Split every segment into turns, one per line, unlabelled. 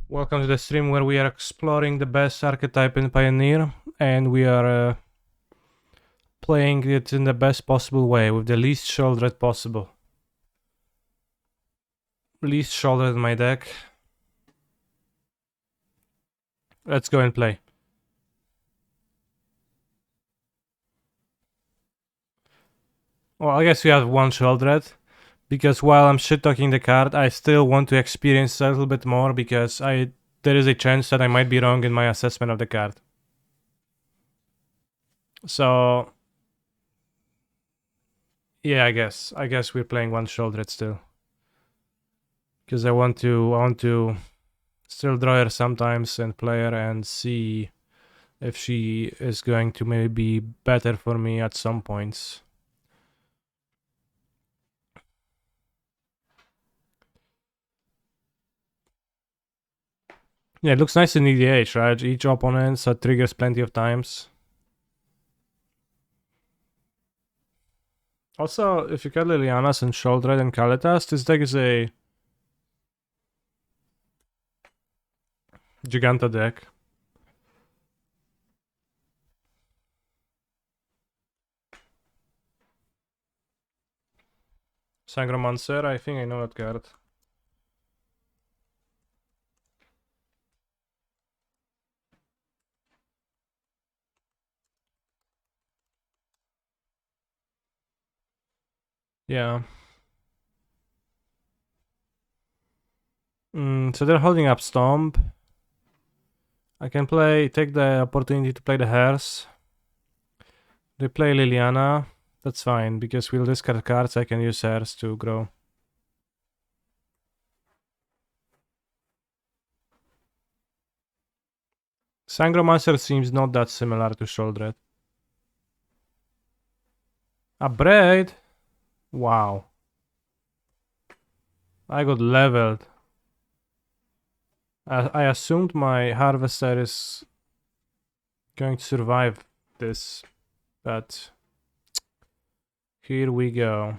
Welcome to the stream where we are exploring the best archetype in Pioneer, and we are playing it in the best possible way with the least shouldered possible. Least shouldered in my deck. Let's go and play. Well, I guess we have one shouldered, because while I'm shit-talking the card, I still want to experience a little bit more, because there is a chance that I might be wrong in my assessment of the card. So yeah, I guess we're playing one shouldered still, because I want to still draw her sometimes and play her and see if she is going to maybe be better for me at some points. Yeah, it looks nice in EDH, right? Each opponent, so it triggers plenty of times. Also, if you got Lilianas and Sholdred and Kalitas, this deck is a Giganta deck. Sangromancer, I think I know that card. Yeah. So they're holding up Stomp. I can take the opportunity to play the Hares. They play Liliana. That's fine, because we'll discard cards, I can use Hares to grow. Sangromancer seems not that similar to Sholdred. A Braid? Wow. I got leveled. I assumed my Harvester is going to survive this, but here we go.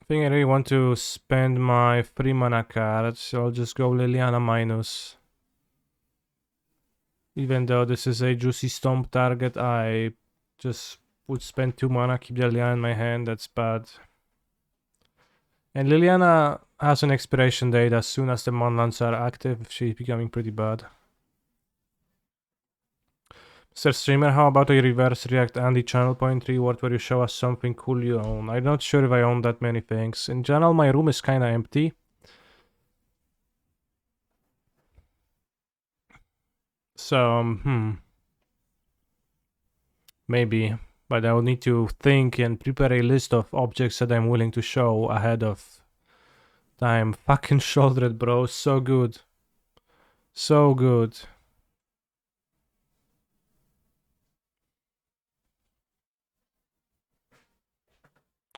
I think I really want to spend my free mana cards, so I'll just go Liliana minus. Even though this is a juicy Stomp target, I just would spend 2 mana, keep the Liliana in my hand, that's bad. And Liliana has an expiration date as soon as the Monlands are active, she's becoming pretty bad. Mr. Streamer, how about a reverse react Andy channel point reward where you show us something cool you own? I'm not sure if I own that many things. In general, my room is kinda empty. So, maybe. But I will need to think and prepare a list of objects that I'm willing to show ahead of time. Fucking shouldered, bro. So good. So good.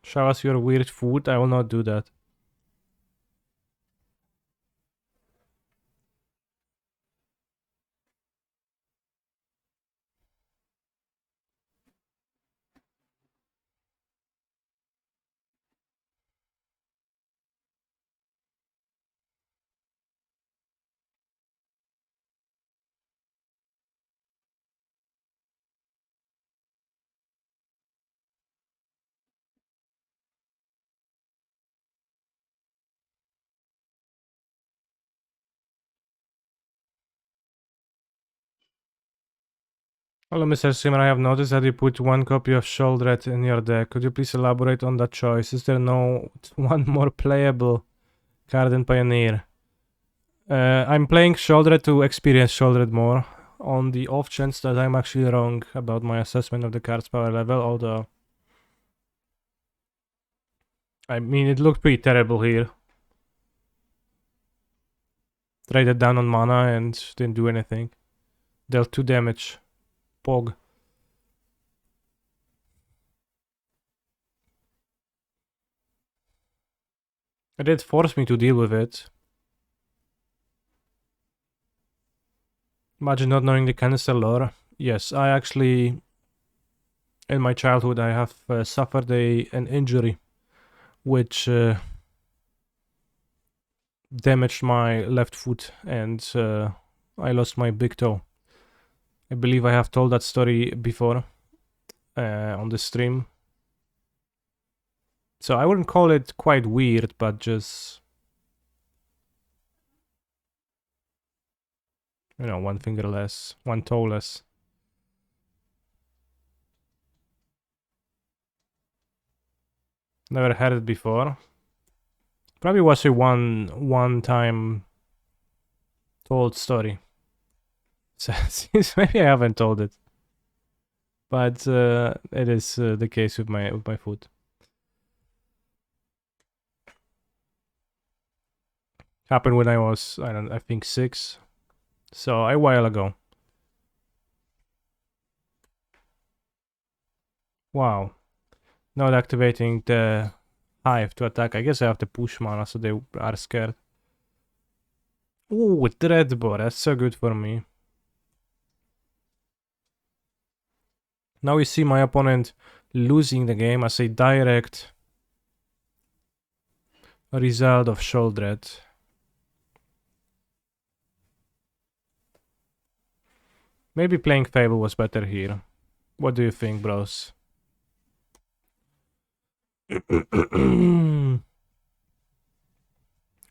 Show us your weird food. I will not do that. Hello, Mr. Streamer. I have noticed that you put 1 copy of Sholdred in your deck. Could you please elaborate on that choice? Is there no one more playable card in Pioneer? I'm playing Sholdred to experience Sholdred more, on the off chance that I'm actually wrong about my assessment of the card's power level, although I mean, it looked pretty terrible here. Traded down on mana and didn't do anything. Dealt 2 damage. Pog. It did force me to deal with it. Imagine not knowing the canister lore. Yes, I actually in my childhood, I have suffered an injury which damaged my left foot, and I lost my big toe. I believe I have told that story before on the stream. So I wouldn't call it quite weird, but just, you know, one finger less, one toe less. Never had it before. Probably was a one time told story. So maybe I haven't told it, but it is the case with my foot. Happened when I was, I think 6, so a while ago. Wow. Not activating the hive to attack. I guess I have to push mana, so they are scared. Ooh, Dreadbore, that's so good for me. Now we see my opponent losing the game as a direct result of Sholdred. Maybe playing Fable was better here. What do you think, bros?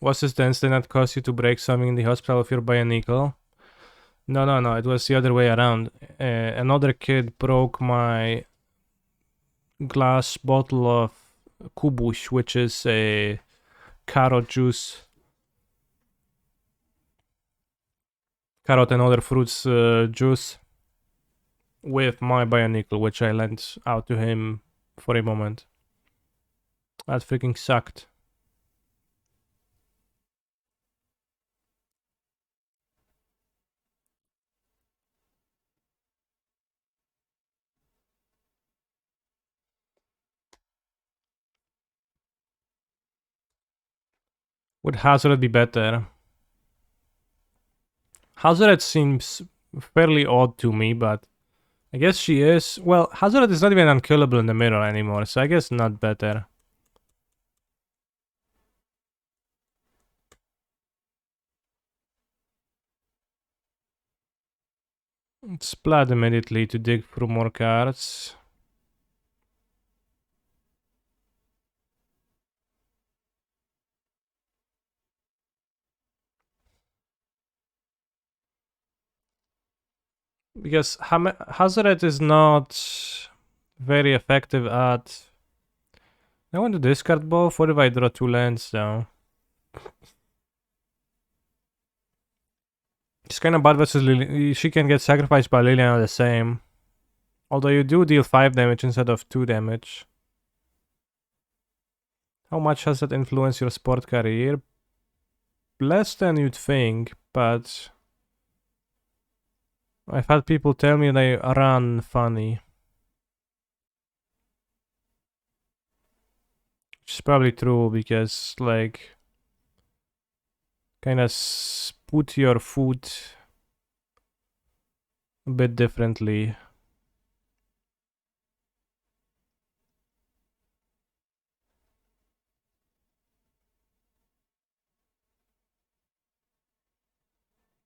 Was this the instant that caused you to break something in the hospital with your bionicle? No, it was the other way around. Another kid broke my glass bottle of Kubush, which is a carrot juice. Carrot and other fruits juice with my bionicle, which I lent out to him for a moment. That freaking sucked. Would Hazoret be better? Hazoret seems fairly odd to me, but I guess she is. Well, Hazoret is not even unkillable in the mirror anymore, so I guess not better. Splat immediately to dig through more cards. Because Hazoret is not very effective at... I want to discard both. What if I draw 2 lands though? It's kind of bad versus Lily. She can get sacrificed by Liliana the same. Although you do deal 5 damage instead of 2 damage. How much has that influenced your sport career? Less than you'd think, but... I've had people tell me they run funny. Which is probably true, because, like... Kinda put your foot a bit differently.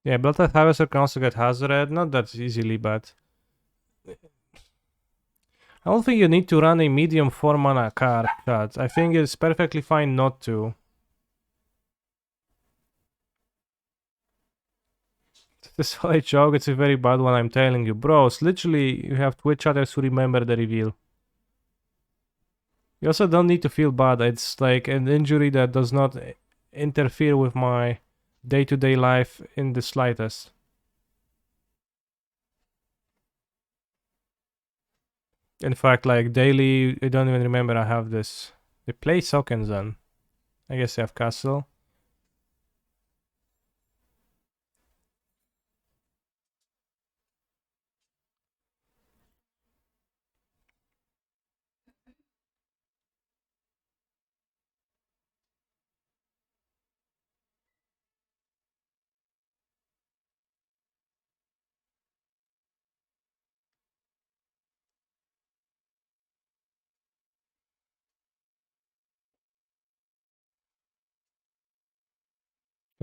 Yeah, Bloodtide Harvester can also get Hazoret, not that easily, but... I don't think you need to run a medium 4 mana card cut. I think it's perfectly fine not to. This is all a joke, it's a very bad one, I'm telling you. Bros, literally, you have Twitch chatters who remember the reveal. You also don't need to feel bad, it's like an injury that does not interfere with my day-to-day life in the slightest. In fact, like daily, I don't even remember I have this. They play Sokenzan. I guess they have Castle.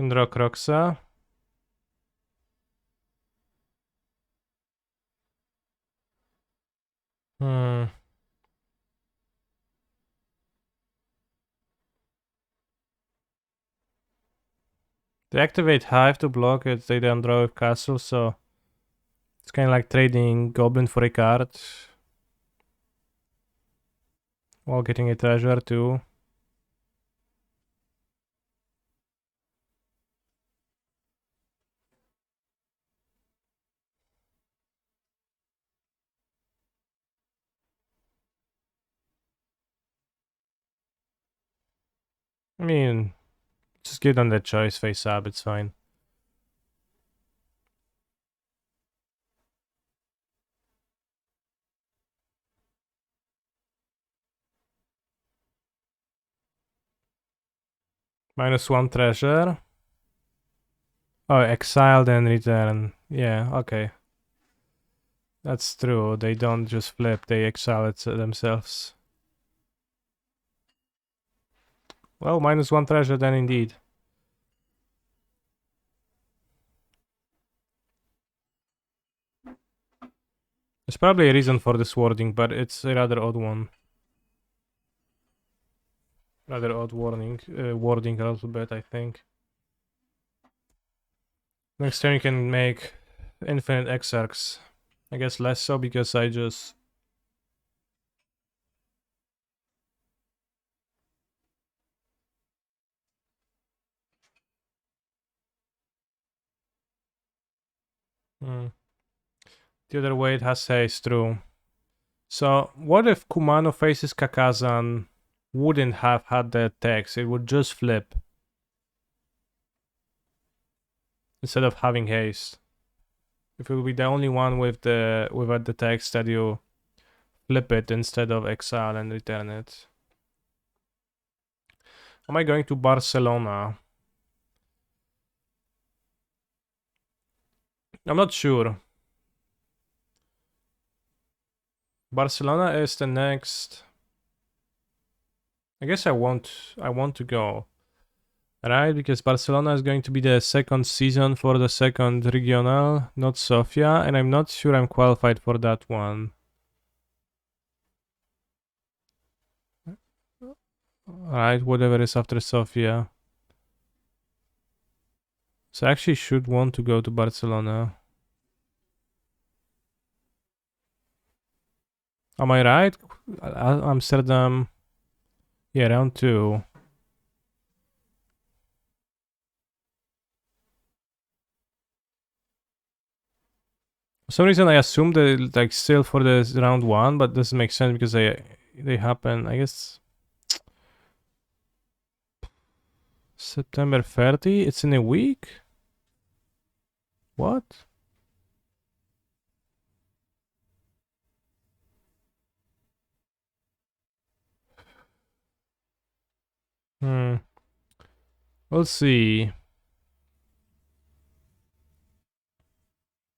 Can draw Croxa. They activate Hive to block it, they don't draw a castle, so it's kind of like trading Goblin for a card. While getting a treasure too. I mean, just give them the choice face up, it's fine. -1 treasure. Oh, exile then return. Yeah, okay. That's true. They don't just flip, they exile it themselves. Well, -1 treasure then indeed. There's probably a reason for this wording, but it's a rather odd one. Rather odd wording a little bit, I think. Next turn you can make infinite exarchs. I guess less so because I just... The other way it has haste, true. So, what if Kumano faces Kakazan wouldn't have had the text? It would just flip. Instead of having haste. If it would be the only one with without the text that you flip it instead of exile and return it. Am I going to Barcelona? I'm not sure. Barcelona is the next... I guess I want to go. Right, because Barcelona is going to be the second season for the second regional, not Sofia, and I'm not sure I'm qualified for that one. Alright, whatever is after Sofia. So I actually should want to go to Barcelona. Am I right? Amsterdam. Yeah, round 2. For some reason I assumed that like still for the round 1, but doesn't make sense because they happen, I guess, September 30? It's in a week? What? We'll see.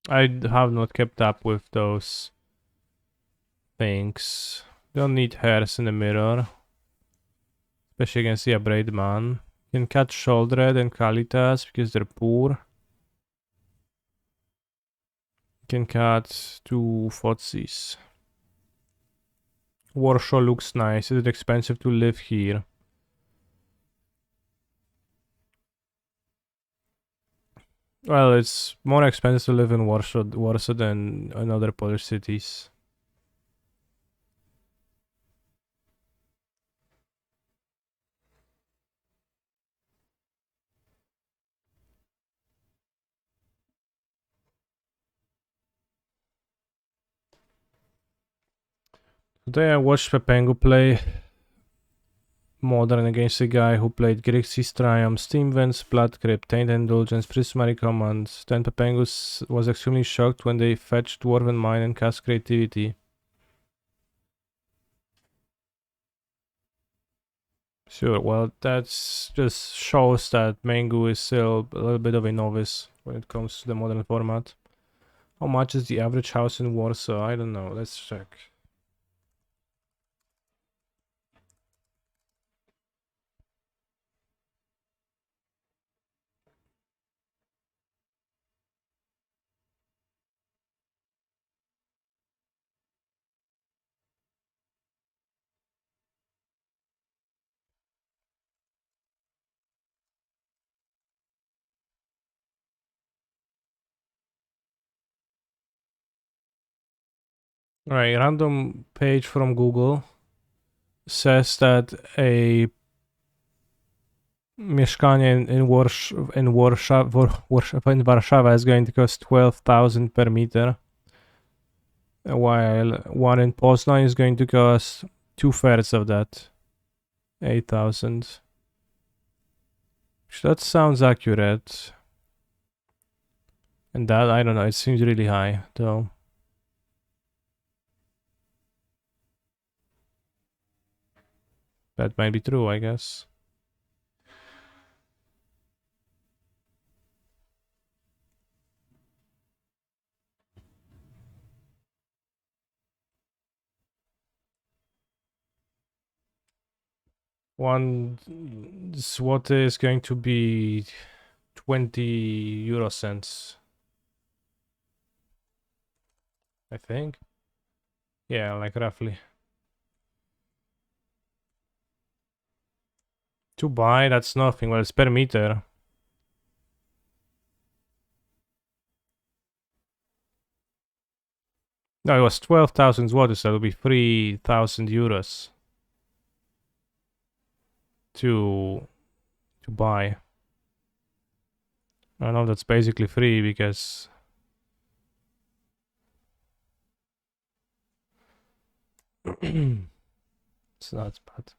I have not kept up with those things. Don't need hairs in the mirror. Especially against the Abrade man. Can cut Shouldered and Kalitas because they're poor. Can cut 2 Fotsis. Warsaw looks nice. Is it expensive to live here? Well, it's more expensive to live in Warsaw than in other Polish cities. Today I watched Pepengu play Modern against a guy who played Grixis Triumph, Steam Vents, Blood Crypt, Taint Indulgence, Prismary Command. Then Pepengus was extremely shocked when they fetched Dwarven Mine and cast Creativity. Sure, well, that just shows that Mengu is still a little bit of a novice when it comes to the modern format. How much is the average house in Warsaw? I don't know, let's check. Right, random page from Google says that a mieszkanie in Warszawa is going to cost 12,000 per meter, while one in Poznań is going to cost 2/3 of that, 8,000. That sounds accurate. And that, I don't know, it seems really high, though. That might be true, I guess. One złoty is going to be 20 euro cents, I think. Yeah, like roughly. To buy, that's nothing. Well, it's per meter. No, it was 12,000 zlotys, so it would be 3,000 euros to buy. I know that's basically free because it's not bad.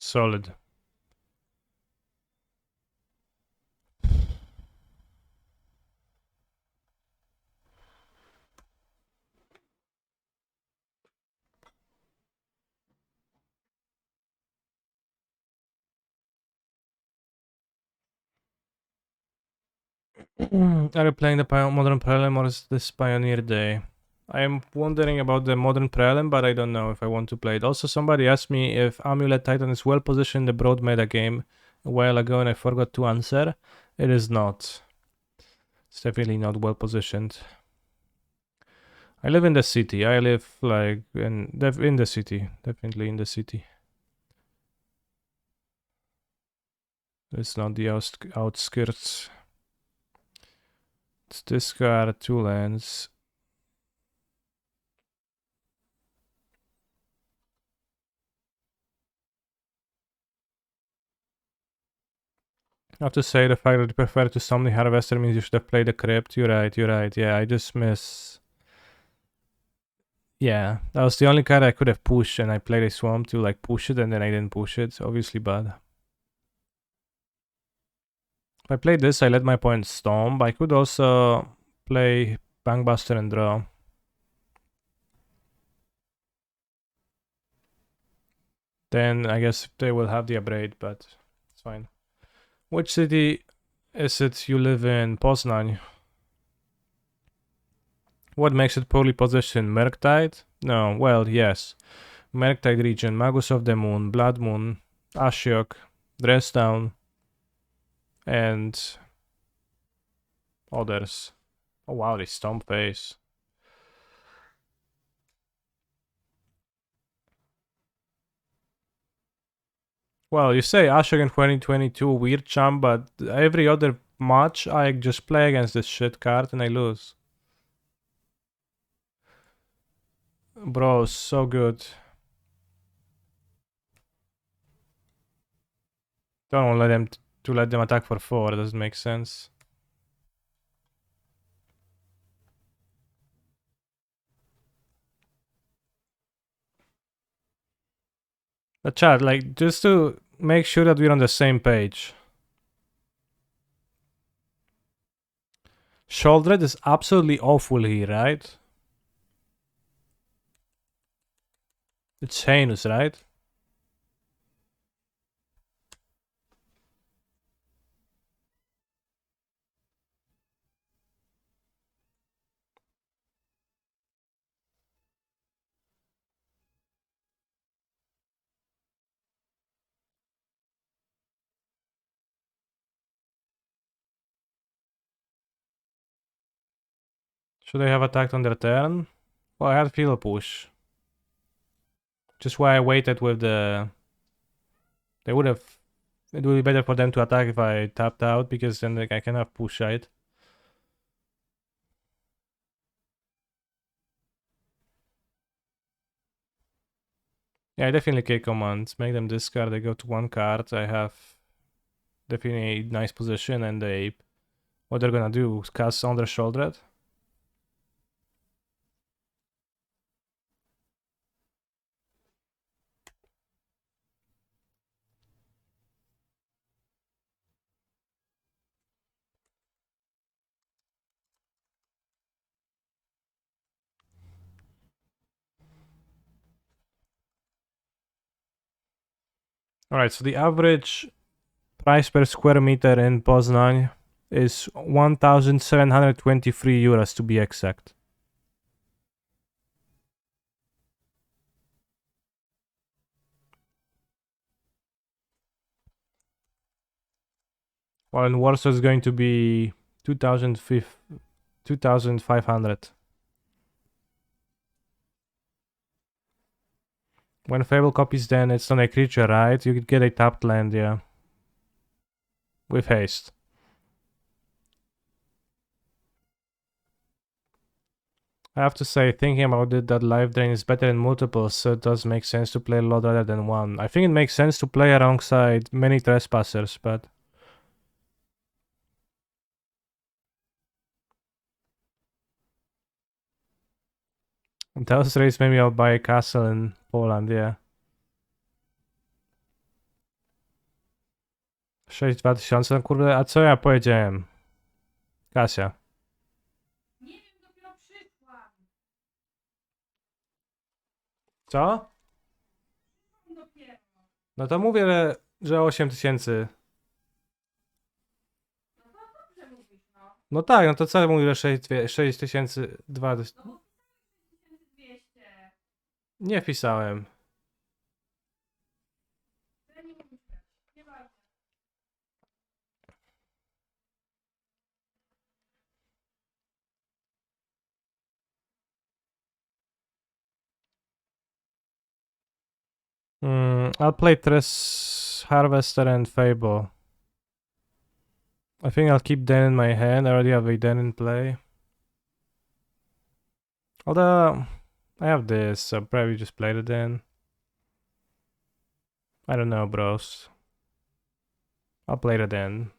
Solid. Are you playing the modern prelim or is this Pioneer Day? I am wondering about the modern prelim, but I don't know if I want to play it. Also, somebody asked me if Amulet Titan is well positioned in the broad meta game a while ago, and I forgot to answer. It is not. It's definitely not well positioned. I live in the city. I live like in the city, definitely in the city. It's not the outskirts. It's discard 2 lands. I have to say the fact that you prefer to summon the Harvester means you should have played the Crypt. You're right. Yeah, I just miss. Yeah, that was the only card I could have pushed, and I played a Swamp to like push it, and then I didn't push it. Obviously bad. If I played this, I let my opponent Stomp. I could also play Bankbuster and draw. Then I guess they will have the Abrade, but it's fine. Which city is it you live in? Poznań. What makes it poorly positioned? Murktide? No, well, yes. Murktide region, Magus of the Moon, Blood Moon, Ashiok, Dresdown, and others. Oh wow, they stomp face. Well, you say Ashiok in 2022, weird champ, but every other match I just play against this shit card and I lose. Bro, so good. Don't let them let them attack for 4, doesn't make sense. But chat, like, just to make sure that we're on the same page. Sholdred is absolutely awful here, right? It's heinous, right? Should they have attacked on their turn? Well, I had field push. Just why I waited with the... They would have... It would be better for them to attack if I tapped out, because then I can have push, right? Yeah, I definitely kick commands. Make them discard, they go to one card. I have definitely a nice position, and they... What they're gonna do? Cast on their shoulder? Alright, so the average price per square meter in Poznań is 1,723 euros to be exact. While in Warsaw is going to be 2,500. When Fable copies, then it's not a creature, right? You could get a tapped land, yeah. With haste. I have to say, thinking about it, that life drain is better in multiples, so it does make sense to play a lot rather than one. I think it makes sense to play alongside many trespassers, but... Those race, maybe I'll buy a castle in Poland, yeah. 6,000, no kurde, a co ja powiedziałem? Kasia. Co? No to mówię, że 8,000. No tak, no to co mówię, że 6,002? Nie wpisałem. I'll play Tres Harvester and Fable. I think I'll keep Den in my hand. I already have a Den in play. Although, I have this, so probably just play the Den. I don't know, bros. I'll play the Den.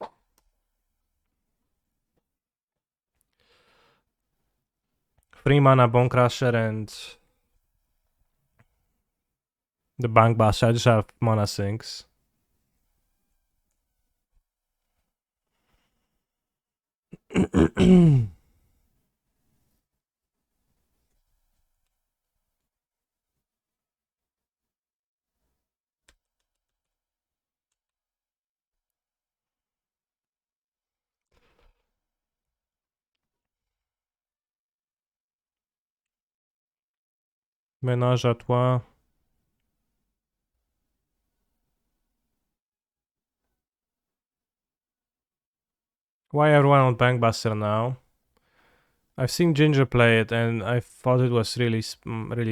Free mana, Bone Crusher, and the Bank Bash. I just have mana sinks. Ménage à trois. Why everyone on Bankbuster now? I've seen Ginger play it and I thought it was really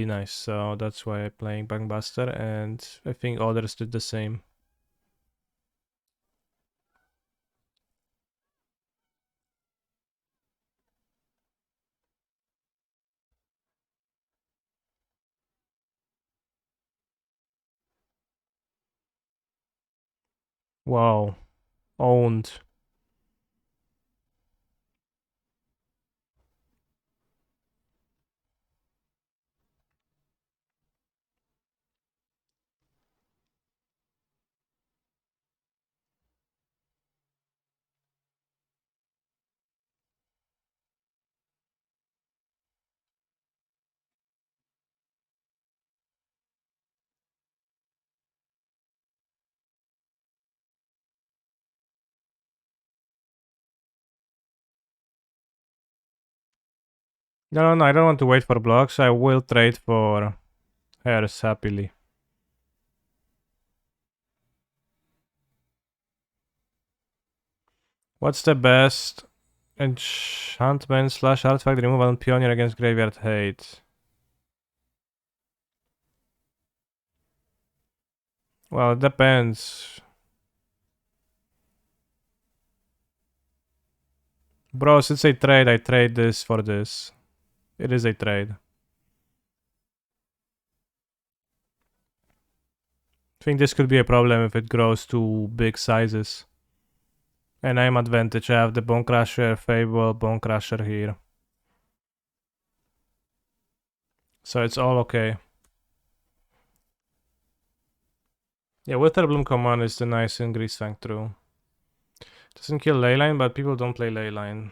nice, so that's why I'm playing Bankbuster, and I think others did the same. Wow. Owned. No, I don't want to wait for blocks. I will trade for hairs happily. What's the best Enchantment slash artifact removal and Pioneer against Graveyard Hate. Well, it depends. Bros, it's a trade. I trade this for this. It is a trade. I think this could be a problem if it grows to big sizes. And I'm advantage. I have the Bone Crusher, Fable, Bone Crusher here. So it's all okay. Yeah, Witherbloom command is the nice in Greasefang true. Doesn't kill Leyline, but people don't play Leyline.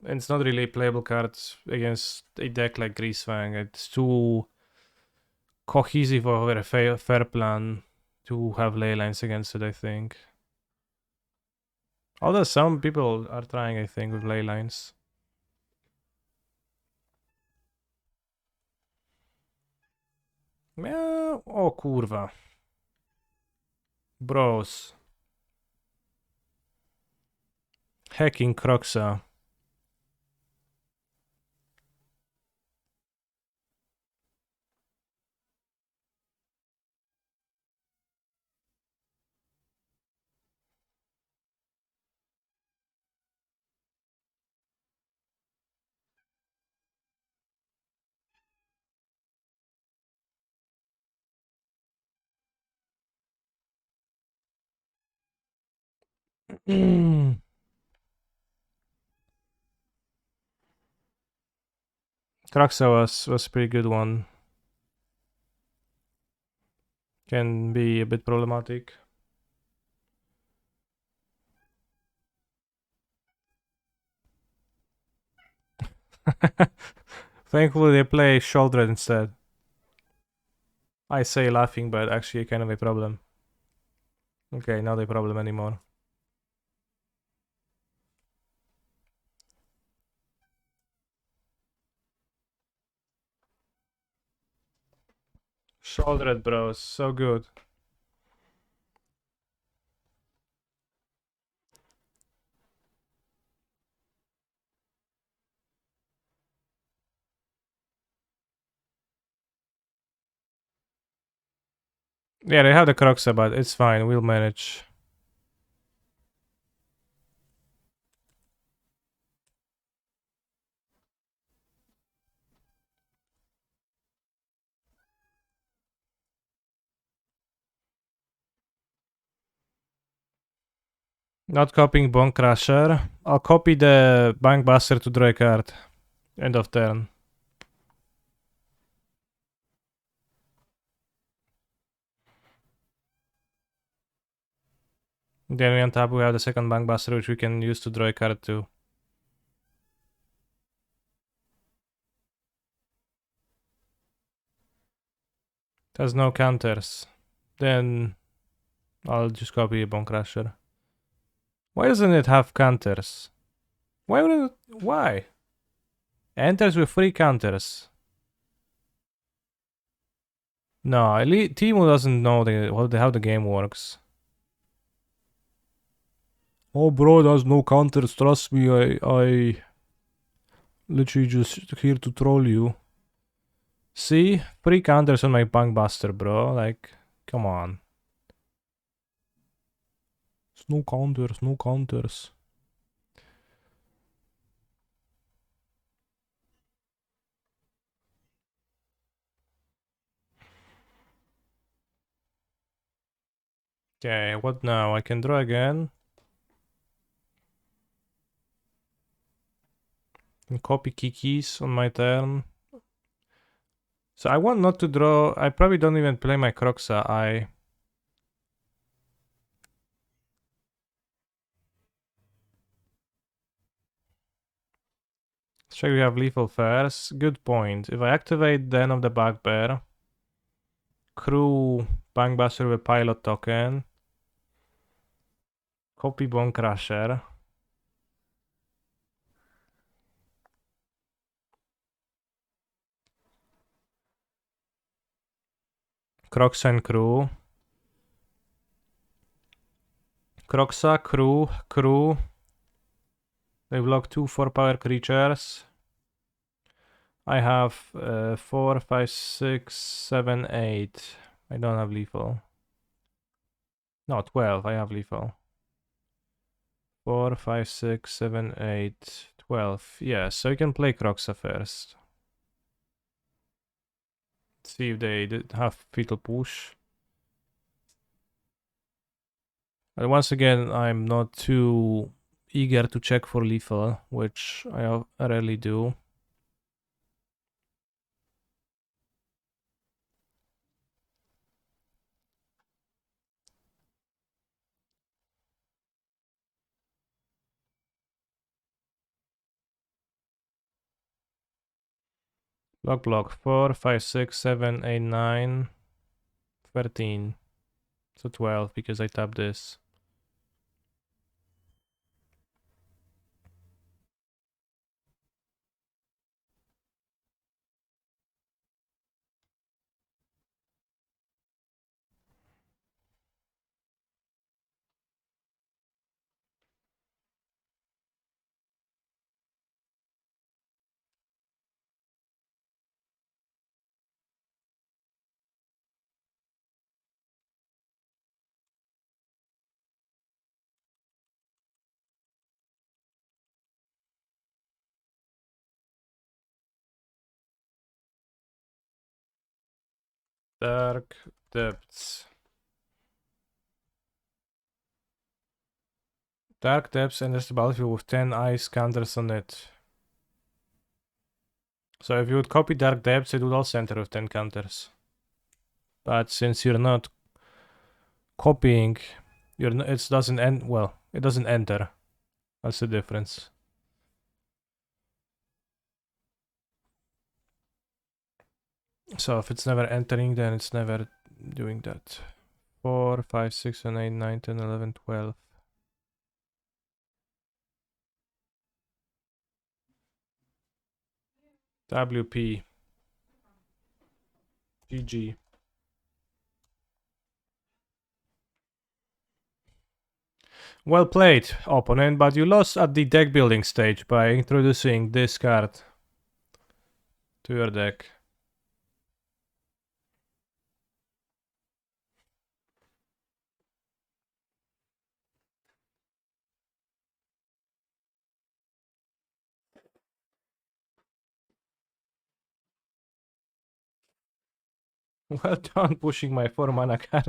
And it's not really a playable card against a deck like Greasefang. It's too cohesive over a fair plan to have Leylines against it, I think. Although some people are trying, I think, with Leylines. Yeah, o kurwa. Bros. Hacking Croxa. Croxa was a pretty good one. Can be a bit problematic. Thankfully they play Shoulder instead. I say laughing, but actually kind of a problem. Okay, not a problem anymore. Shouldered bros, so good. Yeah, they have the Croxa, but it's fine, we'll manage. Not copying Bone Crusher. I'll copy the Bankbuster to draw a card. End of turn. Then we on top we have the second Bankbuster, which we can use to draw a card too. It has no counters. Then I'll just copy a Bone Crusher. Why doesn't it have counters? Why wouldn't it? Why? Enters with 3 counters. No, Timo doesn't know how the game works. Oh bro, there's no counters, trust me, I literally just here to troll you. See? 3 counters on my Bankbuster, bro, like, come on. No counters, no counters. Okay, what now? I can draw again. And copy Kikis on my turn. So I want not to draw. I probably don't even play my Croxa. Let's check we have lethal first. Good point. If I activate Den of the Bugbear, crew Bankbuster with pilot token, copy Bone Crusher, Croxa and crew, Croxa, crew, They block 2 4-power creatures. I have 4, 5, 6, 7, 8. I don't have lethal. No, 12. I have lethal. 4, 5, 6, 7, 8, 12. Yeah, so you can play Croxa first. See if they have Fatal Push. And once again, I'm not too eager to check for lethal, which I rarely do. Block 4, 5, 6, 7, 8, 9, 13. So 12 because I tap this. Dark Depths. Dark Depths enters the battlefield with 10 ice counters on it. So if you would copy Dark Depths, it would also enter with 10 counters. But since you're not copying, it doesn't end. Well, it doesn't enter. That's the difference. So if it's never entering, then it's never doing that. 4, 5, 6, 7, 8, 9, 10, 11, 12. WP. GG. Well played, opponent, but you lost at the deck building stage by introducing this card to your deck. Well done pushing my 4 mana card.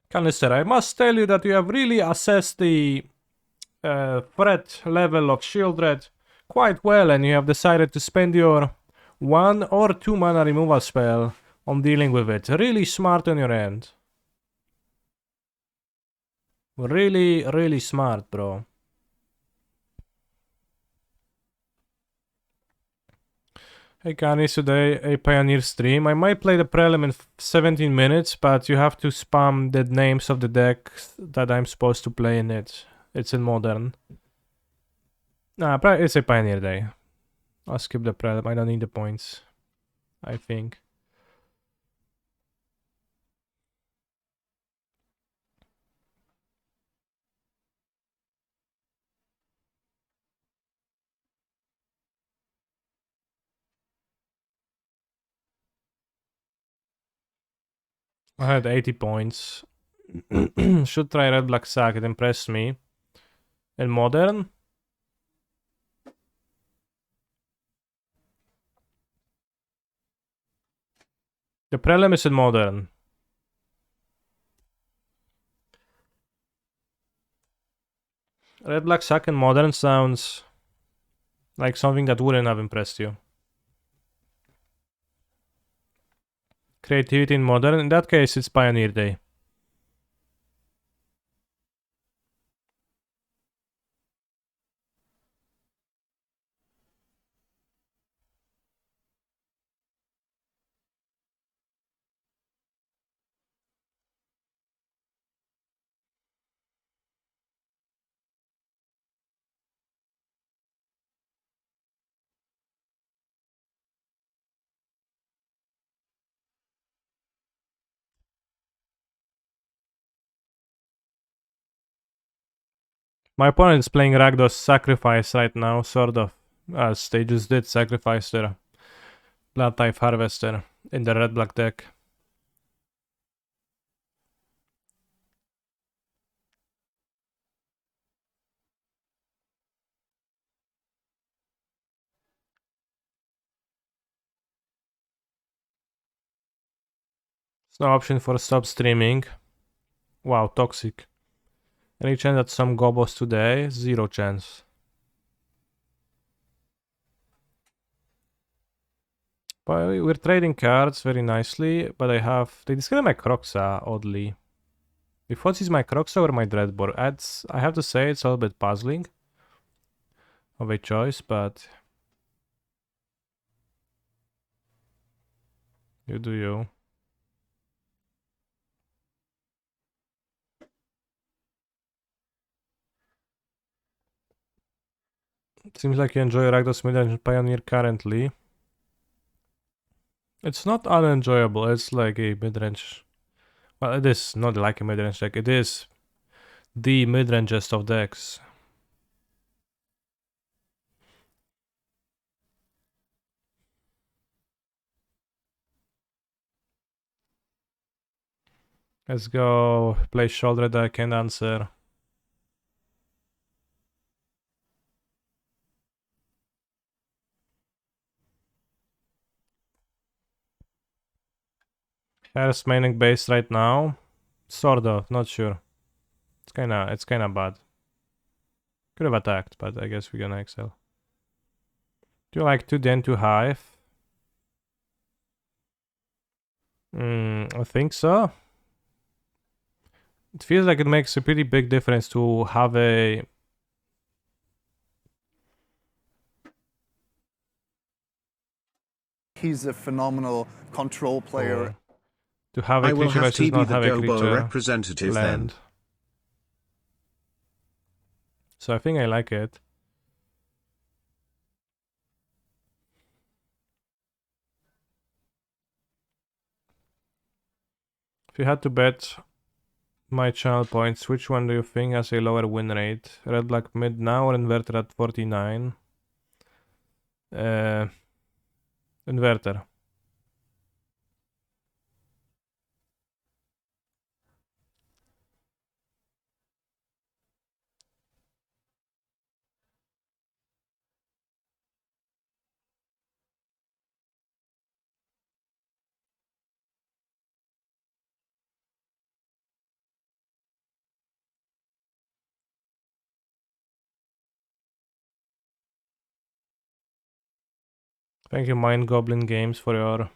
Canister, I must tell you that you have really assessed the threat level of Shieldred quite well, and you have decided to spend your 1 or 2 mana removal spell on dealing with it. Really smart on your end. Really, really smart, bro. Hey Canis, today a Pioneer stream. I might play the prelim in 17 minutes, but you have to spam the names of the decks that I'm supposed to play in it. It's in Modern. Nah, it's a Pioneer day. I'll skip the prelim, I don't need the points. I think. I had 80 points. Should try Red Black Sack, it impressed me. In Modern? The prelim is in Modern. Red Black Sack in Modern sounds like something that wouldn't have impressed you. Creativity in Modern? In that case, it's Pioneer Day. My opponent is playing Rakdos Sacrifice right now, sort of. As they just did sacrifice their Blood Type Harvester in the red-black deck. There's no option for stop streaming. Wow, toxic. Any chance at some gobos today? Zero chance. But we're trading cards very nicely, but they discarded my Croxa, oddly. If what is my Croxa or my Dreadbore? I have to say it's a little bit puzzling of a choice, but you do you. It seems like you enjoy Rakdos Midrange Pioneer currently. It's not unenjoyable, it's like a midrange. Well, it is not like a midrange deck, it is the midrangest of decks. Let's go play shoulder deck and answer. Harris maining base right now. Sort of, not sure. It's kinda bad. Could have attacked, but I guess we're gonna excel. Do you like 2 den 2 hive? I think so. It feels like it makes a pretty big difference to have a...
He's a phenomenal control player.
To have a creature versus not have a creature
representative
land.
then.
So I think I like it. If you had to bet my channel points, which one do you think has a lower win rate? Red black mid now or inverter at 49? Inverter. Thank you, Mind Goblin Games, for your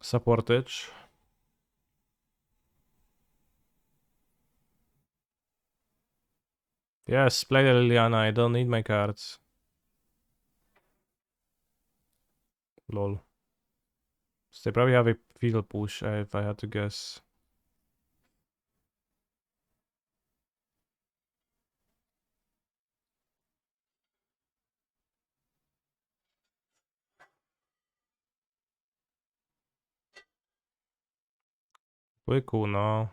supportage. Yes, play the Liliana, I don't need my cards. Lol. So they probably have a field push, if I had to guess. Pretty cool now.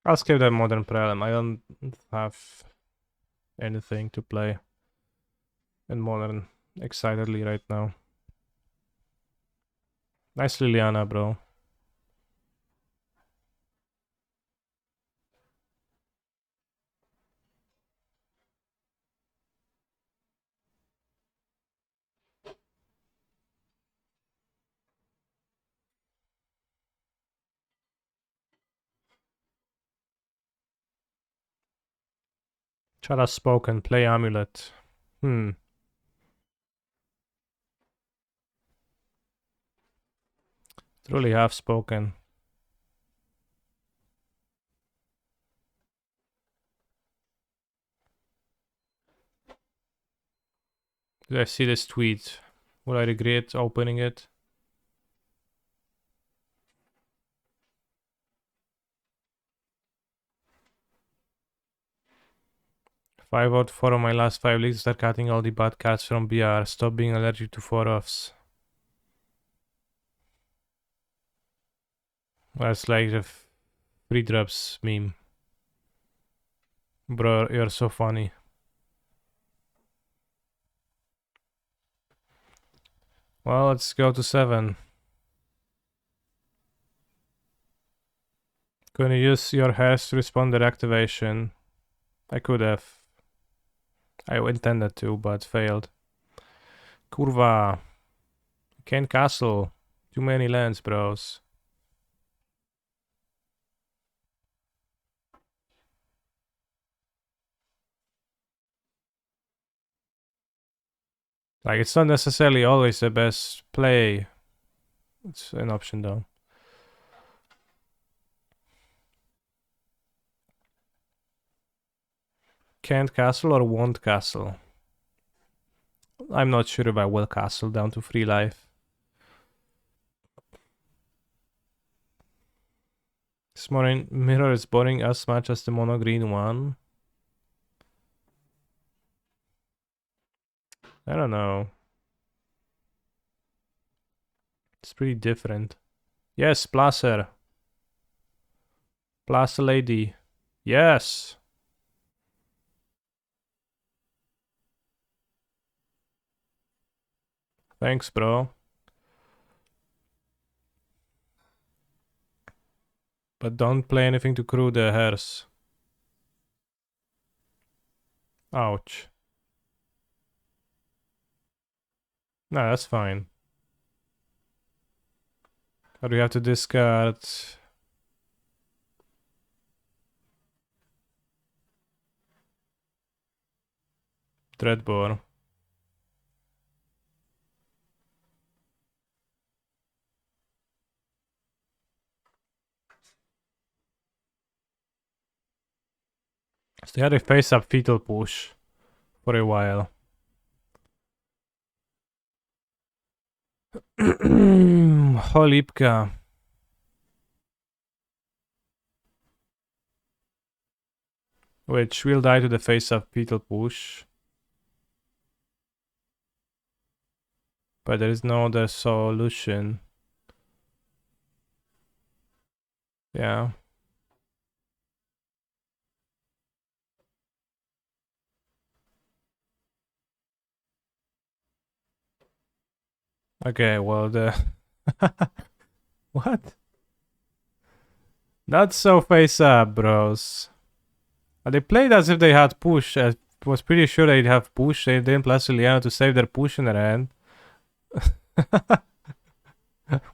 I'll skip that Modern Prelim. I don't have anything to play in Modern excitedly right now. Nice Liliana, bro. Chat has spoken. Play Amulet. Truly have spoken. Did I see this tweet? Will I regret opening it? Five out 4 of my last 5 leagues. Start cutting all the bad cards from BR. Stop being allergic to 4-offs. That's like the free drops meme. Bro, you're so funny. Well, let's go to 7. Can you use your hairs to respond to activation? I could have. I intended to, but failed. Kurva. Can't castle. Too many lands, bros. Like, it's not necessarily always the best play. It's an option, though. Can't castle or won't castle? I'm not sure if I will castle down to 3 life. This mirror is boring as much as the mono green one. I don't know. It's pretty different. Yes, Placer. Placer lady. Yes. Thanks, bro. But don't play anything to crew the hairs. Ouch. No, that's fine. Or you have to discard Dreadbore. So they had a face-up fetal push for a while. Holipka. Which will die to the face-up fetal push. But there is no other solution. Yeah. Okay, well, the... What? Not so face-up, bros. They played as if they had push. I was pretty sure they'd have push. They didn't plus Liliana to save their push in their hand.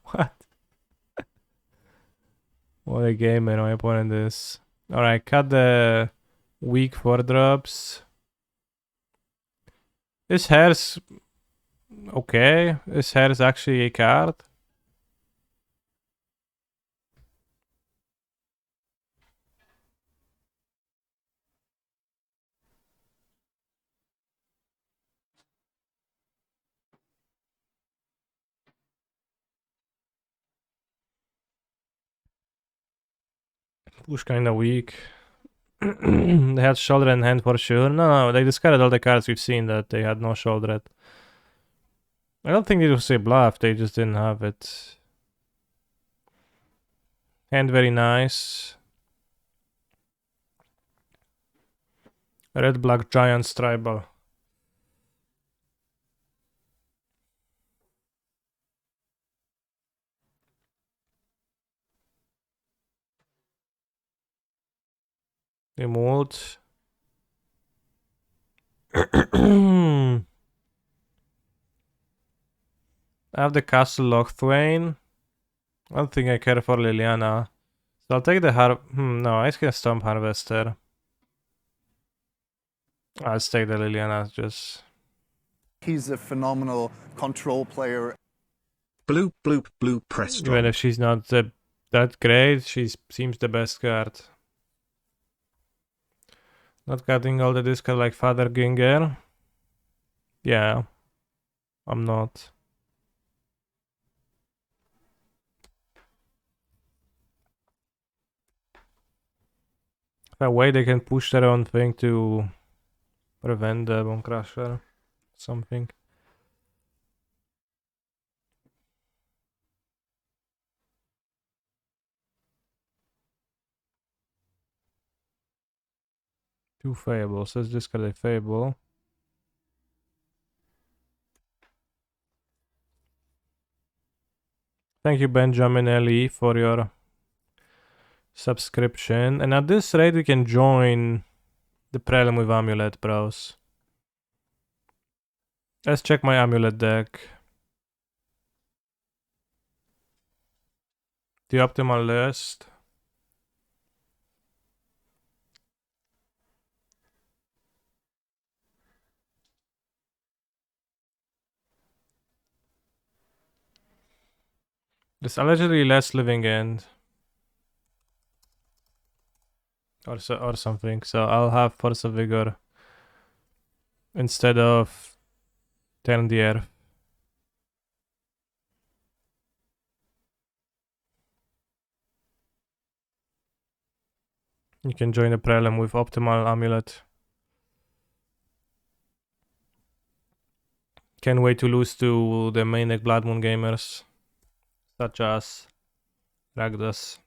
What? What a game, man. My opponent is. Alright, cut the weak 4-drops. This hair's okay. This hair is actually a card. Push kinda weak. They had shoulder and hand for sure. No, they discarded all the cards we've seen that they had no shoulder at. I don't think it was a bluff, they just didn't have it. Hand very nice. Red black giants tribal. Emote. I have the Castle Lochthwain. I don't think I care for Liliana. So I'll take the no, I can Stomp Harvester. I'll take the Liliana, just...
He's a phenomenal control player.
Blue press
Even
drop.
if she's not that great, she seems the best card. Not cutting all the discard like Father Ginger. Yeah, I'm not. That way they can push their own thing to prevent the Bone Crusher. Something. Two fables. Let's discard a fable. Thank you, Benjamin Ellie, for your subscription. And at this rate, we can join the prelim with Amulet, bros. Let's check my Amulet deck. The optimal list. There's allegedly less living end. Or something. So I'll have Force of Vigor instead of Turn the Earth. You can join the prelim with optimal Amulet. Can't wait to lose to the main deck Blood Moon gamers, such as Ragdos.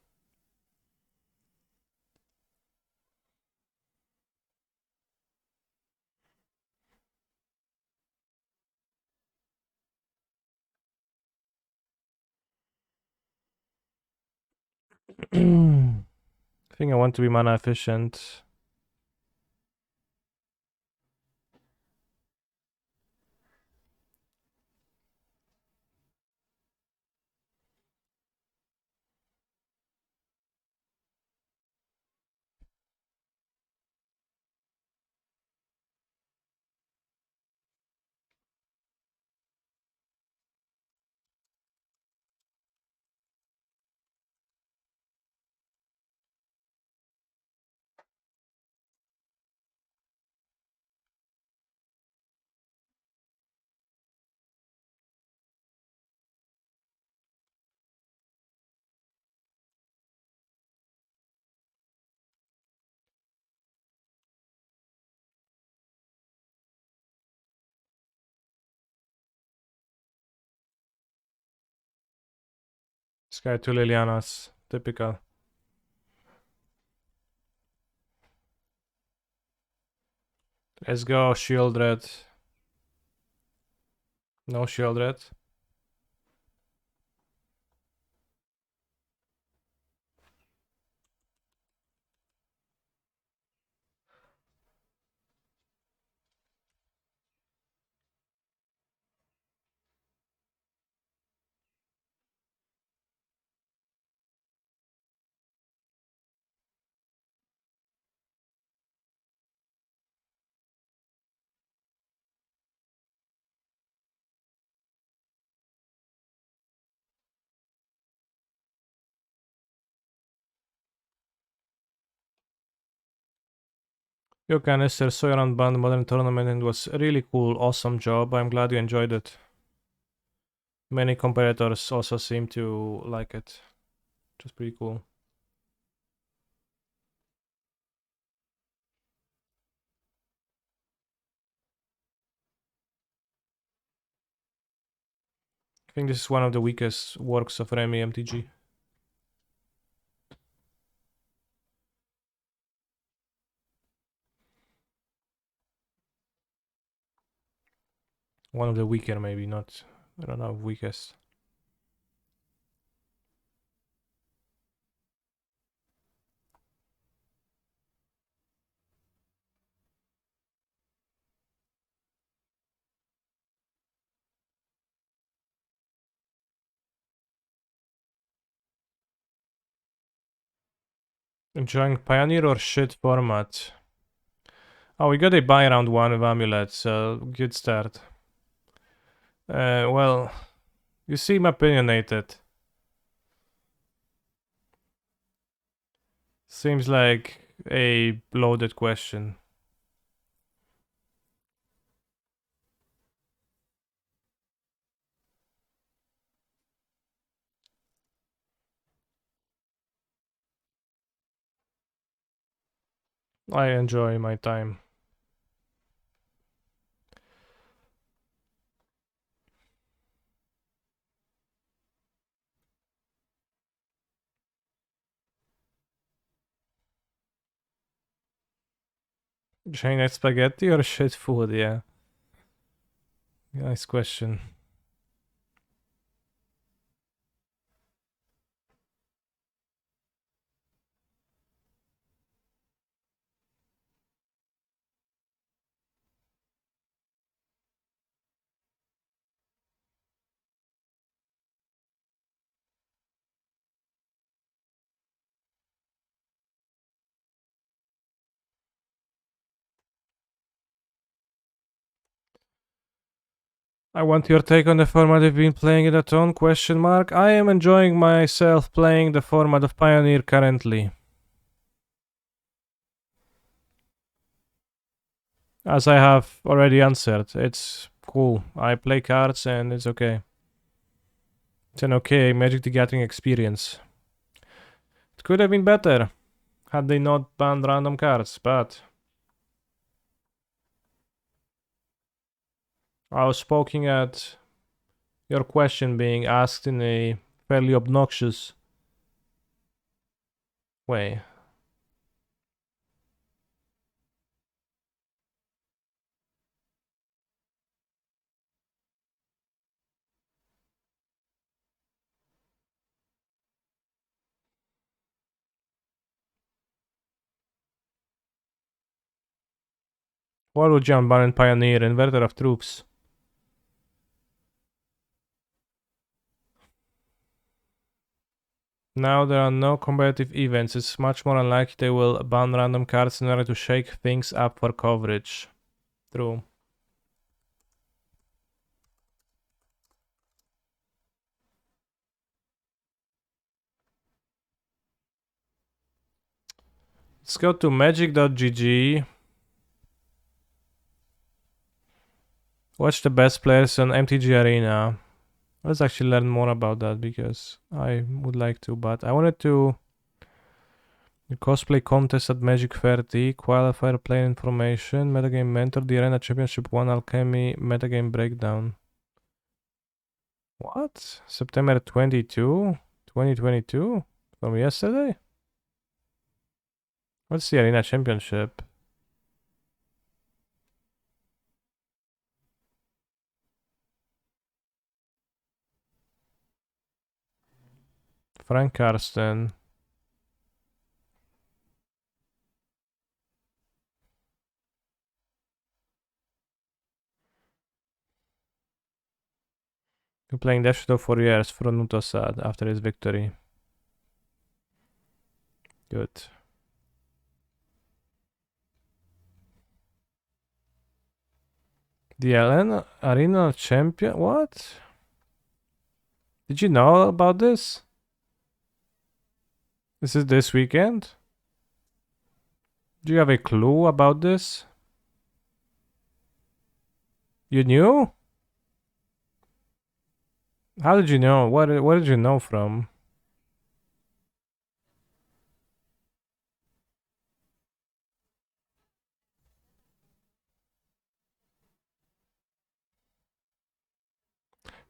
I think I want to be mana efficient. Sky to Lilianas, typical. Let's go Shieldred. No Shieldred. Yo Canister, saw you around Band Modern Tournament and it was a really cool, awesome job. I'm glad you enjoyed it. Many competitors also seem to like it, which is pretty cool. I think this is one of the weakest works of Remy MTG. One of the weaker, maybe, not, I don't know, weakest. Enjoying Pioneer or shit format? Oh, we got a buy round 1 with Amulet, so good start. Well, you seem opinionated. Seems like a loaded question. I enjoy my time. Chinese spaghetti or shit food? Yeah. Nice question. I want your take on the format you've been playing it at on, question mark. I am enjoying myself playing the format of Pioneer currently. As I have already answered, it's cool. I play cards and it's okay. It's an okay Magic the Gathering experience. It could have been better had they not banned random cards, but I was poking at your question being asked in a fairly obnoxious way. What would John ban in Pioneer? Inverter of troops. Now there are no competitive events, it's much more unlikely they will ban random cards in order to shake things up for coverage. True. Let's go to magic.gg. Watch the best players on MTG Arena. Let's actually learn more about that because I would like to, but I wanted to the cosplay contest at Magic 30, qualifier player information, metagame mentor, the Arena Championship 1 Alchemy, metagame breakdown. What? September 22? 2022? From yesterday? What's the Arena Championship? Frank Karsten. Been playing Death Shadow for years for Nutosad after his victory. Good. The Arena Champion? What? Did you know about this? This is this weekend? Do you have a clue about this? You knew? How did you know? What did you know from?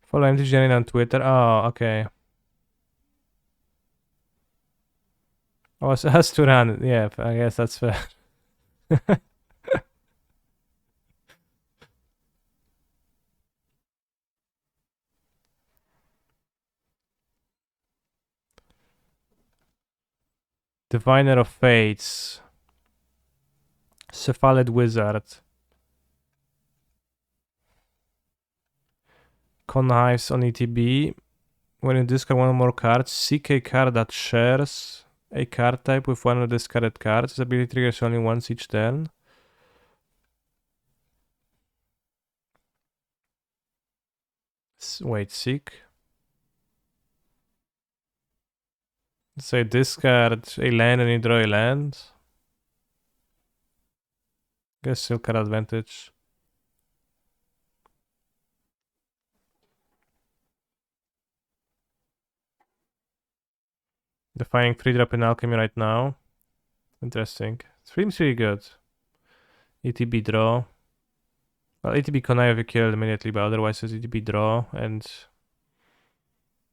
Follow MTG Arena on Twitter. Oh, okay. Oh, it has to run. Yeah, I guess that's fair. Diviner of Fates. Cephalid Wizard. Conhives on ETB. When you discard one or more cards, seek a card that shares a card type with one of the discarded cards. This ability triggers only once each turn. Wait, seek? Say discard a land and you draw a land. Guess still card advantage. Defining 3-drop in Alchemy right now. Interesting. Seems really good. ETB draw. Well, ETB connive you kill immediately, but otherwise it's ETB draw, and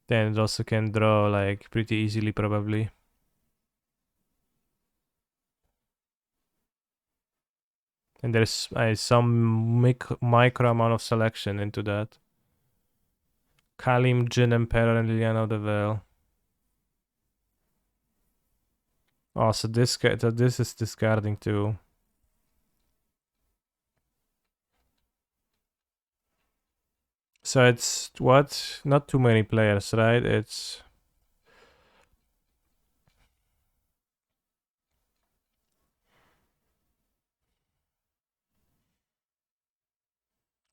then it also can draw like pretty easily probably. And there's some micro amount of selection into that. Kalim, Jin Emperor, and Liliana of the Veil. Oh, so this is discarding too. So it's what? Not too many players, right? It's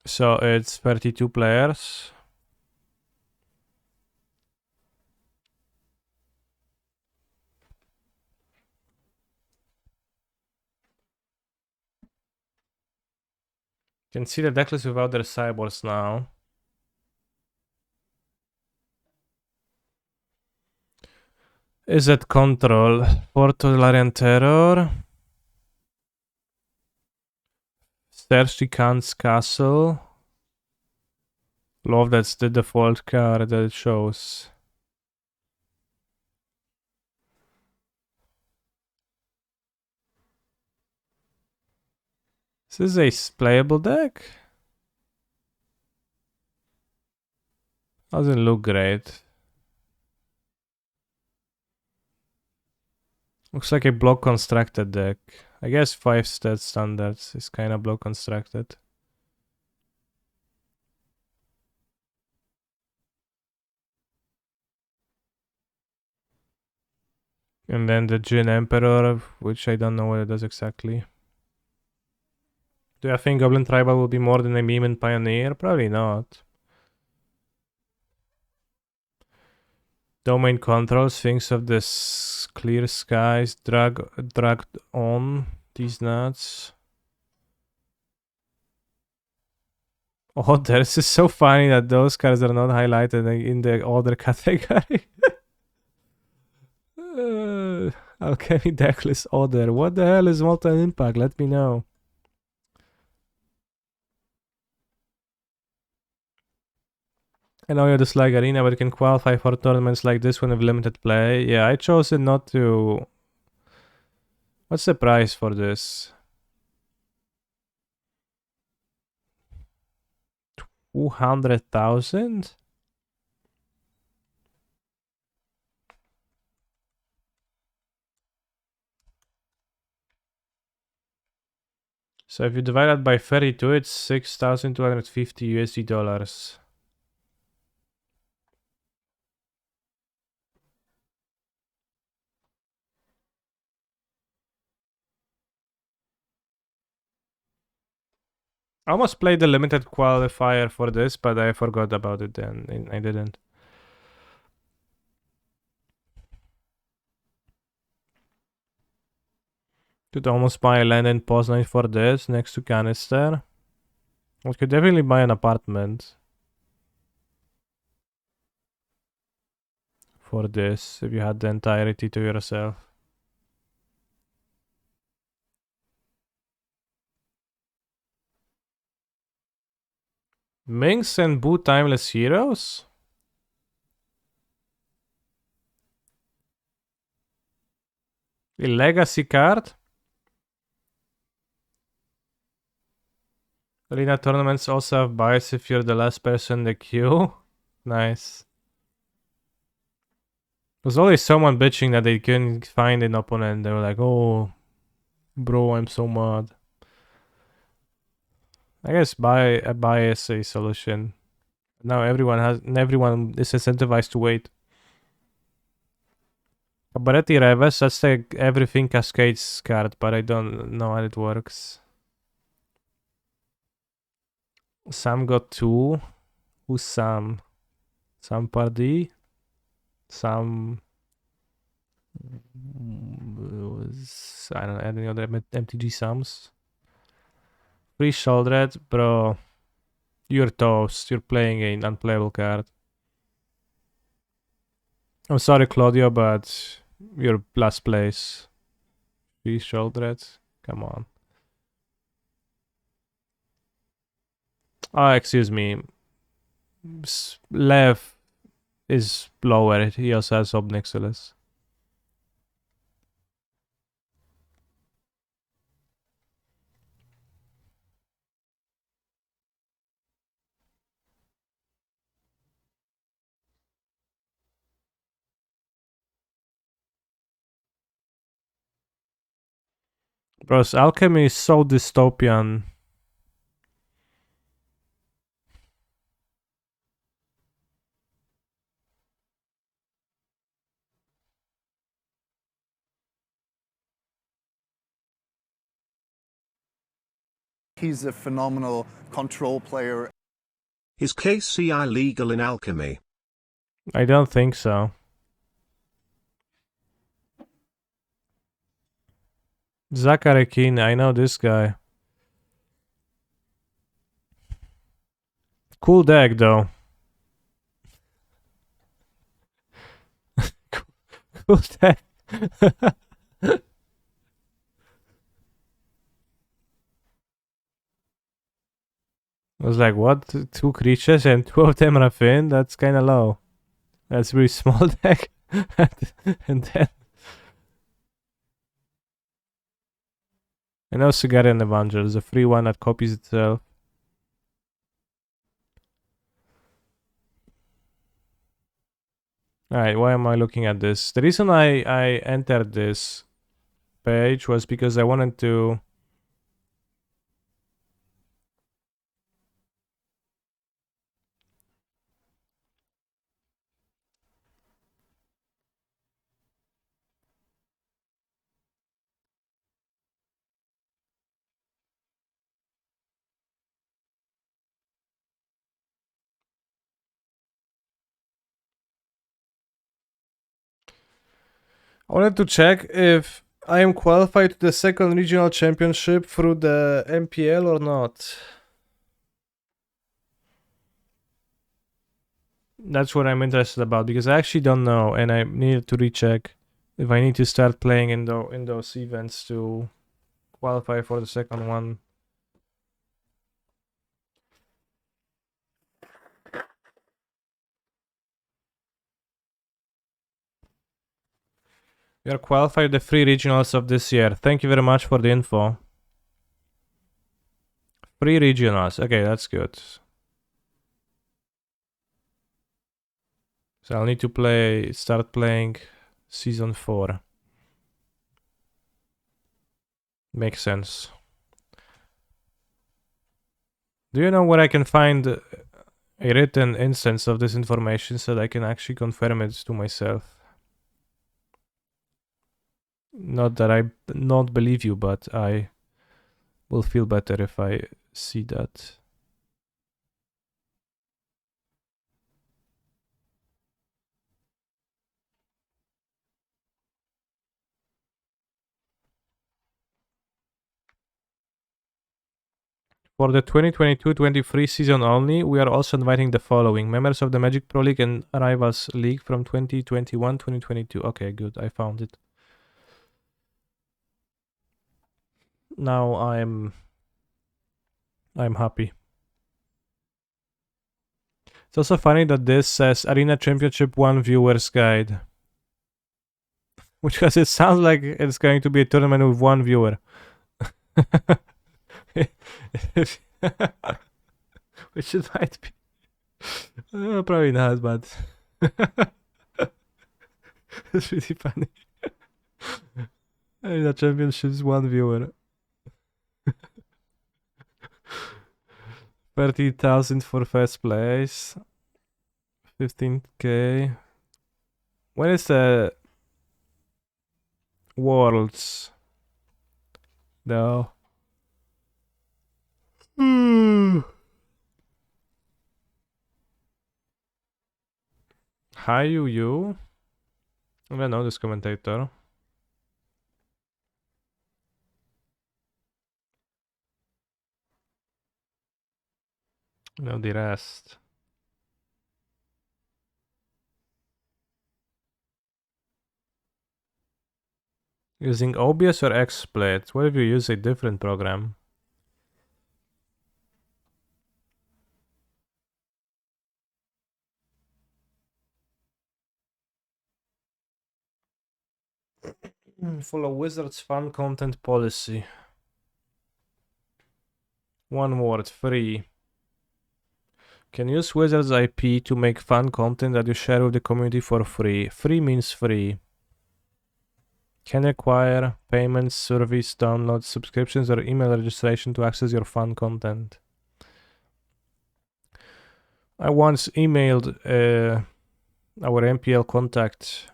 so it's 32 players. You can see the decklist without their cyborgs now. Is it control? Portolarian Terror. Thirsty Khan's Castle. Love, that's the default card that it shows. Is this a playable deck? Doesn't look great. Looks like a block constructed deck. I guess 5 stat standards is kind of block constructed. And then the Jin Emperor, which I don't know what it does exactly. Do I think Goblin Tribal will be more than a meme and Pioneer? Probably not. Domain controls, things of this clear skies, dragged on these nuts. Oh, this is so funny that those cards are not highlighted in the other category. Alchemy Decklist Order. What the hell is Molten Impact? Let me know. I know you dislike Arena, but you can qualify for tournaments like this one with limited play. Yeah, I chose it not to. What's the price for this? 200,000? So if you divide that by 32, it's 6,250 USD dollars. I almost played the limited qualifier for this, but I forgot about it then. I didn't. Could almost buy a land in Poznan for this, next to Canister. I could definitely buy an apartment for this, if you had the entirety to yourself. Minx and Boo Timeless Heroes? A legacy card? Arena tournaments also have bias if you're the last person in the queue. Nice. There's always someone bitching that they couldn't find an opponent. They were like, oh, bro, I'm so mad. I guess bias a solution. Now everyone is incentivized to wait. Cabaretti Reves, that's the everything cascades card, but I don't know how it works. Sam got 2. Who's Sam? Sam Pardy? Sam... I don't know, any other MTG Sams? Free Shouldred? Bro, you're toast. You're playing an unplayable card. I'm sorry, Claudio, but you're last place. 3 Sholdreds. Come on. Oh, excuse me. Lev is lower. He also has Obnixilis. Bros, alchemy is so dystopian.
He's a phenomenal control player.
Is KCI legal in alchemy?
I don't think so. Zachary Keane, I know this guy. Cool deck though. Cool deck. I was like, what? 2 creatures and 2 of them are Finn? That's kinda low. That's a really small deck. And then I know Sigarian Evangel is a free one that copies itself. Alright, why am I looking at this? The reason I entered this page was because I wanted to check if I am qualified to the second regional championship through the MPL or not. That's what I'm interested about because I actually don't know and I need to recheck if I need to start playing in those events to qualify for the second one. We are qualified the 3 regionals of this year. Thank you very much for the info. 3 regionals. Okay, that's good. So I'll need to start playing season 4. Makes sense. Do you know where I can find a written instance of this information so that I can actually confirm it to myself? Not that I not believe you, but I will feel better if I see that. For the 2022-23 season only, we are also inviting the following members of the Magic Pro League and Rivals League from 2021-2022. Okay, good. I found it. Now I'm happy. It's also funny that this says Arena Championship 1 Viewers Guide. Because it sounds like it's going to be a tournament with 1 viewer. Which it might be. Probably not, but it's really funny. Arena Championships 1 viewer. 30,000 for first place. 15k. When is the Worlds? No. Hi, you. I don't know this commentator. No, the rest. Using OBS or XSplit? What if you use a different program? Follow Wizards fan content policy. One word, free. Can use Wizards IP to make fan content that you share with the community for free. Free means free. Can require payments, service, downloads, subscriptions, or email registration to access your fan content. I once emailed our MPL contact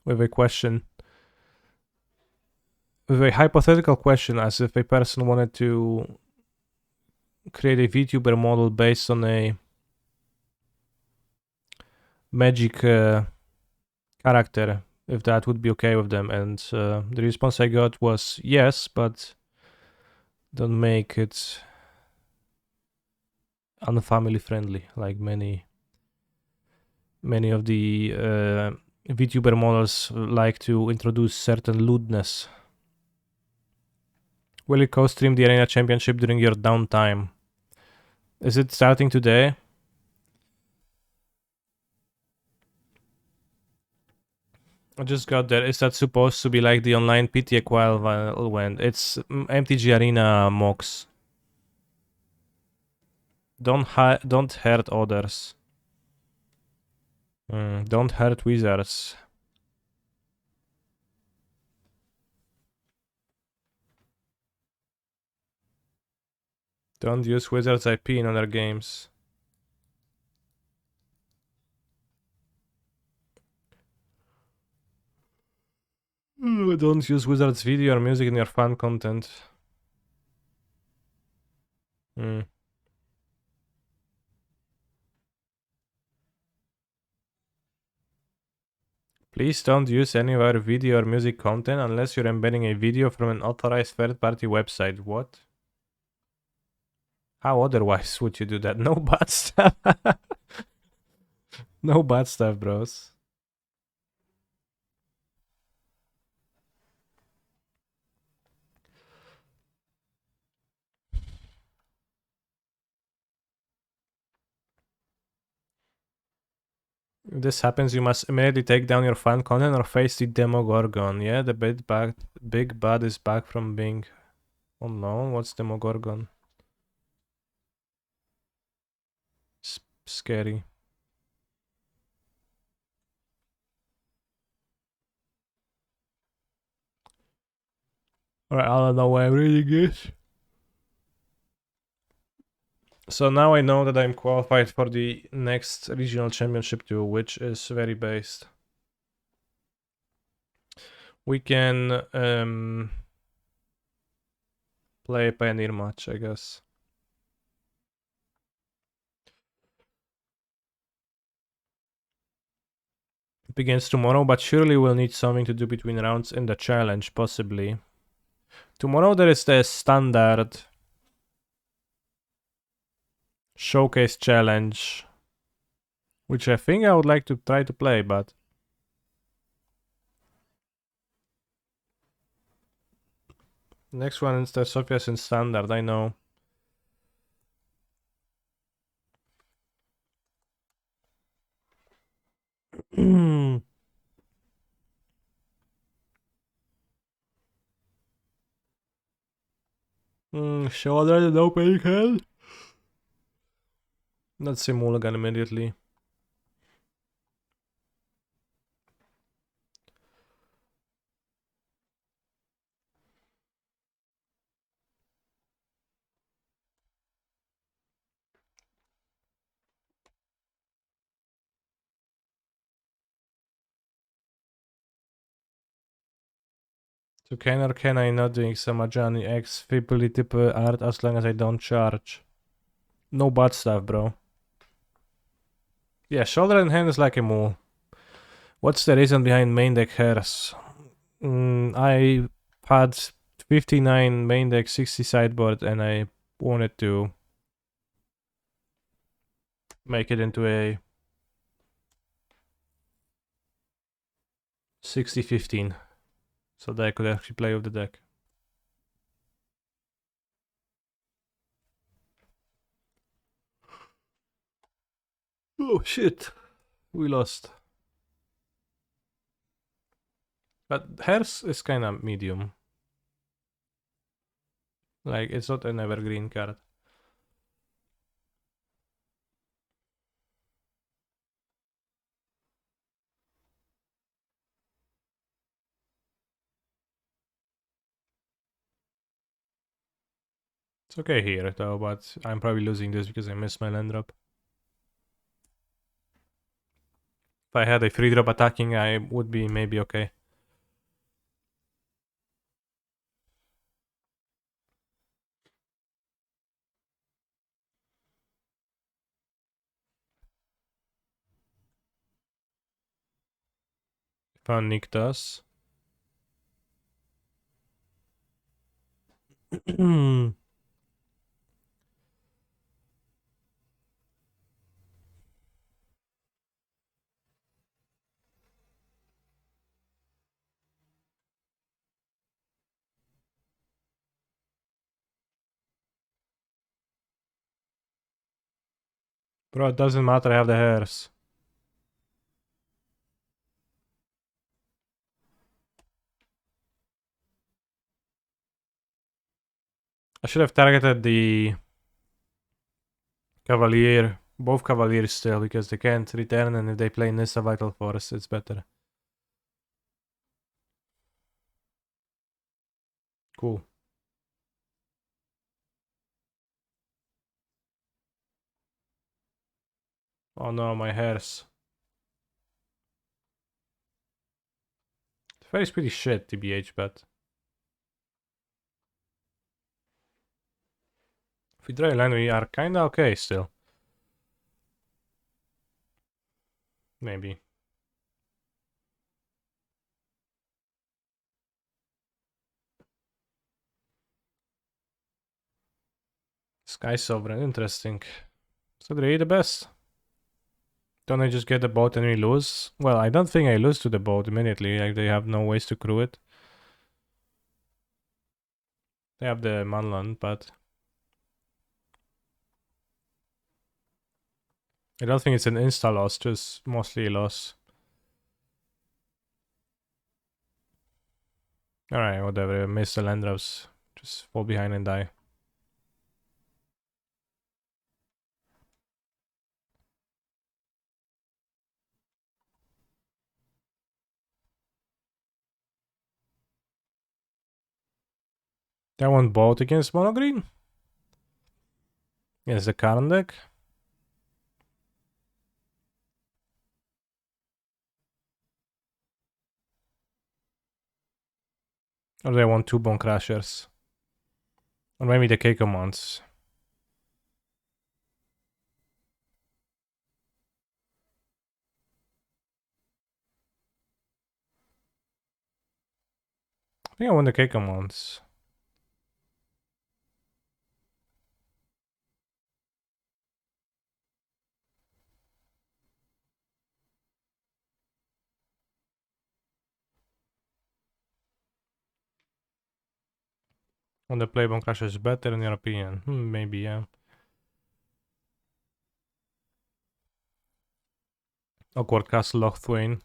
with a question, with a hypothetical question, as if a person wanted to create a VTuber model based on a magic character, if that would be okay with them. And the response I got was yes, but don't make it unfamily friendly, like many of the VTuber models like to introduce certain lewdness. Will you co-stream the Arena Championship during your downtime? Is it starting today? I just got there. Is that supposed to be like the online PTA qual when it's MTG Arena mocks? Don't hurt others. Don't hurt wizards. Don't use Wizards IP in other games. Don't use Wizards video or music in your fan content. Please don't use any of our video or music content unless you're embedding a video from an authorized third-party website. What? How otherwise would you do that? No bad stuff. No bad stuff, bros. If this happens, you must immediately take down your fan content or face the Demogorgon. Yeah, the big bad is back from being unknown. What's Demogorgon? Scary. Alright, I don't know why I'm reading it. So now I know that I'm qualified for the next regional championship too, which is very based. We can play a Pioneer match, I guess. It begins tomorrow, but surely we'll need something to do between rounds in the challenge, possibly. Tomorrow there is the standard showcase challenge, which I think I would like to try to play, but next one is the Sophia's in standard, I know. Shoulder and opening hand. Let's see Mulligan immediately. So can or can I not doing some Ajani X Fibly type art as long as I don't charge? No bad stuff, bro. Yeah, shoulder and hand is like a move. What's the reason behind main deck hairs? I had 59 main deck, 60 sideboard, and I wanted to make it into a 60-15. So they could actually play with the deck. Oh shit. We lost. But hers is kinda medium. Like, it's not an evergreen card. It's okay here though, but I'm probably losing this because I missed my land drop. If I had a free drop attacking, I would be maybe okay. If I nicked us. Bro, it doesn't matter, I have the hairs. I should have targeted the Cavalier, both Cavaliers still, because they can't return, and if they play Nissa Vital Force, it's better. Cool. Oh no, my hairs. Face pretty shit, TBH, but if we draw a line, we are kinda okay still. Maybe. Sky Sovereign, interesting. So they're the best. Don't I just get the boat and we lose? Well, I don't think I lose to the boat immediately, like they have no ways to crew it. They have the Manland, but I don't think it's an insta loss, just mostly a loss. Alright, whatever, miss the land drops. Just fall behind and die. They want both against mono green? Against the current deck? Or they want two Bone Crashers? Or maybe the Keiko Mons. I think I want the Keiko Mons. Want to play Bone Crashers better in your opinion? Maybe, yeah. Awkward Castle Lochthwain.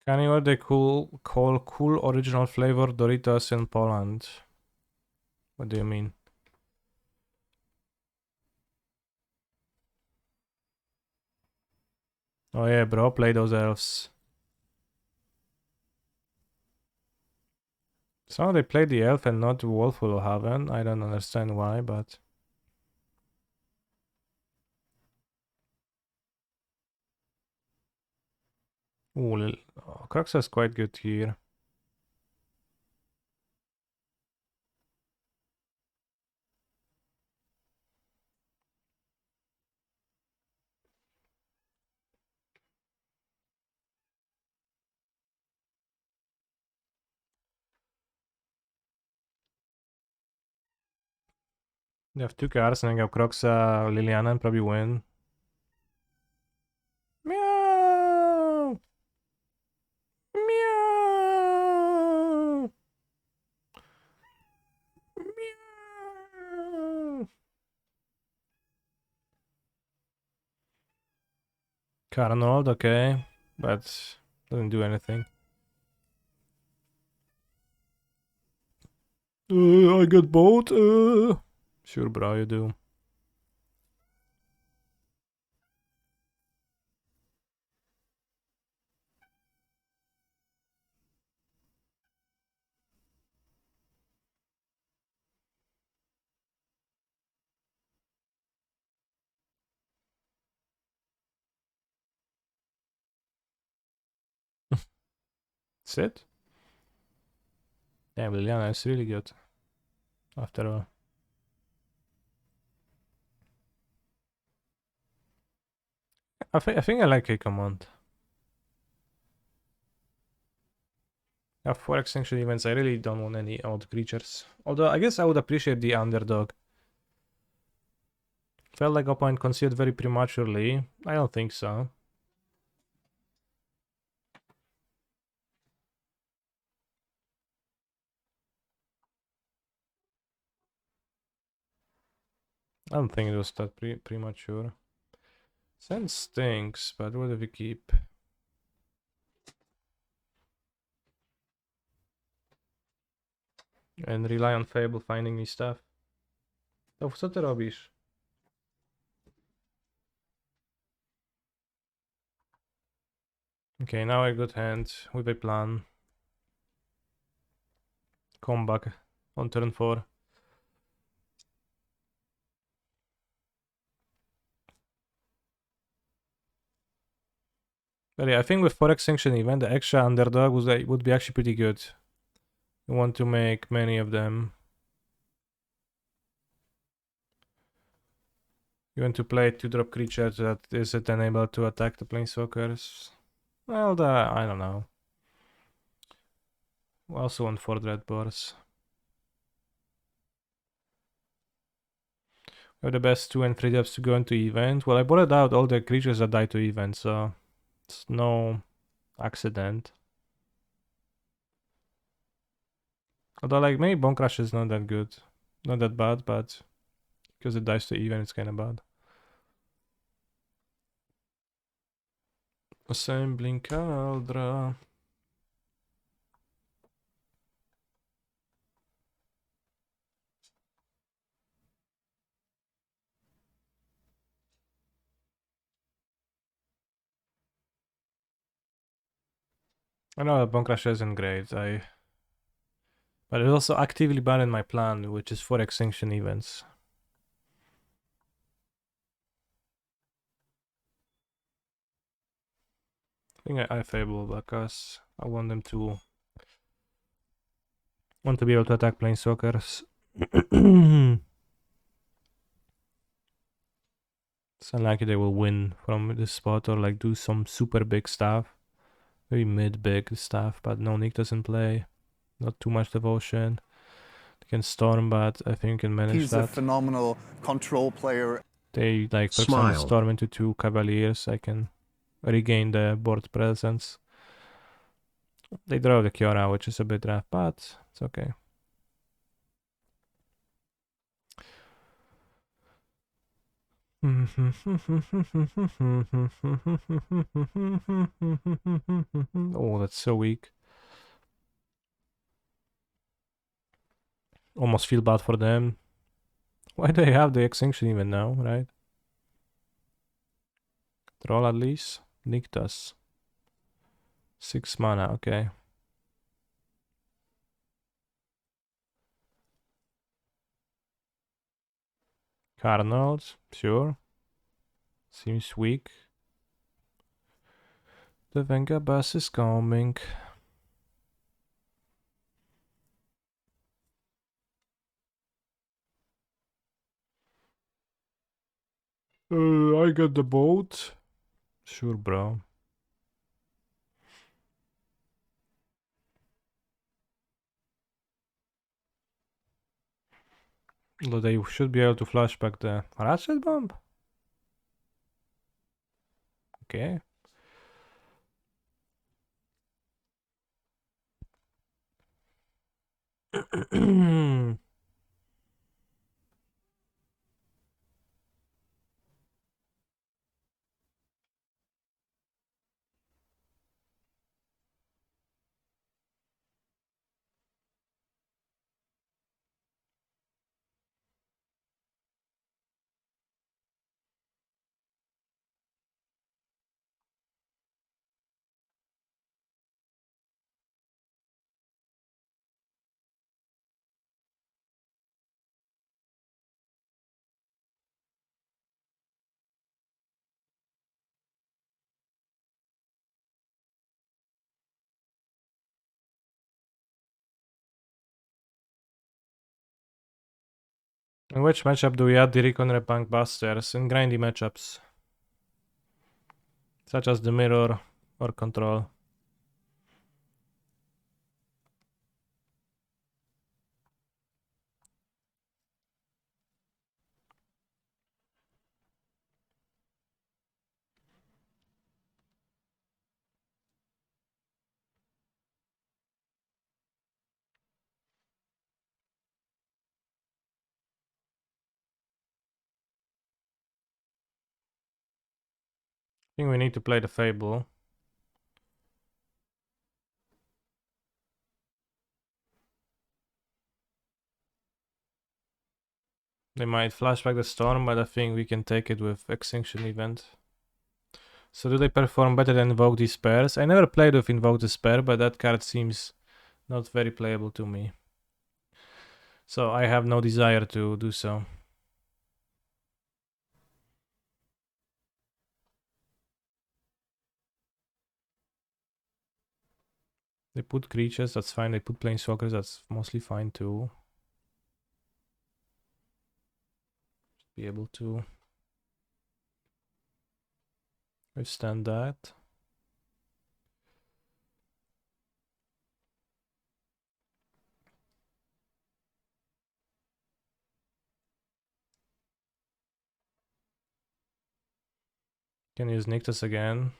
Can you order cool original flavor Doritos in Poland? What do you mean? Oh yeah, bro, play those elves. So they played the elf and not Wolful Haven. I don't understand why, but... Ooh, Croxa is quite good here. They have 2 cards and I got Croxa, Liliana and probably win. Meow! Meow! Meow! Carnold, okay, but doesn't do anything. I got both. Sure, bro, you do. Sit. Damn, Liliana is really good. After all. I think I like a command. Yeah, for extinction events, I really don't want any odd creatures. Although I guess I would appreciate the underdog. Felt like opponent conceded very prematurely. I don't think so. I don't think it was that premature. Sense stinks, but what do we keep? And rely on Fable finding me stuff. To co ty robisz? Okay, now a good hand with a plan. Come back on turn 4. But yeah, I think with 4 extinction event, the extra underdog would be actually pretty good. You want to make many of them. You want to play 2-drop creature that isn't unable to attack the planeswalkers. Well, I don't know. We also want 4 dread boars. We have the best 2 and 3 drops to go into event. Well, I bought out all the creatures that die to event, so it's no accident. Although, like, maybe Bone Crush is not that good. Not that bad, but because it dies to event, it's kind of bad. Assembling Caldra. I know that Bone Crush isn't great, but it's also actively banned in my plan, which is 4 extinction events. I think I Fable because I want them to be able to attack planeswalkers. It's unlikely they will win from this spot or like do some super big stuff. Maybe mid-big stuff, but no, Nick doesn't play. Not too much devotion. They can storm, but I think you can manage
He's
that.
a phenomenal control player.
They, like, for example, storm into 2 Cavaliers. I can regain the board presence. They draw the Kiora, which is a bit rough, but it's okay. Oh, that's so weak. Almost feel bad for them. Why do they have the extinction even now, right? Troll at least. Nictus. 6 mana, okay. Carnals, sure. Seems weak. The Vengabus is coming. I got the boat. Sure, bro. Although they should be able to flashback the Ratchet Bomb. Okay. In which matchup do we add the Recon Repunk Busters? In grindy matchups, such as the Mirror or Control. I think we need to play the Fable. They might flashback the Storm, but I think we can take it with Extinction Event. So do they perform better than Invoke Despairs? I never played with Invoke Despair, but that card seems not very playable to me. So I have no desire to do so. They put creatures, that's fine. They put planeswalkers, that's mostly fine too. Be able to withstand that. Can use Nictus again.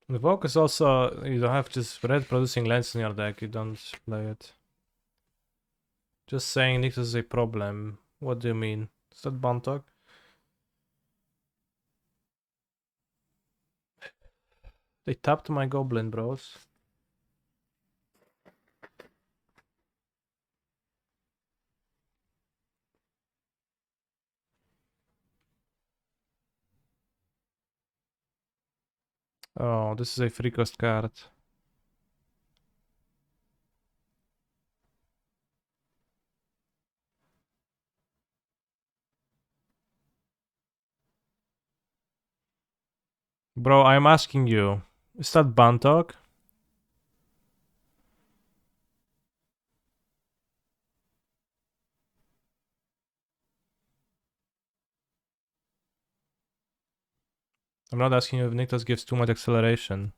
The Vogue is also, you don't have just red producing lands in your deck, you don't play it. Just saying Nictus is a problem. What do you mean? Is that Bontok? They tapped my Goblin, bros. Oh, this is a free cost card. Bro, I'm asking you, is that Bontok? I'm not asking you if Nictus gives too much acceleration.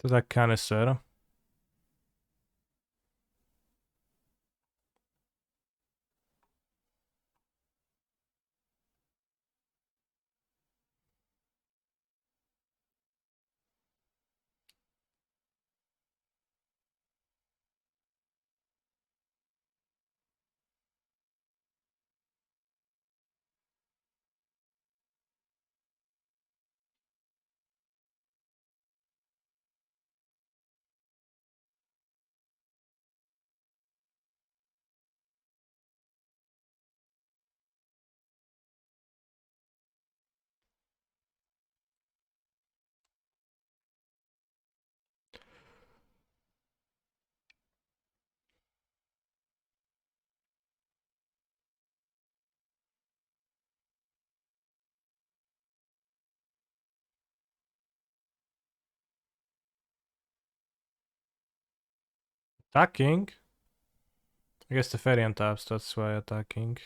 To that canister. Attacking? I guess the fairy untaps, that's why attacking.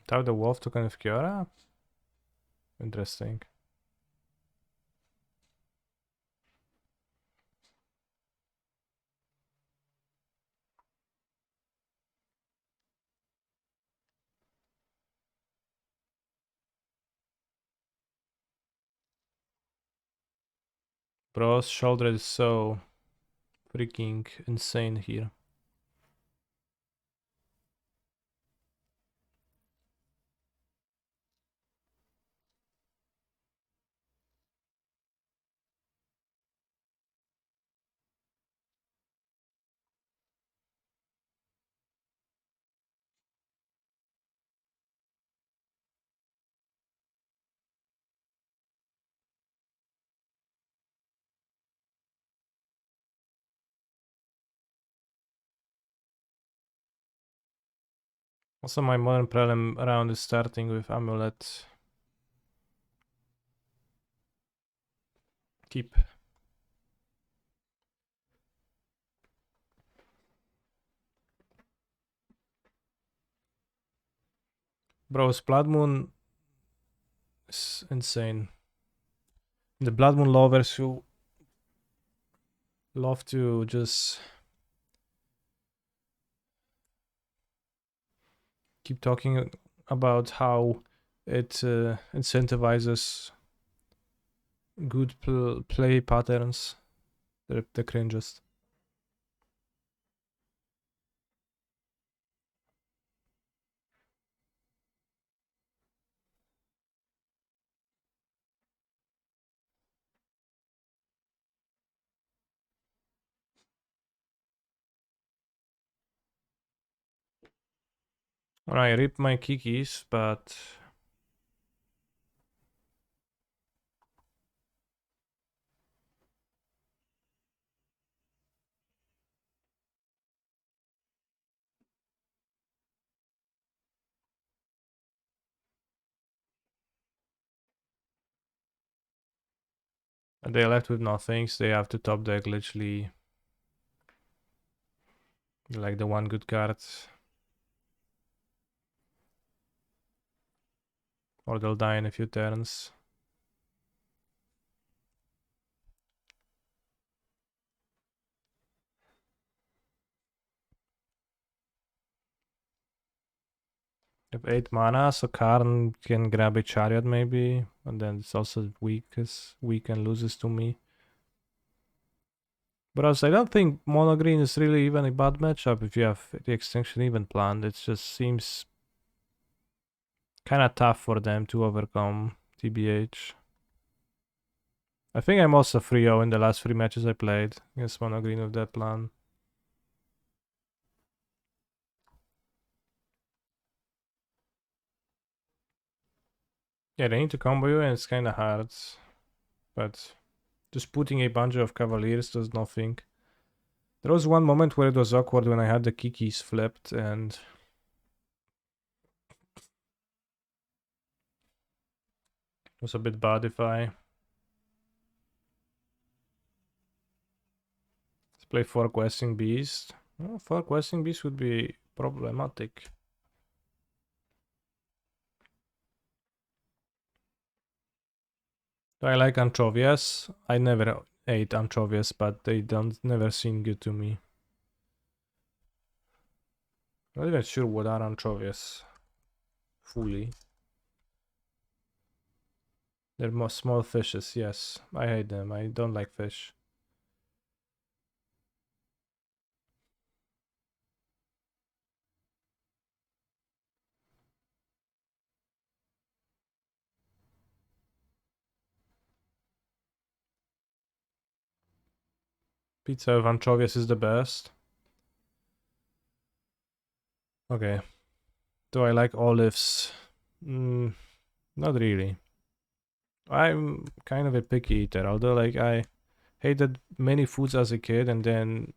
Tap the wolf to kind of Kiora? Interesting. Bro's shoulder is so freaking insane here. Also, my modern prelim round is starting with Amulet. Keep. Bro's Blood Moon is insane. The Blood Moon lovers who love to just keep talking about how it incentivizes good play patterns. They're the cringest. I rip my kikis, but they left with nothing, so they have to top deck literally like the one good card. Or they'll die in a few turns. If 8 mana, so Karn can grab a chariot maybe, and then it's also weak and loses to me. But also, I don't think mono green is really even a bad matchup if you have the extinction even planned. It just seems kind of tough for them to overcome TBH. I think I'm also 3-0 in the last 3 matches I played against mono green with that plan. Yeah, they need to combo you and it's kind of hard. But just putting a bunch of Cavaliers does nothing. There was one moment where it was awkward when I had the kikis flipped and it was a bit bad if I... Let's play 4 Questing Beast. Well, 4 questing beasts would be problematic. Do I like anchovies? I never ate anchovies, but they don't never seem good to me. Not even sure what are anchovies fully. They're more small fishes, yes. I hate them. I don't like fish. Pizza with anchovies is the best. Okay. Do I like olives? Not really. I'm kind of a picky eater, although like I hated many foods as a kid, and then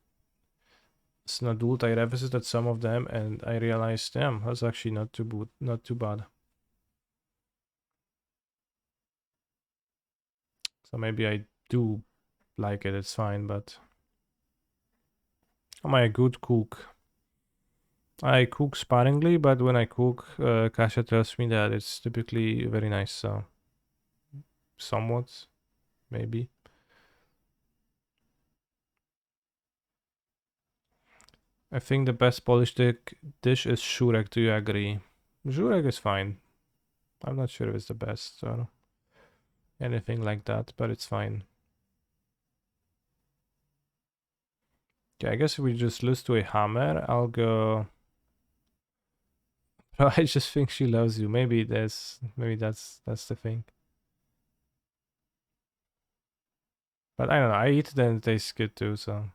as an adult I revisited some of them and I realized, damn, that's actually not too bad. So maybe I do like it, it's fine, but am I a good cook? I cook sparingly, but when I cook, Kasia tells me that it's typically very nice, so somewhat, maybe. I think the best Polish dish is szurek, do you agree? Żurek is fine. I'm not sure if it's the best or anything like that, but it's fine. Okay, I guess if we just lose to a hammer, I'll go... I just think she loves you. Maybe that's the thing. But I don't know, I eat it and it tastes good too, so...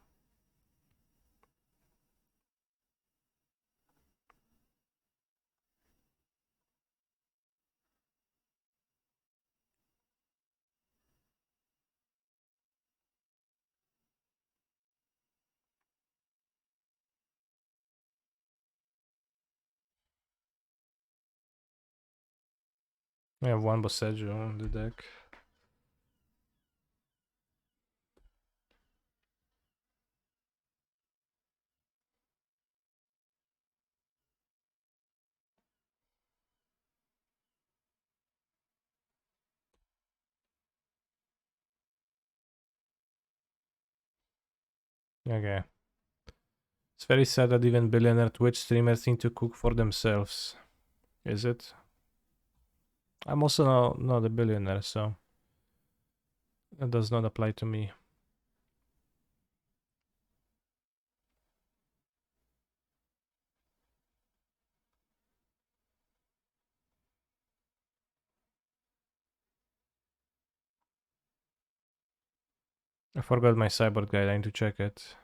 We have one Bosejo on the deck. Okay. It's very sad that even billionaire Twitch streamers need to cook for themselves. Is it? I'm also not a billionaire, so that does not apply to me. I forgot my cyborg guide, I need to check it.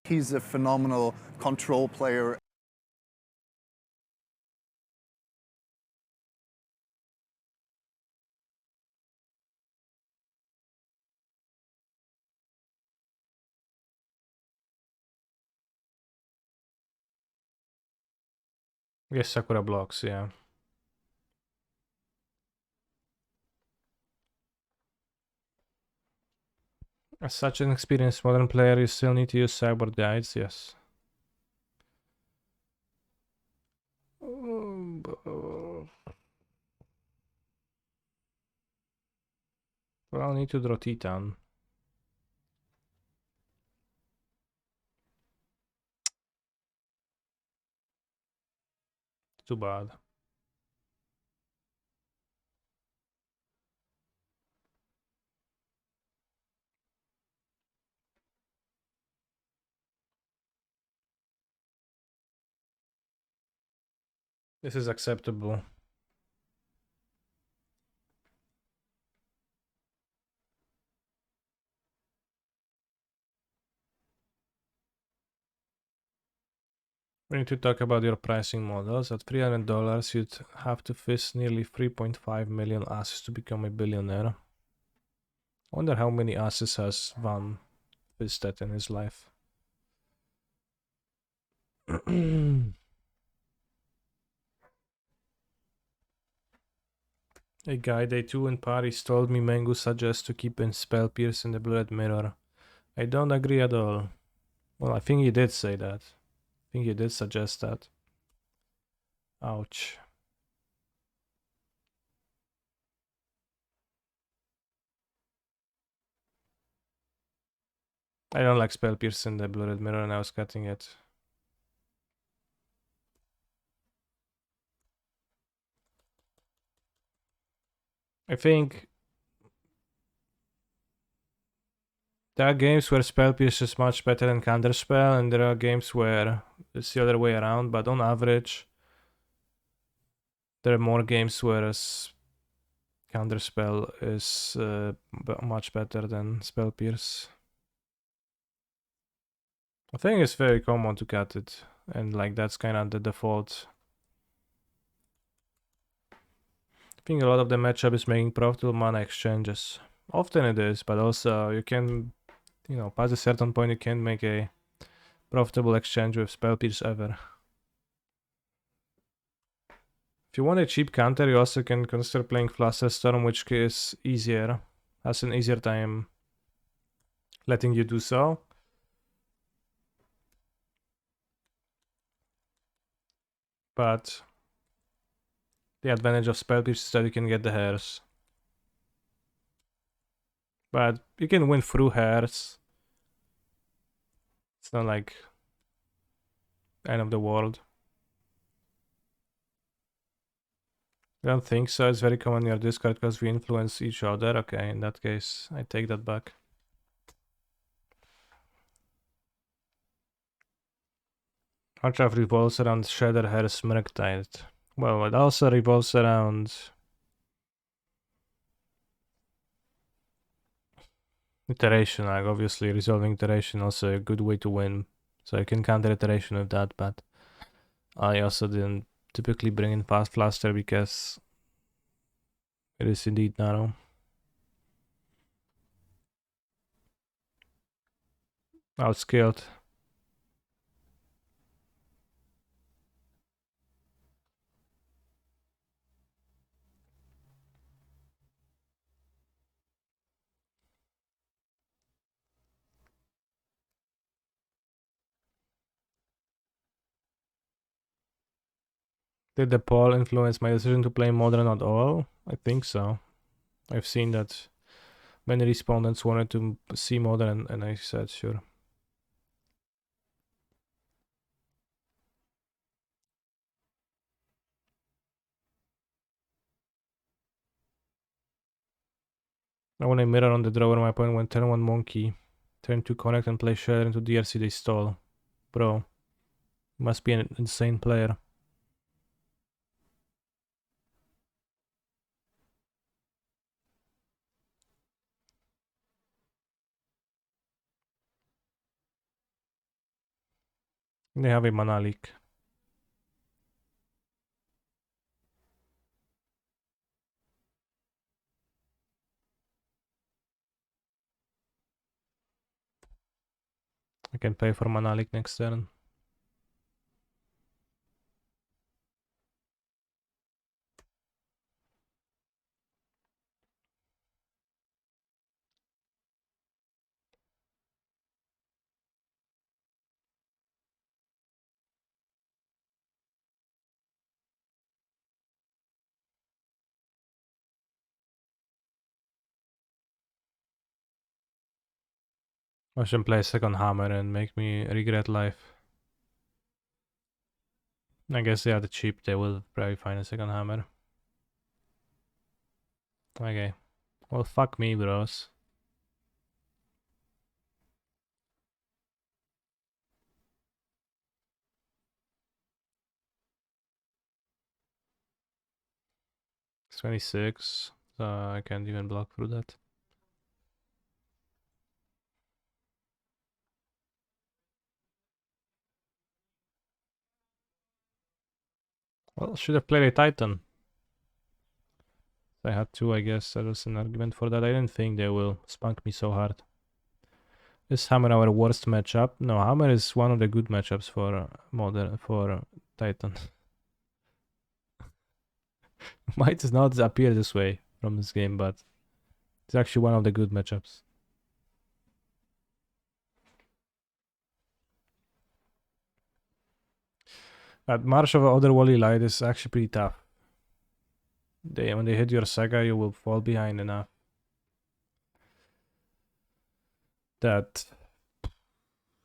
He's a phenomenal control player.
Yes, Sakura blocks, yeah. As such an experienced modern player, you still need to use cyborg guides, yes. Well, I'll need to draw Titan. Too bad. This is acceptable. We need to talk about your pricing models. At $300, you'd have to fist nearly 3.5 million asses to become a billionaire. I wonder how many asses has Van fisted in his life. A guy day 2 in Paris told me Mango suggests to keep in Spell Pierce in the Blood Mirror. I don't agree at all. Well, I think he did say that. I think he did suggest that. Ouch. I don't like Spell Pierce in the Blood Mirror and I was cutting it. I think there are games where Spell Pierce is much better than Counterspell, and there are games where it's the other way around, but on average, there are more games where Counterspell is much better than Spell Pierce. I think it's very common to cut it, and like that's kind of the default. I think a lot of the matchup is making profitable mana exchanges. Often it is, but also you can, past a certain point you can't make a profitable exchange with Spell Pierce ever. If you want a cheap counter, you also can consider playing Fluster Storm, which is easier, has an easier time letting you do so. But the advantage of Spell Pierce is that you can get the hairs. But you can win through hairs. It's not like end of the world. I don't think so. It's very common in your Discord because we influence each other. Okay, in that case, I take that back. Archav revolves around Shredder Hairs Murktide. Well, it also revolves around iteration, like obviously resolving iteration also a good way to win. So I can counter iteration with that, but I also didn't typically bring in fast Fluster because it is indeed narrow. Outscaled. Did the poll influence my decision to play Modern at all? I think so. I've seen that many respondents wanted to see Modern and I said sure. I want a mirror on the drawer my opponent when turn 1 monkey. Turn 2 connect and play share into DRC they stall. Bro. Must be an insane player. They have a mana leak. I can pay for mana leak next turn. I should play second hammer and make me regret life. I guess they are the cheap, they will probably find a second hammer. Okay. Well, fuck me, bros. It's 26, so I can't even block through that. Well, should have played a Titan. I had to, I guess. That was an argument for that. I didn't think they will spunk me so hard. Is Hammer our worst matchup? No, Hammer is one of the good matchups for Titan. Might not appear this way from this game, but it's actually one of the good matchups. But March of Otherworldly Light is actually pretty tough. When they hit your Saga, you will fall behind enough that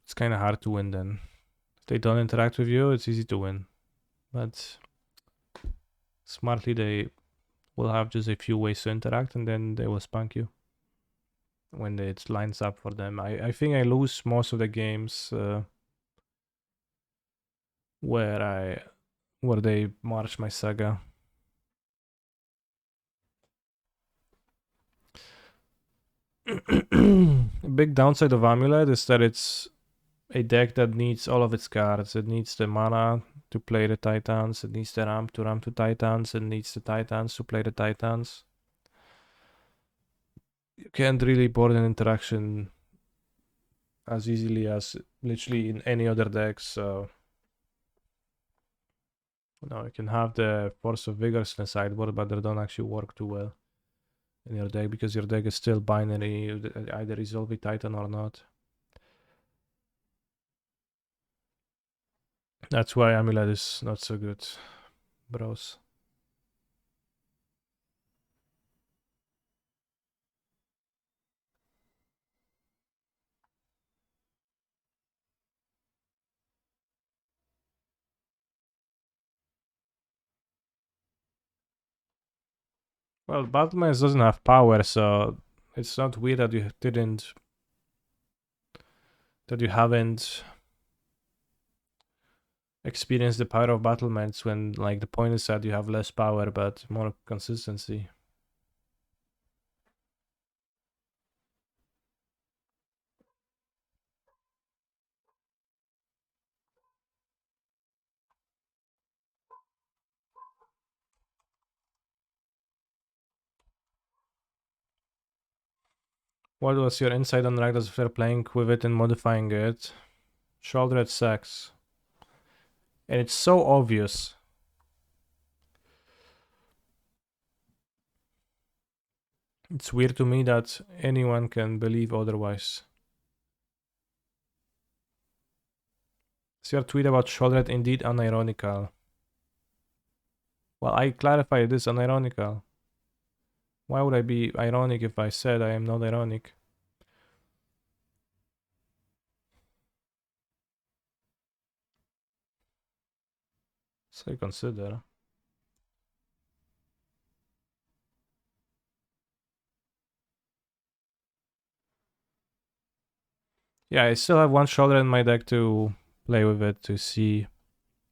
it's kind of hard to win then. If they don't interact with you, it's easy to win. But smartly, they will have just a few ways to interact, and then they will spunk you when it lines up for them. I think I lose most of the games where they march my Saga. A big downside of Amulet is that it's a deck that needs all of its cards. It needs the mana to play the Titans, it needs the ramp to ramp to Titans, it needs the Titans to play the Titans. You can't really board an interaction as easily as literally in any other deck, so no, you can have the Force of Vigors in the sideboard, but they don't actually work too well in your deck because your deck is still binary. You either resolve a Titan or not. That's why Amulet is not so good, bros. Well, Battlemans doesn't have power, so it's not weird that you haven't experienced the power of Battlements when, like, the point is that you have less power but more consistency. What was your insight on Rakdos after playing with it and modifying it? Shoulder sex. And it's so obvious. It's weird to me that anyone can believe otherwise. Is your tweet about Shoulder indeed unironical? Well, I clarify it is unironical. Why would I be ironic if I said I am not ironic? So you consider. Yeah, I still have one shoulder in my deck to play with it to see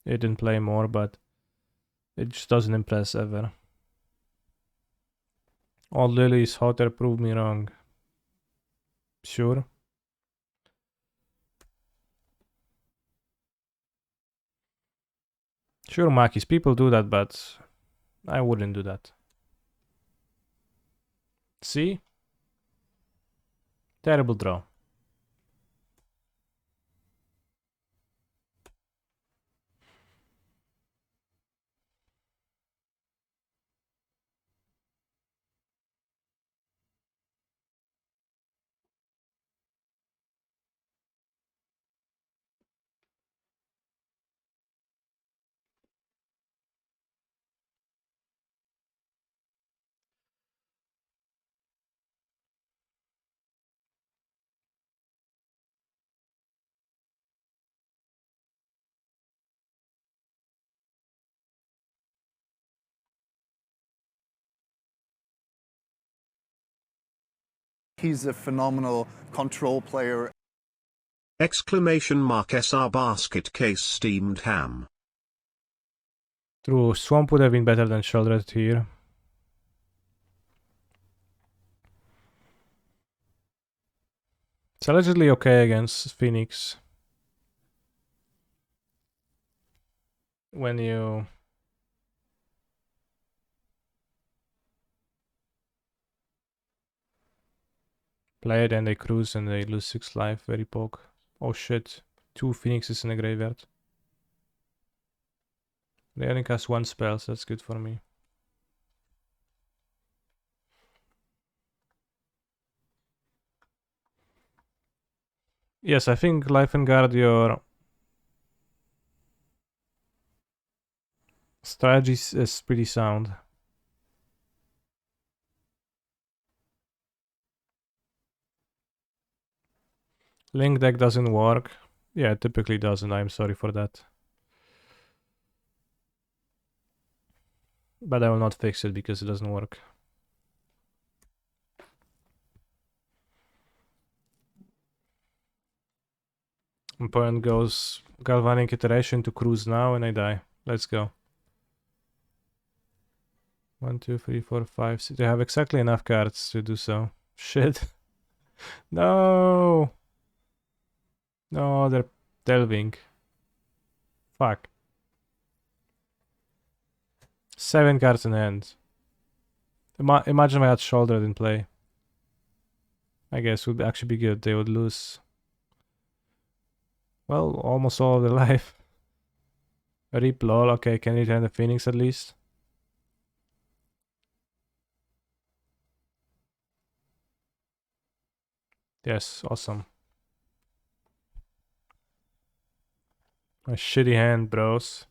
it in play more, but it just doesn't impress ever. Old Lily's hotter proved me wrong. Sure. Sure, Makis, people do that, but I wouldn't do that. See? Terrible draw.
He's a phenomenal control player.
Exclamation mark SR basket case steamed ham.
True, Swamp would have been better than Sheldred here. It's allegedly okay against Phoenix. When you Play it and they cruise and they lose 6 life. Very poke. Oh shit. 2 phoenixes in the graveyard. They only cast 1 spell, so that's good for me. Yes, I think Life and Guard, your strategy is pretty sound. Link deck doesn't work. Yeah, it typically doesn't. I'm sorry for that. But I will not fix it because it doesn't work. Opponent goes Galvanic Iteration to cruise now and I die. Let's go. 1, 2, 3, 4, 5, 6. They have exactly enough cards to do so. Shit. No! No, they're delving. Fuck. 7 cards in hand. Imagine if I had Shouldered in play. I guess would actually be good. They would lose, well, almost all of their life. Rip lol. Okay, can you return the Phoenix at least? Yes, awesome. A shitty hand, bros.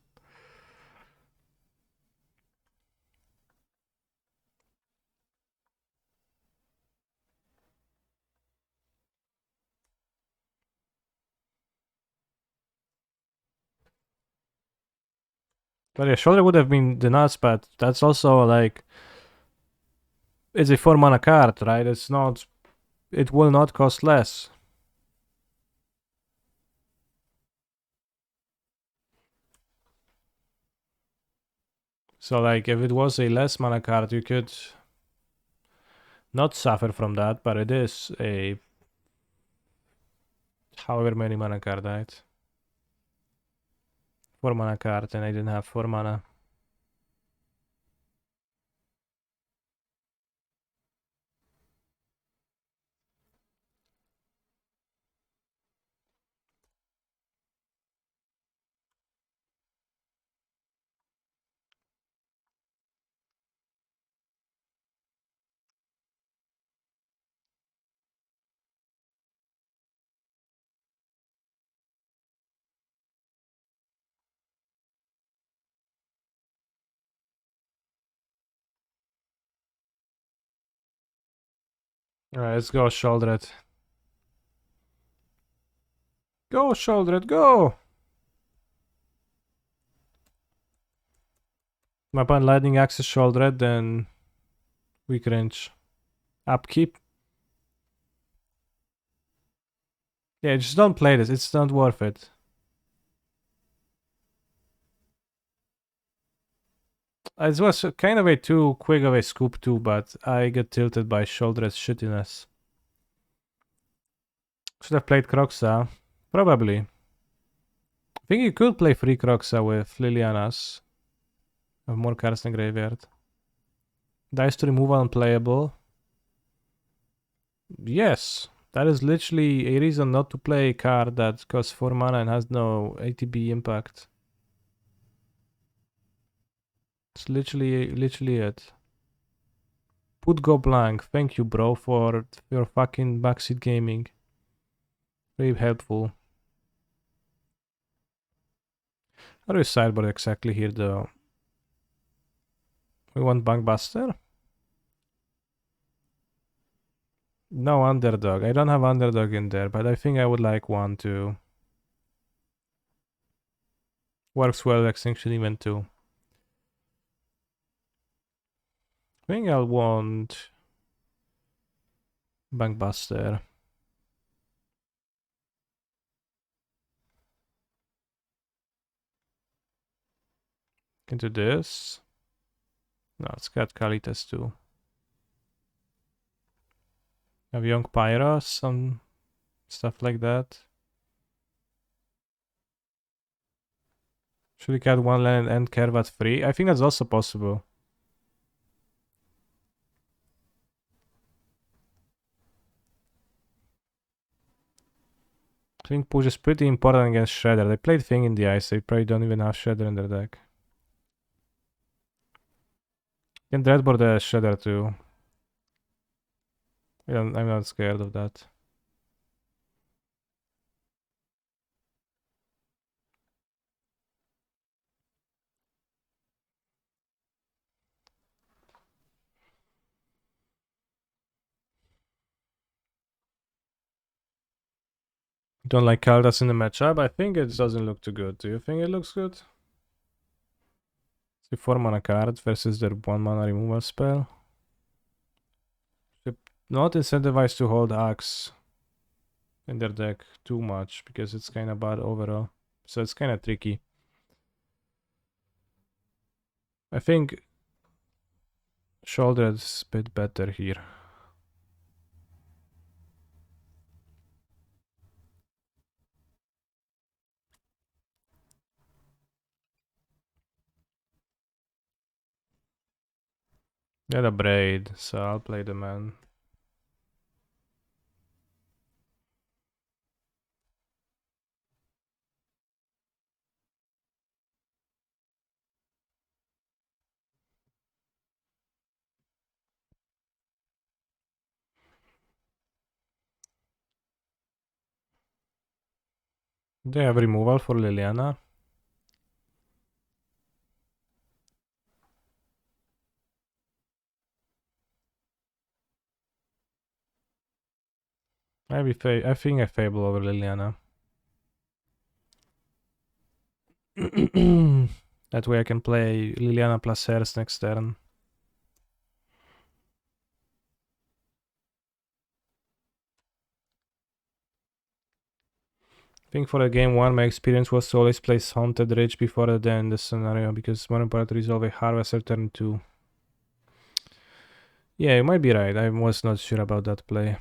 But yeah, Shoulder would have been the nuts, but that's also like, it's a 4 mana card, right? It's not, it will not cost less. So like, if it was a less mana card, you could not suffer from that, but it is a however many mana card, right? 4 mana card, and I didn't have 4 mana. Alright, let's go Shouldered. Go Shouldered, go! My opponent Lightning Axe is Shouldered, then Weak Range. Upkeep. Yeah, just don't play this, it's not worth it. It was kind of a too quick of a scoop too, but I get tilted by Shouldered's shittiness. Should have played Croxa. Probably. I think you could play free Croxa with Liliana's. Have more cards in graveyard. Dice to removal unplayable. Yes. That is literally a reason not to play a card that costs 4 mana and has no ATB impact. It's literally it. Put go blank. Thank you, bro, for your fucking backseat gaming. Very helpful. How do we sideboard exactly here, though? We want Bankbuster? No Underdog. I don't have Underdog in there, but I think I would like one too. Works well with Extinction Event too. I think I'll want Bankbuster. Into this. No, it's got Kalitas too. Have Young Pyros, some stuff like that. Should we cut one land and Kervat free? I think that's also possible. Thing push is pretty important against Shredder. They played Thing in the ice, they probably don't even have Shredder in their deck. Can Dreadboard the Shredder too. I'm not scared of that. Don't like Kaldas in the matchup? I think it doesn't look too good. Do you think it looks good? It's a 4 mana card versus their 1 mana removal spell. They're not incentivized to hold Axe in their deck too much because it's kind of bad overall. So it's kind of tricky. I think Shoulder is a bit better here. They had a Braid, so I'll play the man. They have removal for Liliana. I think I Fable over Liliana. That way I can play Liliana plus Hers next turn. I think for the game 1 my experience was to always place Haunted Ridge before the end the scenario because it's more important to resolve a Harvester turn 2. Yeah, you might be right. I was not sure about that play.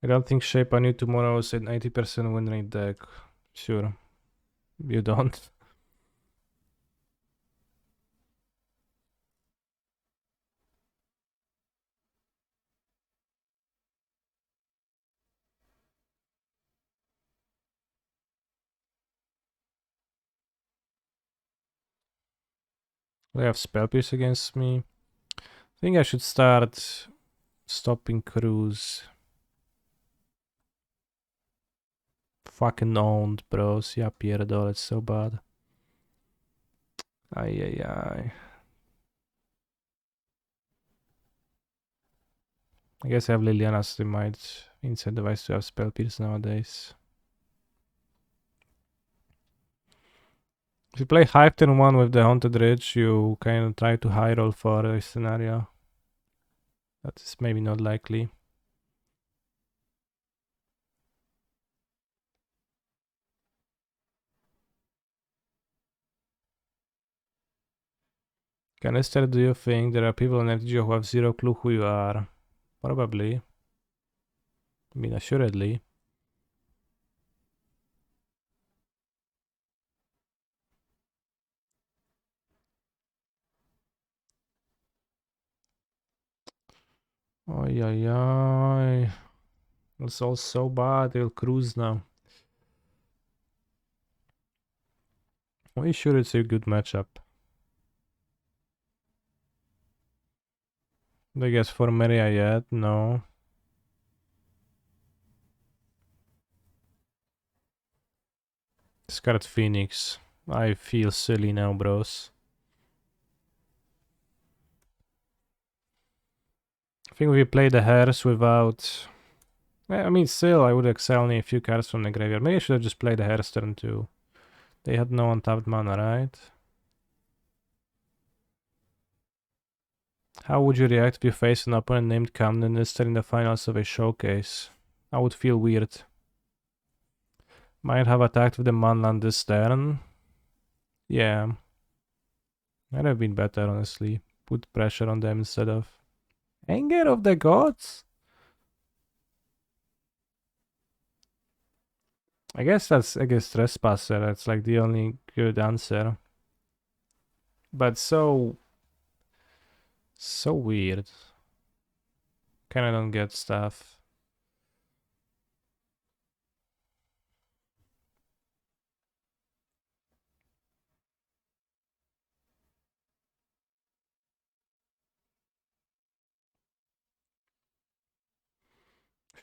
I don't think Shape on You tomorrow is an 80% win rate deck. Sure. You don't. They have Spell Pierce against me. I think I should start stopping Cruise. Fucking owned, bros. Ja pierdolę, it's so bad. Ay. I guess I have Liliana, so they might incentivize to have Spell Pierce nowadays. If you play Hive turn 1 with the Haunted Ridge, you kind of try to high roll for a scenario. That is maybe not likely. Canister, do you think there are people in FGO who have zero clue who you are? Probably. I mean, assuredly. Ay. It's all so bad, they'll cruise now. Are you sure it's a good matchup? I guess for Maria yet, no. Discard Phoenix. I feel silly now, bros. I think we play the Hairs without... I mean, still, I would excel only a few cards from the graveyard. Maybe I should have just played the Hairs turn 2. They had no untapped mana, right? How would you react if you face an opponent named Camden instead in the finals of a showcase? I would feel weird. Might have attacked with the Manland this turn. Yeah. Might have been better, honestly. Put pressure on them instead of... Anger of the Gods? I guess that's against Trespasser. That's like the only good answer. But so So weird. Kinda don't get stuff.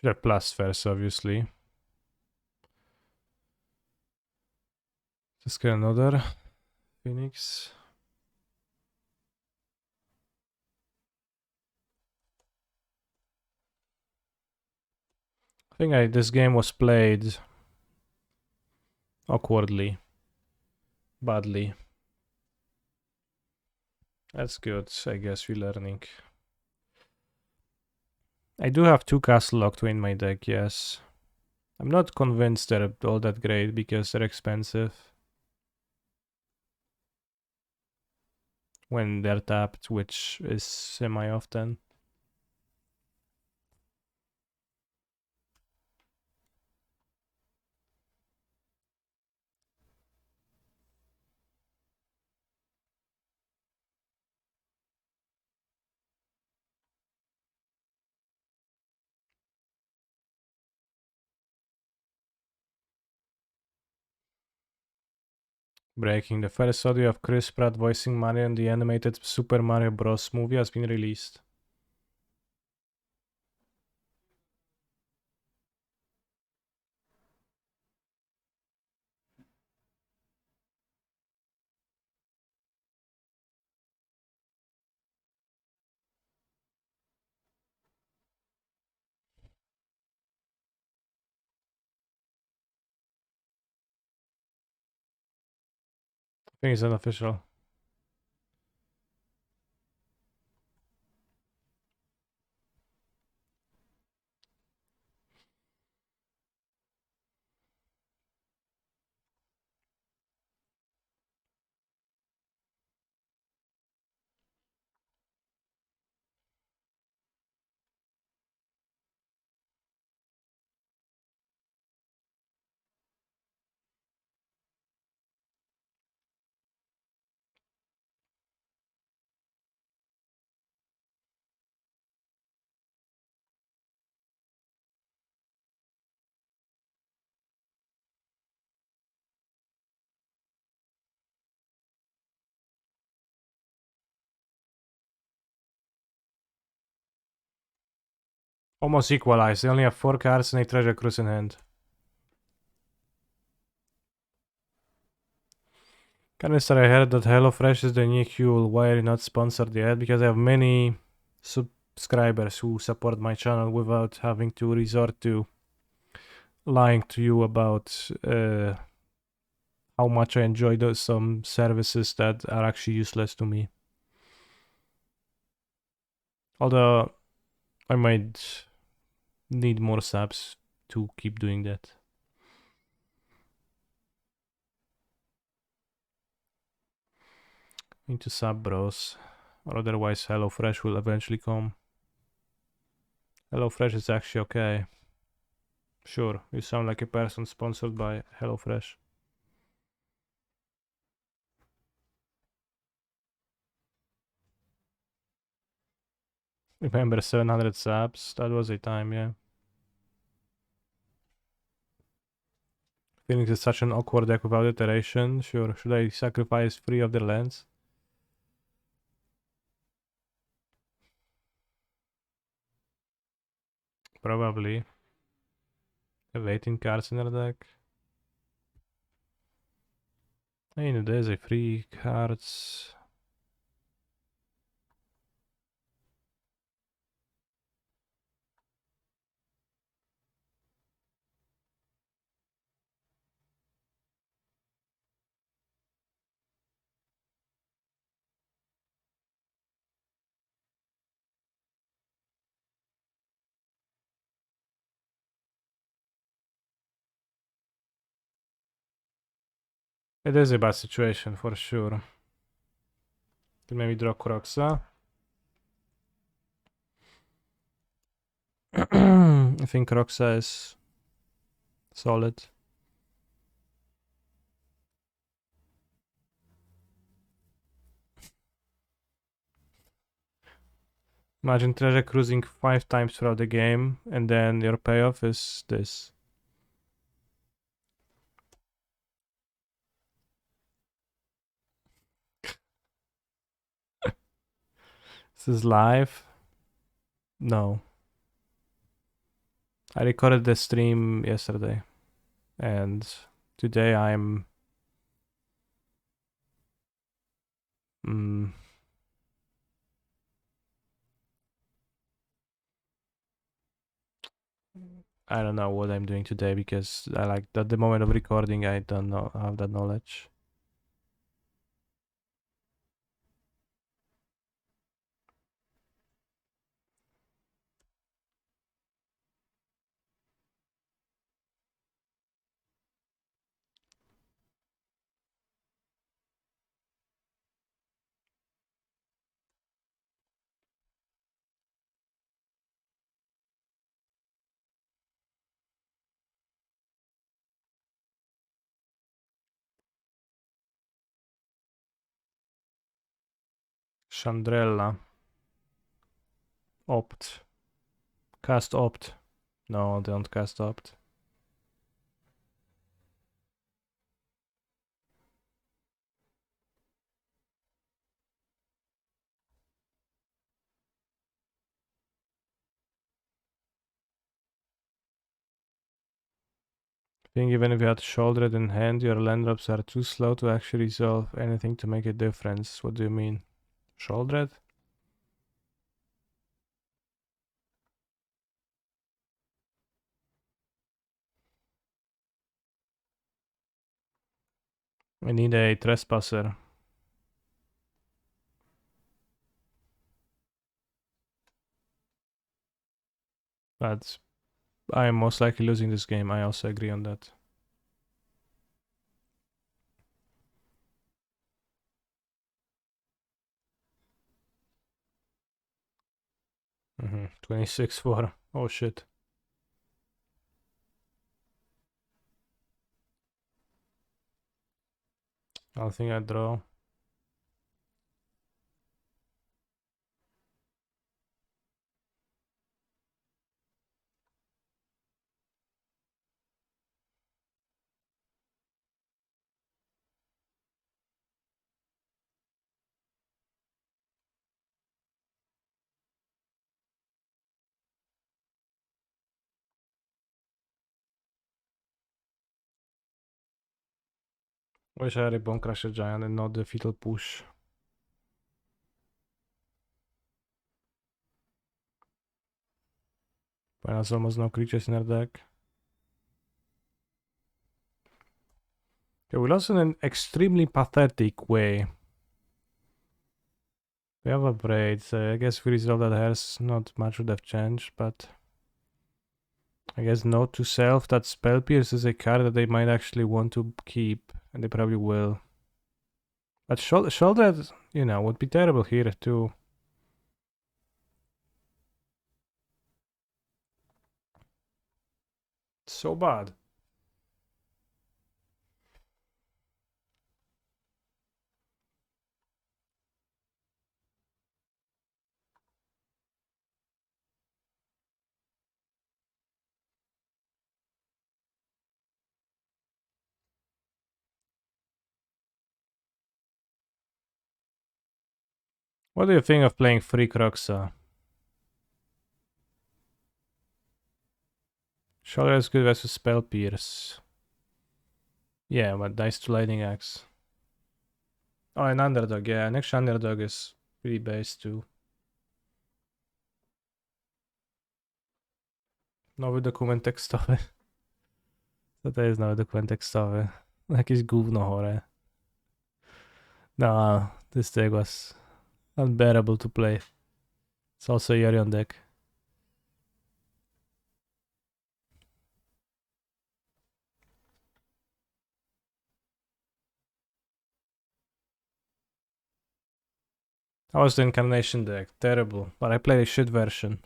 The plus first, obviously. Let's get another Phoenix. I think this game was played awkwardly, badly. That's good, I guess we're learning. I do have 2 Castle Locked in my deck, yes. I'm not convinced they're all that great because they're expensive. When they're tapped, which is semi-often. Breaking. The first audio of Chris Pratt voicing Mario in the animated Super Mario Bros. Movie has been released. I think it's unofficial. Almost equalized. They only have 4 cards and a treasure cruise in hand. Canister, I heard that HelloFresh is the new fuel. Why are you not sponsored yet? Because I have many subscribers who support my channel without having to resort to lying to you about how much I enjoy some services that are actually useless to me. Although I might need more subs to keep doing that. Need to sub, bros, or otherwise HelloFresh will eventually come. HelloFresh is actually okay. Sure, you sound like a person sponsored by HelloFresh. Remember 700 subs? That was a time, yeah. Phoenix is such an awkward deck without iteration. Sure, should I sacrifice 3 of their lands? Probably. Have 18 cards in their deck. I mean, there's a 3 cards. It is a bad situation for sure. Can maybe draw Kroxa. I think Kroxa is solid. Imagine treasure cruising 5 times throughout the game, and then your payoff is this. This is live? No. I recorded the stream yesterday, and today I'm I don't know what I'm doing today because I like at the moment of recording I don't know have that knowledge. Chandrella. Opt. Cast opt. No, don't cast opt. I think even if you had shouldered in hand, your land drops are too slow to actually resolve anything to make a difference. What do you mean? Shouldered? I need a trespasser. But I am most likely losing this game. I also agree on that. Mm-hmm. 26-4. Oh shit. I think I draw. Wish I had a Bone Crusher Giant and not the Fetal Push. But there's almost no creatures in our deck. Okay, we lost in an extremely pathetic way. We have a braid, so I guess if we resolve that hairs, not much would have changed, but I guess note to self that Spell Pierce is a card that they might actually want to keep, and they probably will. But Shoulder, you know, would be terrible here too. So bad. What do you think of playing Free Croxa? Shoulder is good versus Spell Pierce. Yeah, but dice to Lightning Axe. Oh, an Underdog, yeah. Next Underdog is pretty base too. Nowy dokument tekstowy. Co to jest nowy dokument tekstowy? Jakieś gówno chore. No, this deck was unbearable to play. It's also a Yorion deck. How was the Incarnation deck? Terrible. But I played a shit version.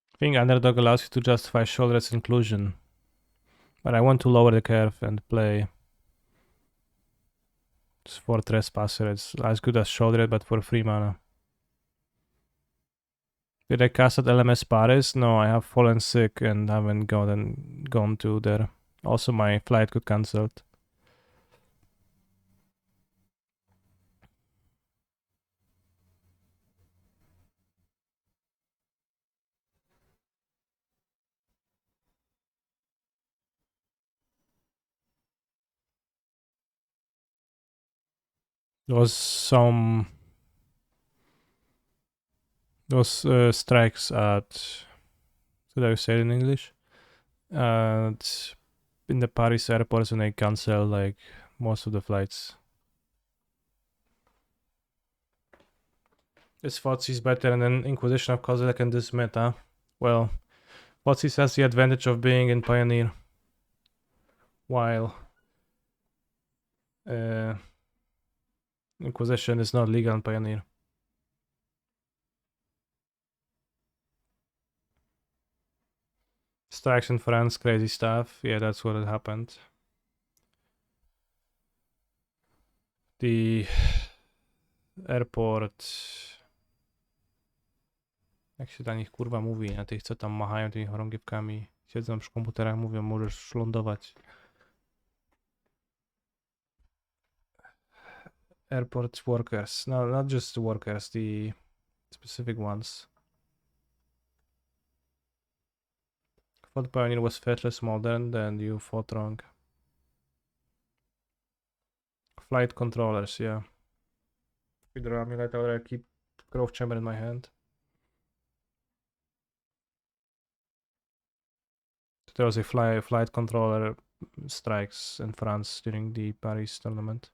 I think Underdog allows you to justify Shoulder's inclusion. But I want to lower the curve and play It's for Trespasser, it's as good as Shoulder but for 3 mana. Did I cast at LMS Paris? No, I have fallen sick and haven't gone to there. Also, my flight got cancelled. There was some... Those strikes at... Should I say it in English? In the Paris airports when they cancel like most of the flights. This Fozzy is better than Inquisition of Kozilek in this meta. Well, Fozzy has the advantage of being in Pioneer, while Inquisition is not legal in Pioneer. Strikes in France, crazy stuff. Yeah, that's what had happened. The airport... Jak się dla nich kurwa mówi, na tych co tam machają tymi chorągiewkami, siedzą przy komputerach, mówią możesz lądować. Airport workers, no not just the workers, the specific ones. Thought Pioneer was fetchless modern, then you fought wrong. Flight controllers, yeah. With the Amulet, I already keep Growth Chamber in my hand. There was a flight controller strikes in France during the Paris tournament.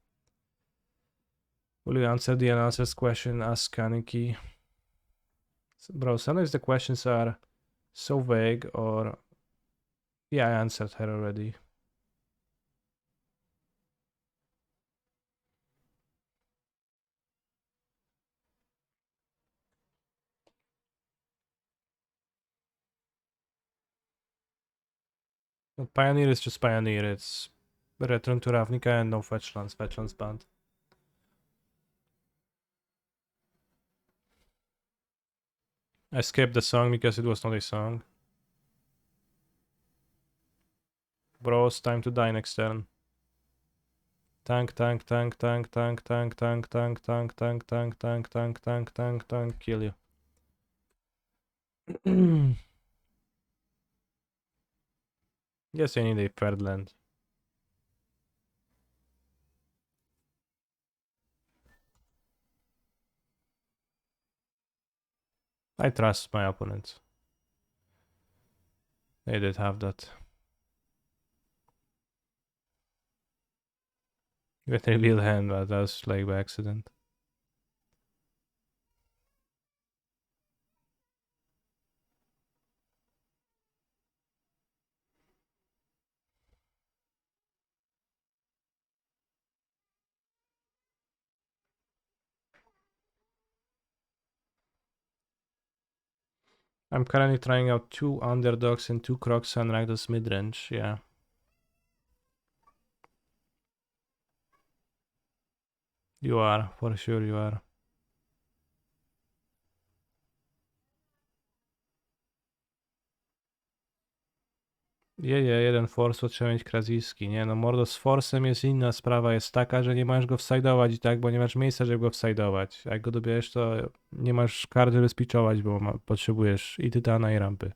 Will you answer the announcer's question? Ask Kaneki. Bro, sometimes the questions are so vague, or... Yeah, I answered her already. Pioneer is just Pioneer, it's Return to Ravnica and no Fetchlands banned. I skipped the song because it was not a song. Bros, time to die next turn. Tank, tank, tank, tank, tank, tank, tank, tank, tank, tank, tank, tank, tank, tank, tank, tank, kill you. Yes, I need a third land. I trust my opponents. They did have that. With a real hand, but that was like by accident. I'm currently trying out 2 underdogs and 2 Crocs and Rakdos midrange, yeah. You are, for sure you are. Jeden force trzeba mieć Kraziski, nie no mordo, z forcem jest inna sprawa, jest taka, że nie możesz go wsajdować i tak, bo nie masz miejsca, żeby go wsajdować. Jak go dobierzesz, to nie masz kart, żeby spiczować, bo potrzebujesz i tytana i rampy.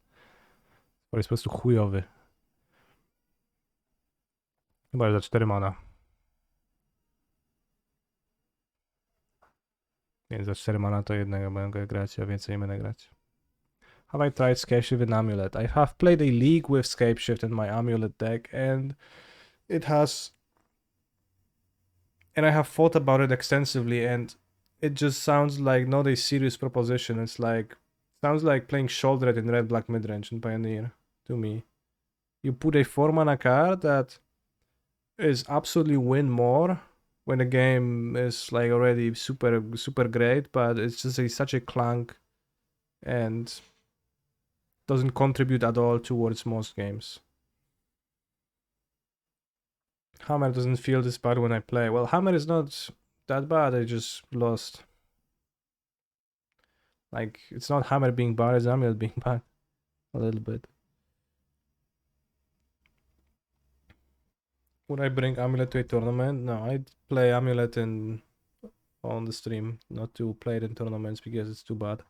To jest po prostu chujowy. Chyba za 4 mana. Więc za 4 mana to jednego będę grać, a więcej nie będę grać. Have I tried Scapeshift in Amulet? I have played a league with Scapeshift in my Amulet deck, and it has... And I have thought about it extensively, and it just sounds like not a serious proposition. It's like... Sounds like playing Shoulder in red-black midrange in Pioneer, to me. You put a 4 mana card that is absolutely win more when the game is like already super great, but it's just such a clunk and doesn't contribute at all towards most games. Hammer doesn't feel this bad when I play. Well, Hammer is not that bad, I just lost. Like, it's not Hammer being bad, it's Amulet being bad. A little bit. Would I bring Amulet to a tournament? No, I'd play Amulet on the stream, not to play it in tournaments because it's too bad.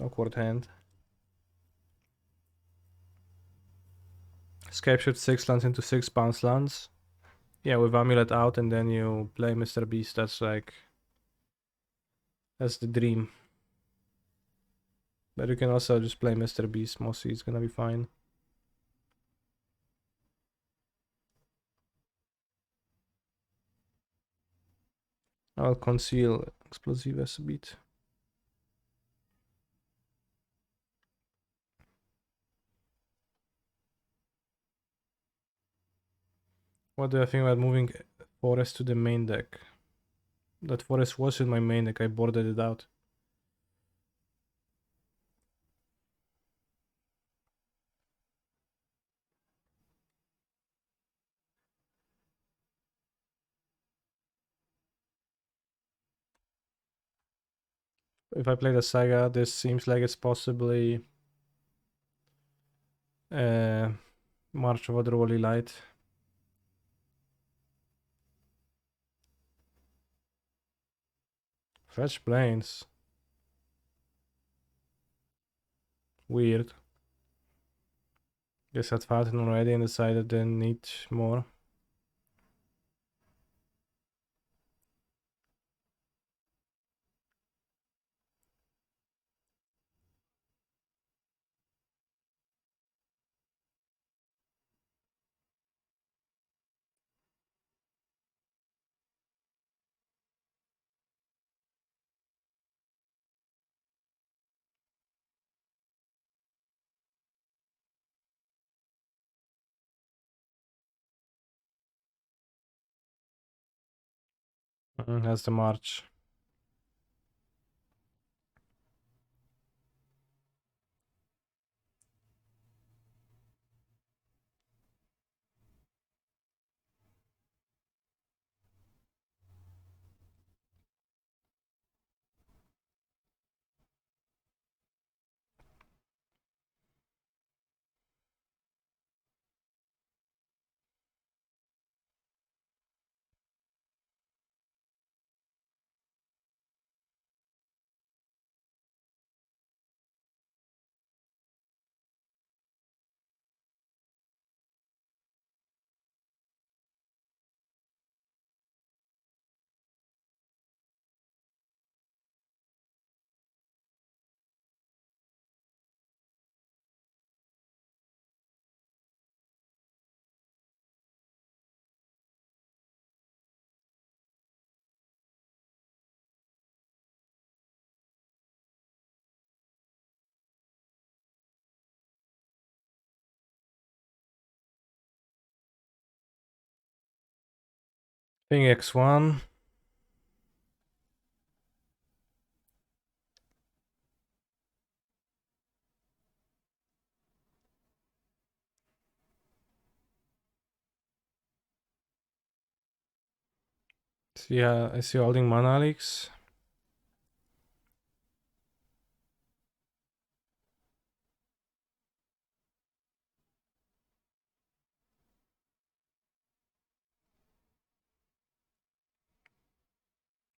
Awkward hand. Escape shift 6 lands into 6 bounce lands. Yeah, with Amulet out and then you play Mr. Beast, that's like... That's the dream. But you can also just play Mr. Beast, Mossy, it's gonna be fine. I'll conceal Explosives a bit. What do I think about moving Forest to the main deck? That Forest was in my main deck, I boarded it out. If I play the Saga, this seems like it's possibly March of Otherworldly Light. Fetch Plains. Weird. Guess I'd fountain already and decided they need more. That's the March. Thing X1. Yeah, I see holding Mana Leaks.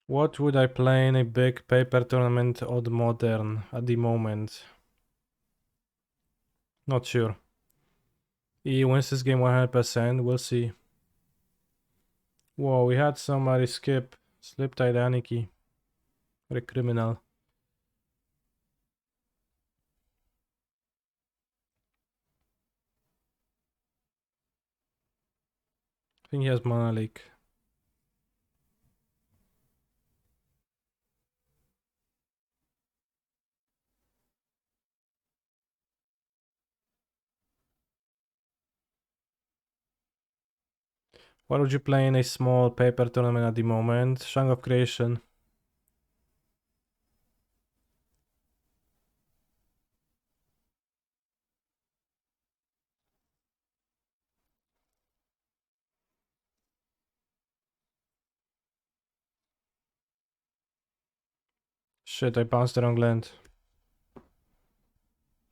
What would I play in a big paper tournament odd modern at the moment? Not sure. He wins this game 100%, we'll see. Whoa, we had somebody skip. Slip Titanic-y. What a criminal. I think he has Mana Leak. What would you play in a small paper tournament at the moment? Shrine of Creation. Shit, I bounced the wrong land.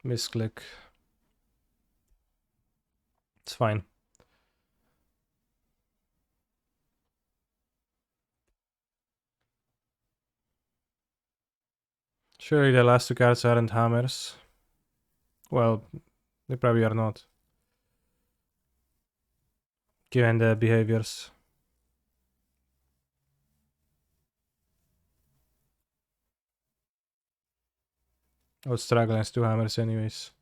Misclick. It's fine. Surely the last two cards aren't hammers. Well, they probably are not. Given the behaviors. I would struggle against two hammers anyways.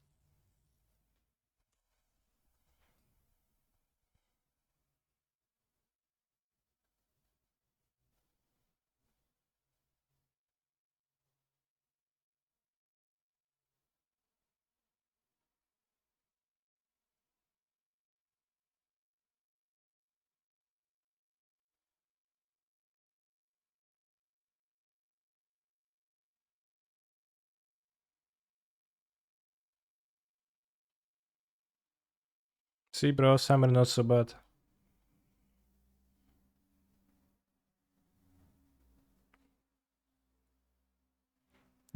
See bro, hammer not so bad.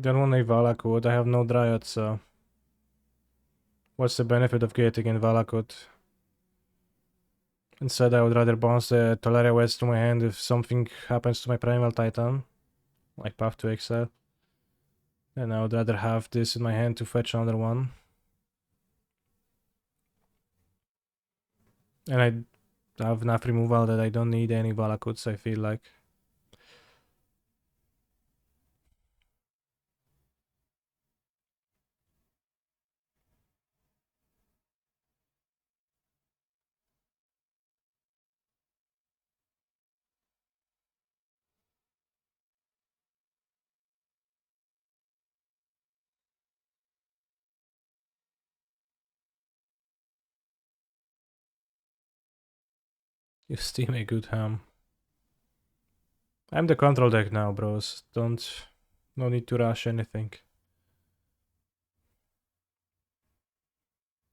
Don't want a Valakut, I have no Dryad, so... What's the benefit of getting in Valakut? Instead, I would rather bounce the Tolaria West to my hand if something happens to my Primal Titan. Like Path to Exile. And I would rather have this in my hand to fetch another one. And I have enough removal that I don't need any Valakuts, I feel like. You steam a good ham. I'm the control deck now, bros. No need to rush anything.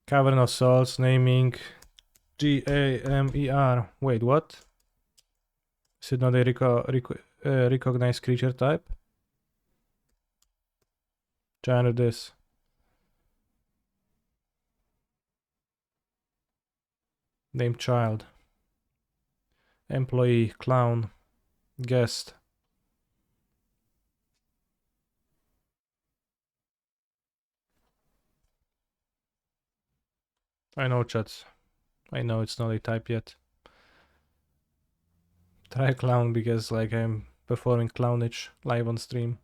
Cavern of Souls, naming Gamer. Wait, what? Is it not a recognized creature type? Try to do this. Name child. Employee, clown, guest. I know, chat. I know it's not a type yet. Try clown because like I'm performing clownage live on stream.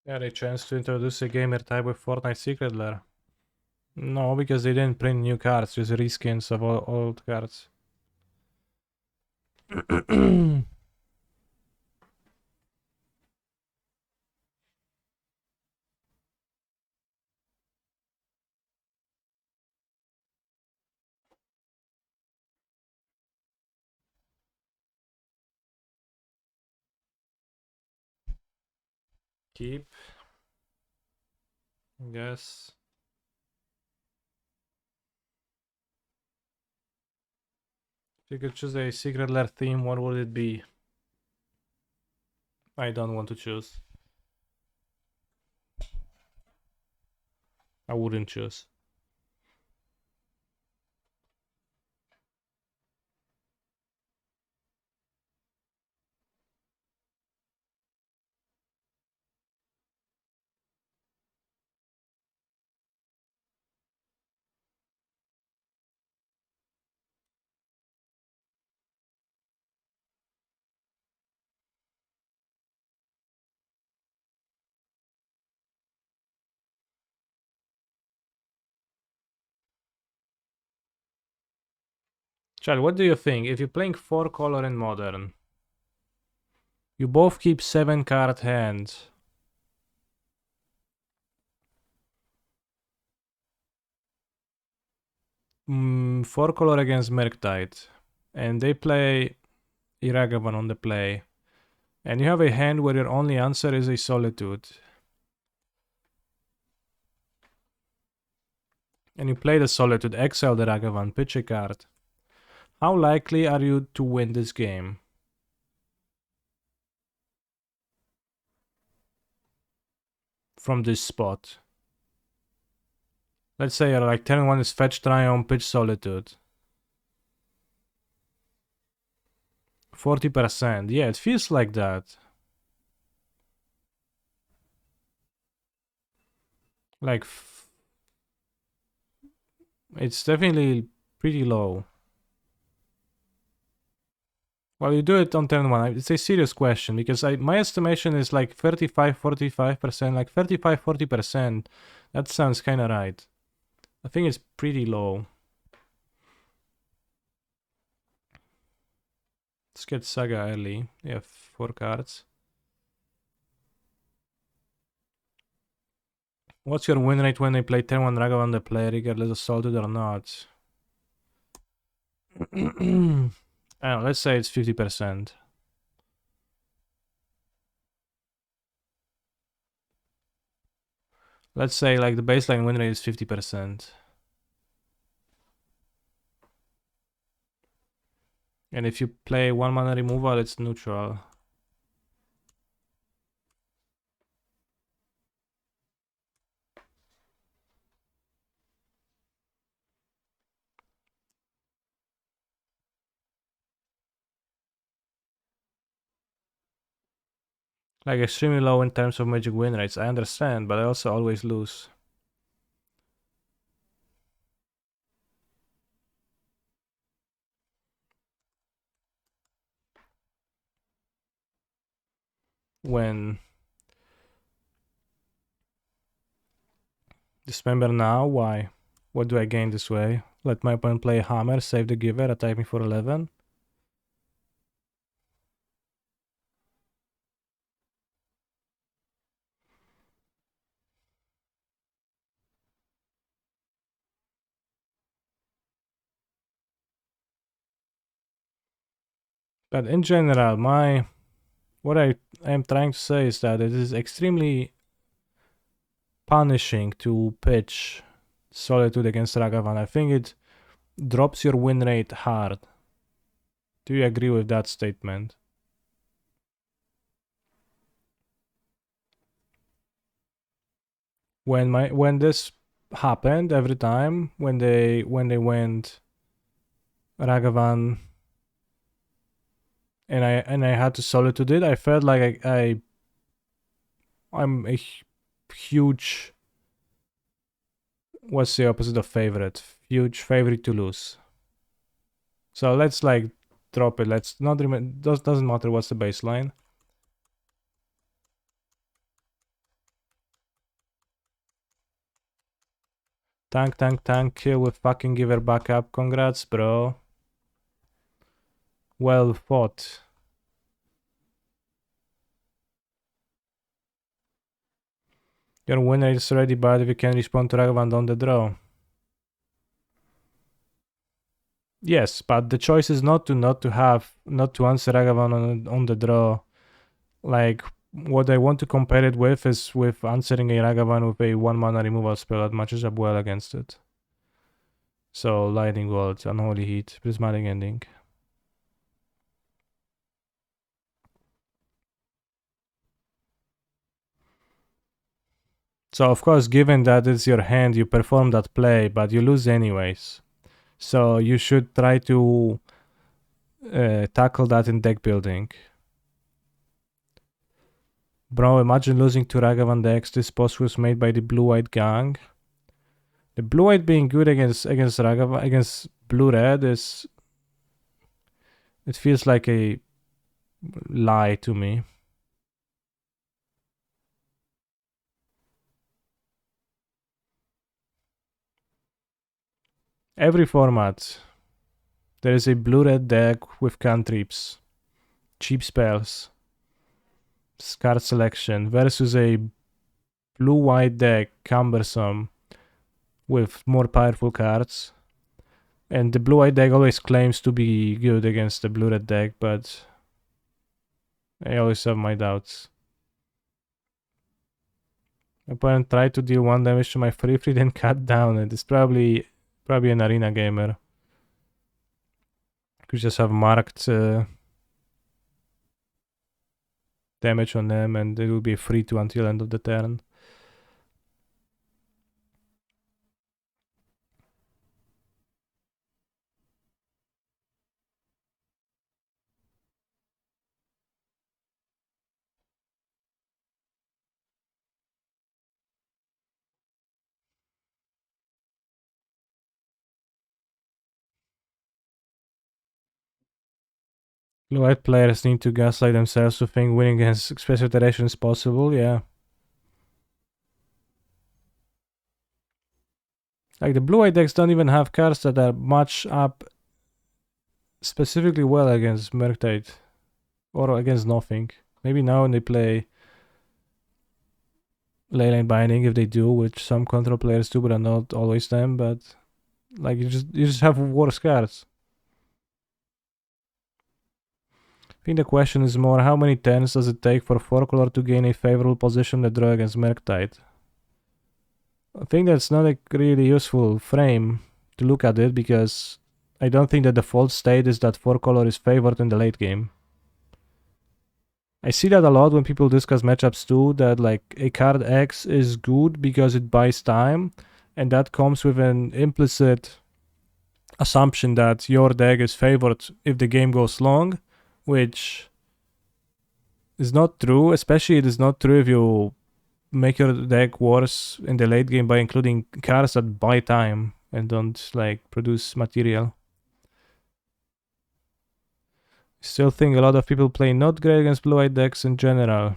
Had a chance to introduce a gamer type with Fortnite Secret Lair. No, because they didn't print new cards, just reskins of old cards. Keep. Yes. If you could choose a Secret Lair theme, what would it be? I don't want to choose. I wouldn't choose. Chad, what do you think? If you're playing 4 color in Modern, You both keep 7-card hands. Four color against Murktide. And they play Iragavan on the play. And you have a hand where your only answer is a Solitude. And you play the Solitude, exile the Ragavan, pitch a card. How likely are you to win this game? From this spot. Let's say you're like turn 1 is fetch Triumph, pitch Solitude. 40%. Yeah, it feels like that. Like, it's definitely pretty low. Well, you do it on turn 1. It's a serious question because my estimation is like 35-45%, like 35-40%. That sounds kind of right. I think it's pretty low. Let's get Saga early. You have 4 cards. What's your win rate when they play turn 1 Ragavan the player, regardless of Solitude or not? I don't know, let's say it's 50%. Let's say like the baseline win rate is 50%. And if you play 1 mana removal, it's neutral. Like extremely low in terms of magic win rates, I understand, but I also always lose. When dismember now, why? What do I gain this way? Let my opponent play hammer, save the giver, attack me for 11. But in general, what I am trying to say is that it is extremely punishing to pitch Solitude against Ragavan. I think it drops your win rate hard. Do you agree with that statement? When this happened every time, when they went Ragavan and I had to Solitude it, I felt like I'm a huge, what's the opposite of favorite? Huge favorite to lose. So let's like drop it. Let's not remember. Doesn't matter what's the baseline. Tank, kill with fucking giver backup. Congrats, bro. Well fought. Your win rate is already bad if you can respond to Ragavan on the draw. Yes, but the choice is not to answer Ragavan on the draw. Like, what I want to compare it with is with answering a Ragavan with a 1 mana removal spell that matches up well against it. So, Lightning Bolt, Unholy Heat, Prismatic Ending. So, of course, given that it's your hand, you perform that play, but you lose anyways. So, you should try to tackle that in deck building. Bro, imagine losing to Ragavan decks. This post was made by the Blue-White gang. The Blue-White being good against Ragavan, against Blue-Red is... It feels like a lie to me. Every format, there is a Blue-Red deck with cantrips, cheap spells. card selection versus a blue-white deck, cumbersome, with more powerful cards. And the blue-white deck always claims to be good against the blue-red deck, but I always have my doubts. Opponent tried to deal 1 damage to my free, then cut down. It is probably an arena gamer. Could just have marked damage on them, and it will be free to until end of the turn. Blue-white players need to gaslight themselves to think winning against special iteration is possible, yeah. Like, the blue-white decks don't even have cards that are match up specifically well against Murktide. Or against nothing. Maybe now when they play Leyline Binding, if they do, which some control players do, but are not always them, but like you just have worse cards. I think the question is more, how many turns does it take for 4-color to gain a favorable position that draw against Murktide? I think that's not a really useful frame to look at it, because I don't think the default state is that 4-color is favored in the late game. I see that a lot when people discuss matchups too, that like a card X is good because it buys time, and that comes with an implicit assumption that your deck is favored if the game goes long, which is not true. Especially it is not true if you make your deck worse in the late game by including cards that buy time and don't like produce material. Still think a lot of people play not great against blue-white decks in general.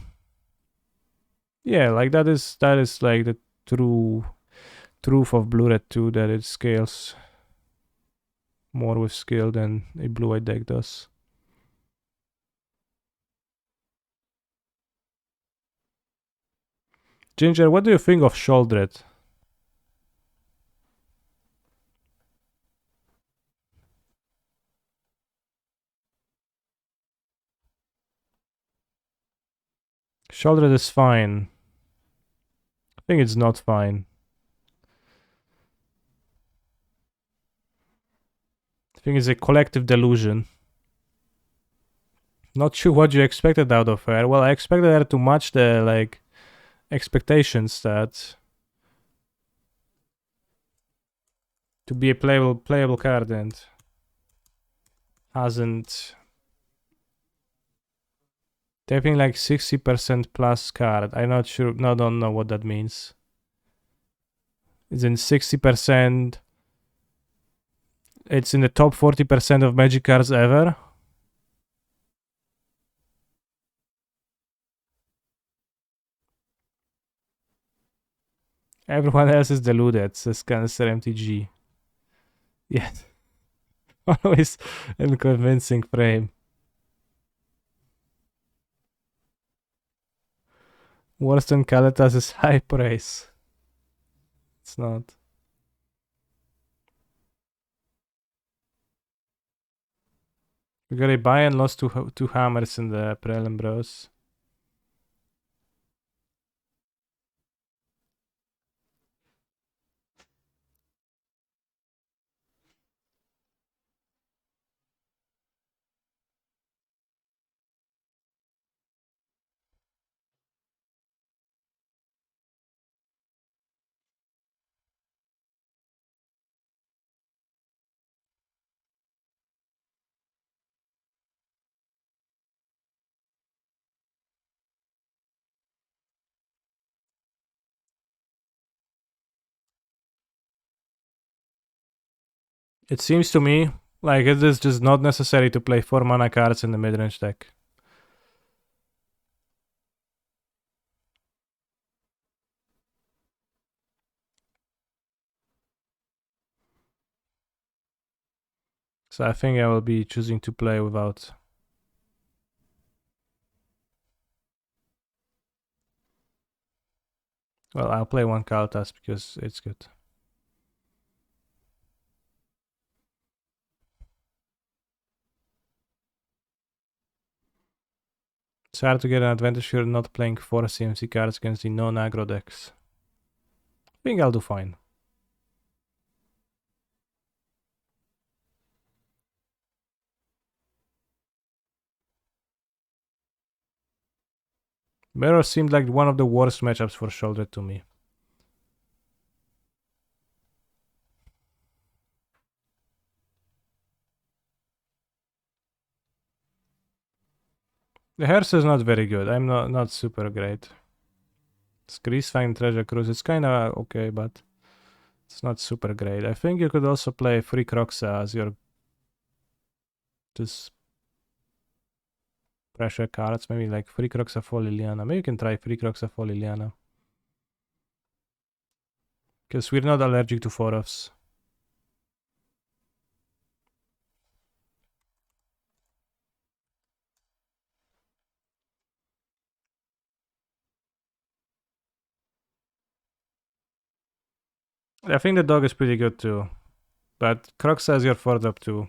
Yeah, like that is like the truth of blue-red too, that it scales more with skill than a blue-white deck does. Ginger, what do you think of Sholdred? Sholdred is fine. I think it's not fine. I think it's a collective delusion. Not sure what you expected out of her. Well, I expected her to match the like expectations, that to be a playable card, and hasn't. Tapping like 60% plus card. I'm not sure. No, don't know what that means. It's in 60%. It's in the top 40% of Magic cards ever. Everyone else is deluded, says Cancer MTG. Yeah. Always a convincing frame. Worse than Kalitas is high praise. It's not. We got a buy and lost two hammers in the prelim, bros. It seems to me like it is just not necessary to play 4 mana cards in the midrange deck. So I think I will be choosing to play without. Well, I'll play one Kaltas because it's good. It's hard to get an advantage if you're not playing 4 CMC cards against the non-aggro decks. I think I'll do fine. Mirror seemed like one of the worst matchups for Shoulder to me. The Hearse is not very good. I'm not super great. Greasefang Treasure Cruise, it's kinda okay, but it's not super great. I think you could also play Free Croxa as your just pressure cards, maybe like Free Croxa for Liliana. Maybe you can try Free Croxa for Liliana. Because we're not allergic to 4-offs. I think the dog is pretty good too. But Croxa is your 4-drop too.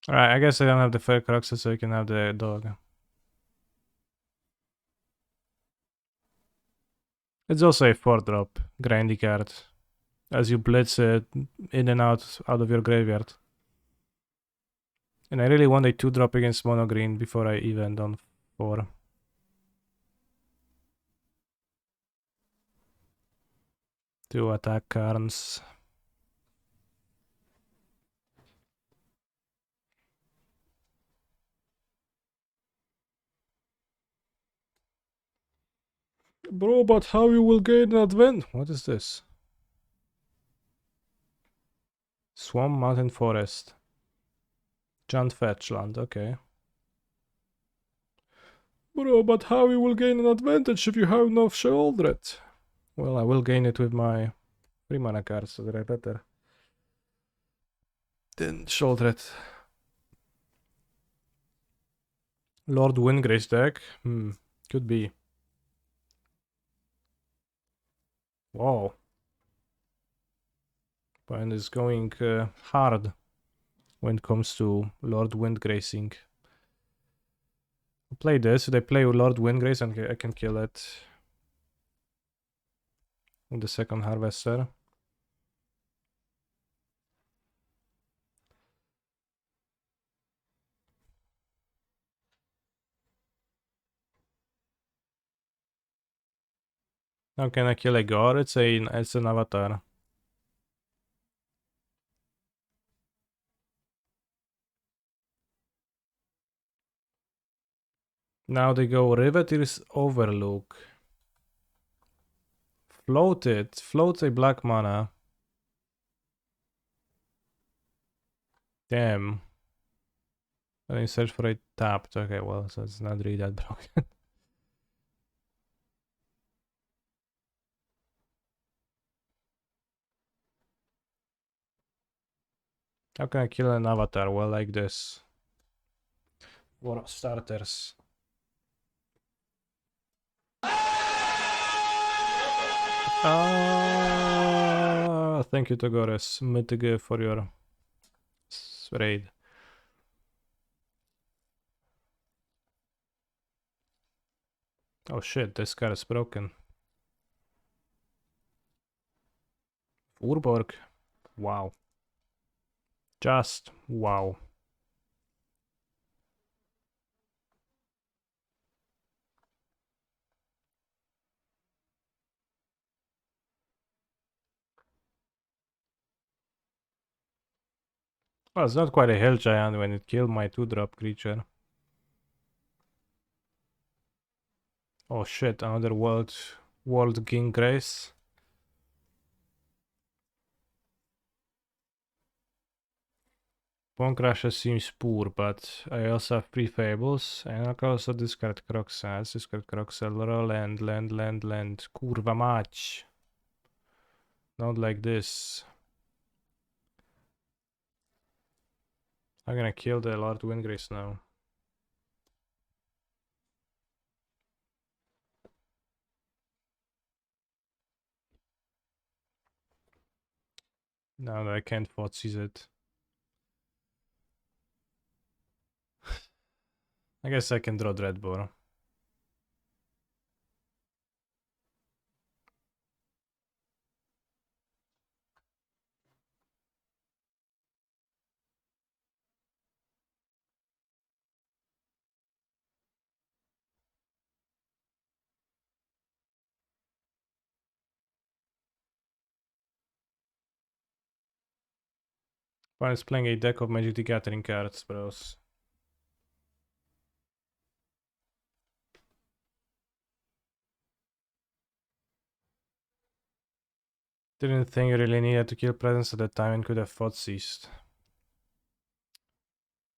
Alright, I guess I don't have the Fair Croxa, so you can have the dog. It's also a 4-drop grindy card. As you blitz it in and out of your graveyard. And I really want a 2-drop against mono green before I event on 4. Two attack cards. Bro, but how you will gain an advent? What is this? Swamp Mountain Forest. Giant Fetchland, okay. Bro, but how you will gain an advantage if you have no Sheoldred? Well, I will gain it with my 3 mana cards, so they're better than Sheoldred. Lord Windgrace deck? Could be. Wow. Brian is going hard when it comes to Lord Windgracing. I'll play this. They play Lord Windgrace and I can kill it with the second Harvester. Now can I kill a god? It's an avatar. Now they go Riveteer's Overlook. Float it. Float a black mana. Damn. And then search for a tapped. Okay, well, so it's not really that broken. How can I kill an avatar? Well, like this. For starters. Thank you, Togores, Mitige, for your raid. Oh shit, this card is broken. Urborg. Wow. Just wow. Well, it's not quite a hill giant when it killed my 2-drop creature. Oh shit, another world King Grace. Bone Crusher seems poor, but I also have 3 Fables, and I can also discard Croxa. Let's discard Croxa, land. Kurwa mać. Not like this. I'm gonna kill the Lord Windgrace now. Now that I can't seize it. I guess I can draw Dreadbore. While it's playing a deck of Magic the Gathering cards, bros. Didn't think you really needed to kill presence at the time and could have seized.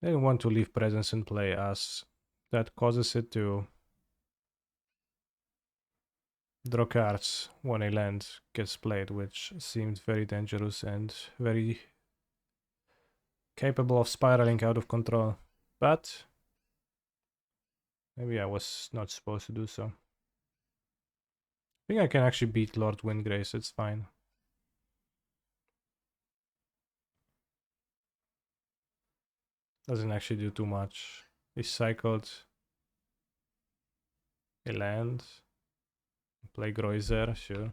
Didn't want to leave presence in play as that causes it to draw cards when a land gets played, which seemed very dangerous and very capable of spiraling out of control. But maybe I was not supposed to do so. I think I can actually beat Lord Windgrace, it's fine. Doesn't actually do too much. He cycled a land. Play Groiser, sure.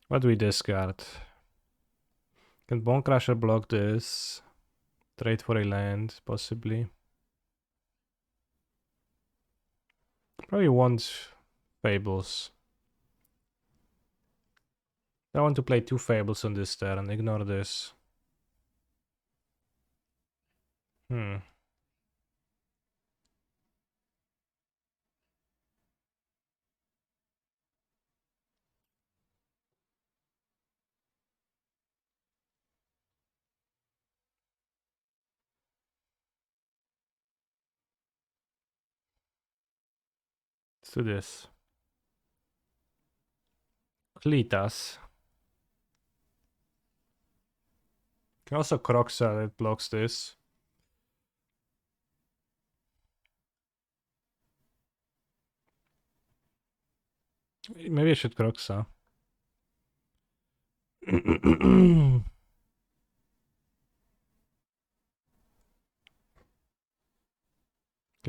What do we discard? Can Bone Crusher block this? Trade for a land, possibly. Probably want Fables. I want to play 2 Fables on this turn. Ignore this. Let's do this. Cletus. Can also Croxa that blocks this. Maybe I should Croxa. Can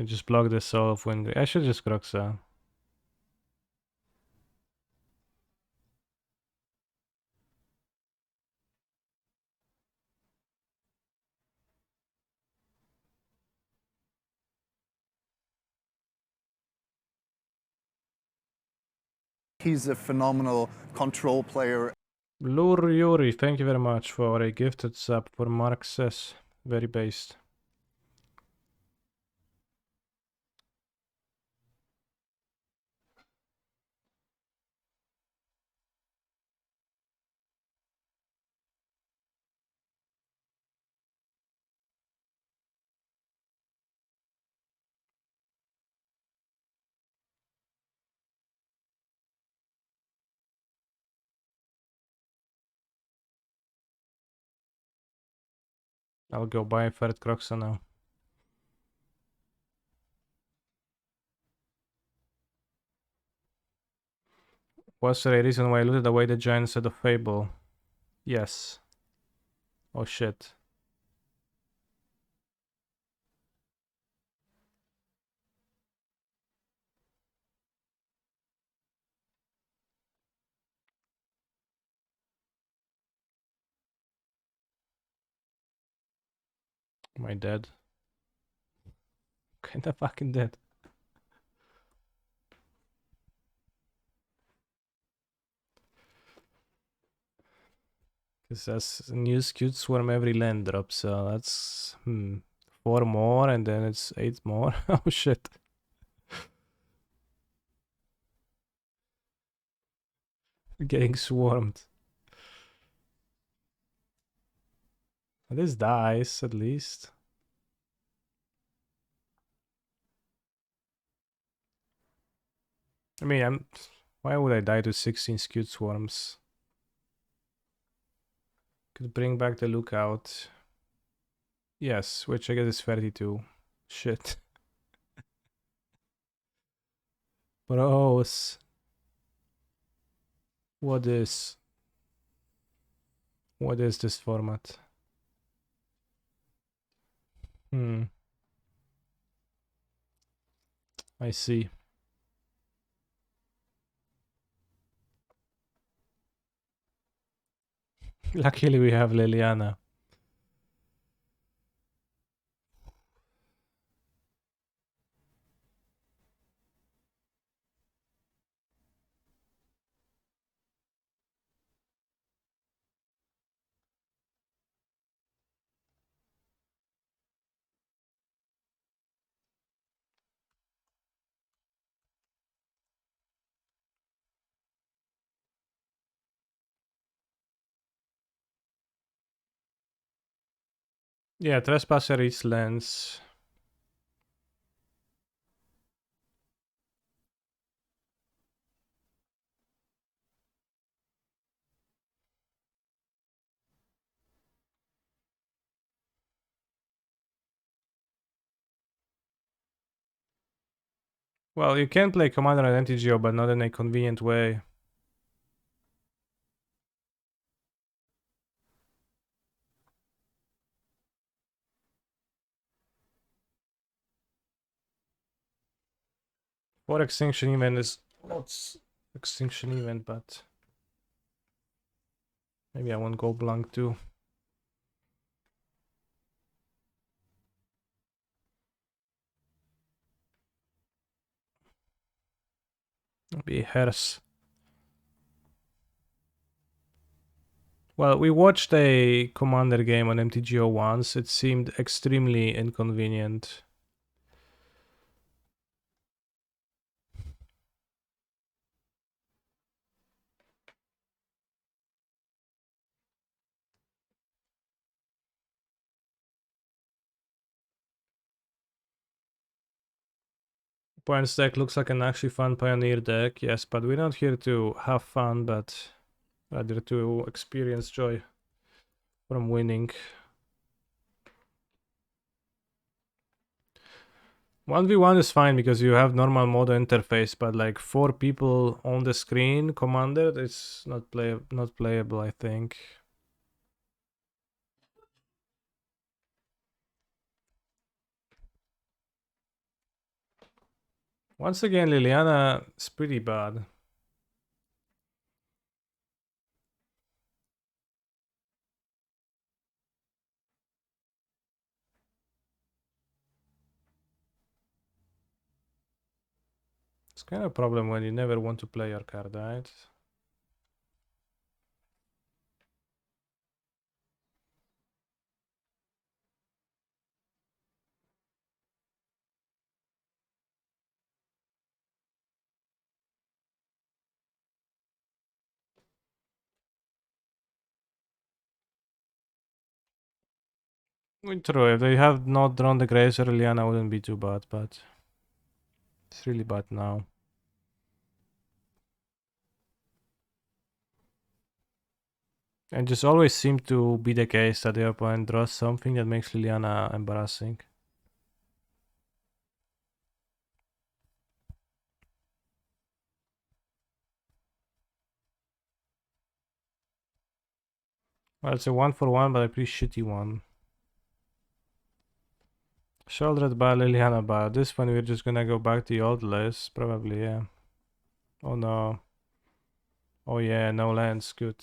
just block this Soul of Wind. I should just Croxa.
He's a phenomenal control player.
Lure Yuri, thank you very much for a gifted sub for Mark says. Very based. I'll go buy a third Croxa now. Was there a reason why I looted away the giant set of Fable? Yes. Oh shit. Am I dead? Kinda fucking dead. It says new skewed swarm every land drop, so that's 4 more and then it's 8 more. Oh shit. Getting swarmed. This dies at least. I mean, why would I die to 16 skewed swarms? Could bring back the lookout. Yes, which I guess is 32. Shit. Bros. What is this format? I see. Luckily we have Liliana. Yeah, Trespasser eats lands. Well, you can play Commander and NTGO, but not in a convenient way. For Extinction Event is not Extinction Event, but maybe I won't go blank too. Maybe Hers. Well, we watched a Commander game on MTGO once. It seemed extremely inconvenient. Points deck looks like an actually fun Pioneer deck, yes, but we're not here to have fun, but rather to experience joy from winning. 1v1 is fine because you have normal mode interface, but like 4 people on the screen, Commander, it's not playable, I think. Once again, Liliana is pretty bad. It's kind of a problem when you never want to play your card, right? True, if they have not drawn the Grazer, Liliana wouldn't be too bad, but it's really bad now. And just always seems to be the case that the opponent draws something that makes Liliana embarrassing. Well, it's a 1-for-1, but a pretty shitty one. Shouldered by Liliana, but this one we're just gonna go back to the old list, probably, yeah. Oh no. Oh yeah, no lands, good.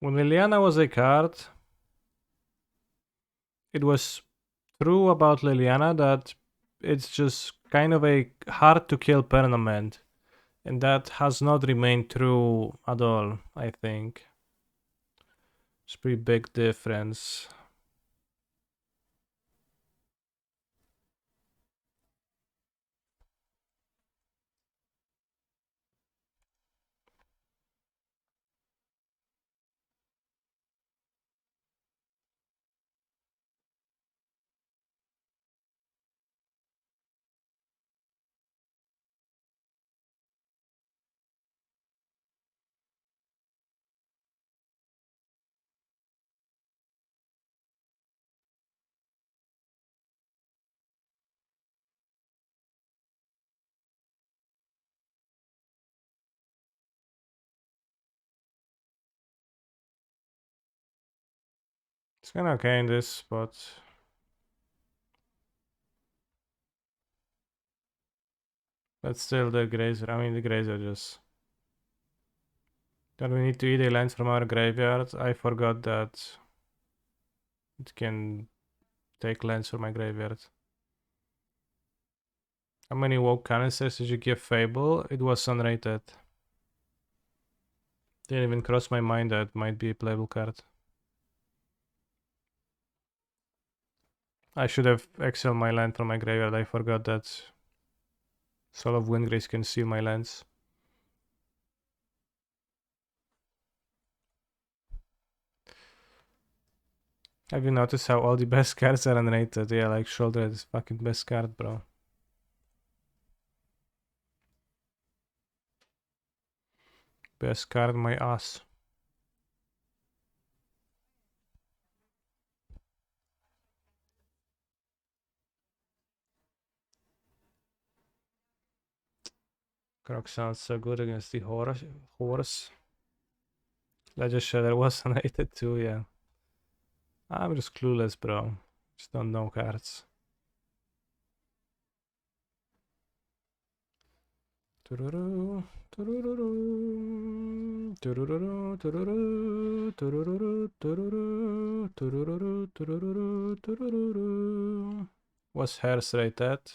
When Liliana was a card, it was true about Liliana that it's just kind of a hard to kill permanent. And that has not remained true at all, I think. It's a pretty big difference. It's kinda okay in this spot. But still the grazer, the grazer just... Don't we need to eat a land from our graveyard? I forgot that it can take lands from my graveyard. How many woke canisters did you give Fable? It was unrated. Didn't even cross my mind that might be a playable card. I should have exiled my land from my graveyard. I forgot that Soul of Windgrace can steal my lands. Have you noticed how all the best cards are unrated? Yeah, like Shoulder is fucking best card, bro. Best card, my ass. Croc sounds so good against the horse. Ledger Shredder was unrated too, yeah. I'm just clueless, bro. Just don't know cards. Tururu, tururu, tururu, tururu, tururu, tururu, tururu, tururu, tururu. What's Hair's rate at?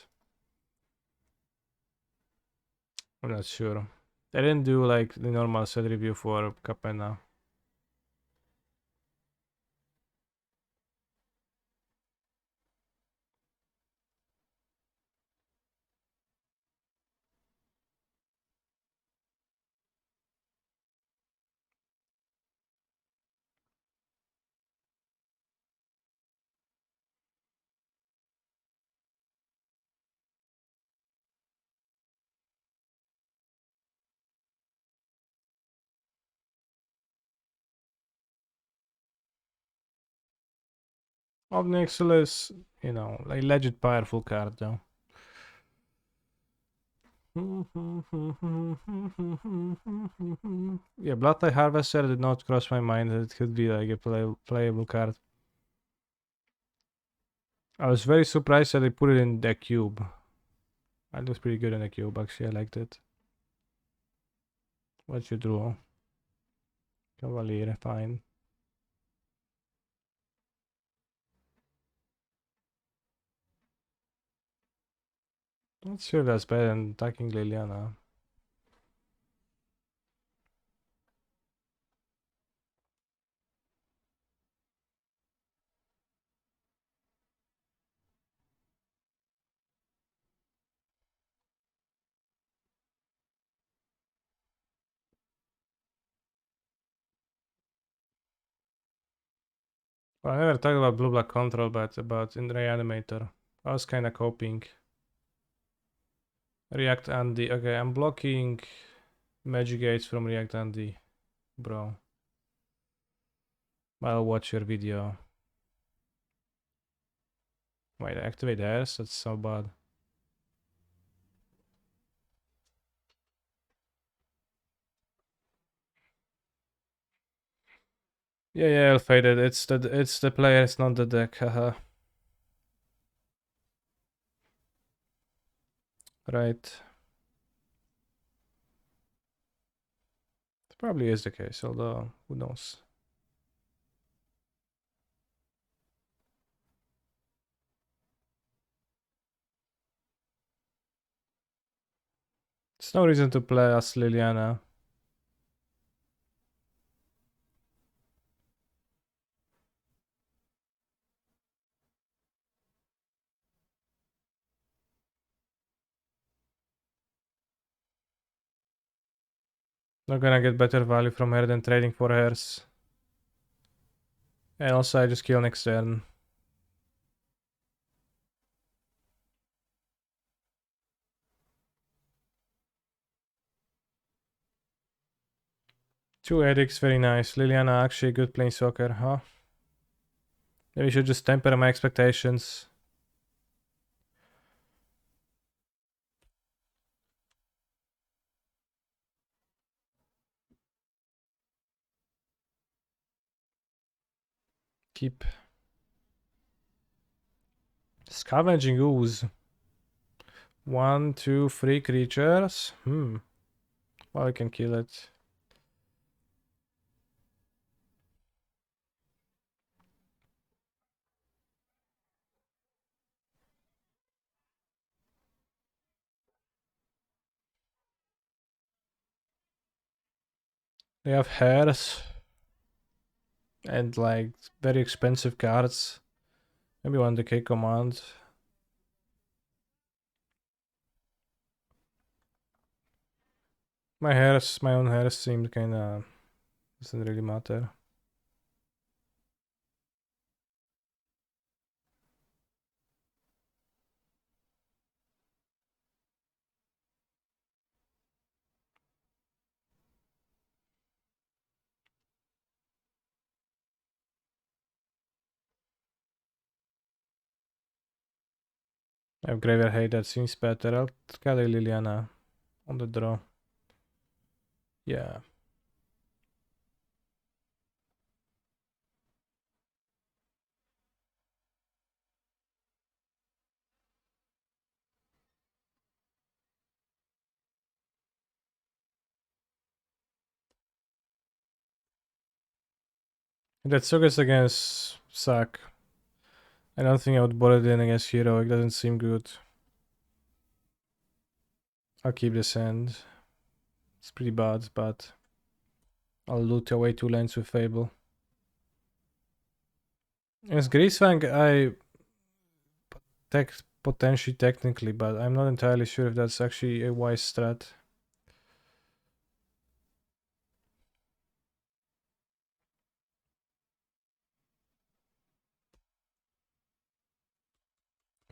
I'm not sure. I didn't do like the normal set review for Capenna. Obnixel is, like legit powerful card though. Yeah, Bloodlight Harvester did not cross my mind that it could be like a playable card. I was very surprised that they put it in the cube. It looks pretty good in the cube, actually. I liked it. What you draw? Cavalier, fine. Not sure that's better than attacking Liliana. Well, I never talked about blue-black control, but about in Reanimator. I was kinda coping. React Andy. Okay, I'm blocking Magic Gates from React Andy, bro. I'll watch your video. Wait, activate theirs? That's so bad. Yeah, I'll fade it. It's the player, it's not the deck, haha. Right. It probably is the case, although who knows. There's no reason to play as Liliana. Not gonna get better value from her than trading for hers. And also I just kill next turn. Two edicts, very nice. Liliana actually good playing soccer, huh? Maybe we should just temper my expectations. Keep. Scavenging ooze. 1, 2, 3 creatures. Well, I can kill it. They have hairs. And like very expensive cards. Maybe one decay command. My own hairs seemed kinda doesn't really matter. I have Graveyard Hate, that seems better. I'll carry Liliana on the draw. Yeah. That sucks against Sack. I don't think I would bother it in against Hero, it doesn't seem good. I'll keep this hand. It's pretty bad, but I'll loot away 2 lands with Fable. As Greasefang, I potentially technically, but I'm not entirely sure if that's actually a wise strat.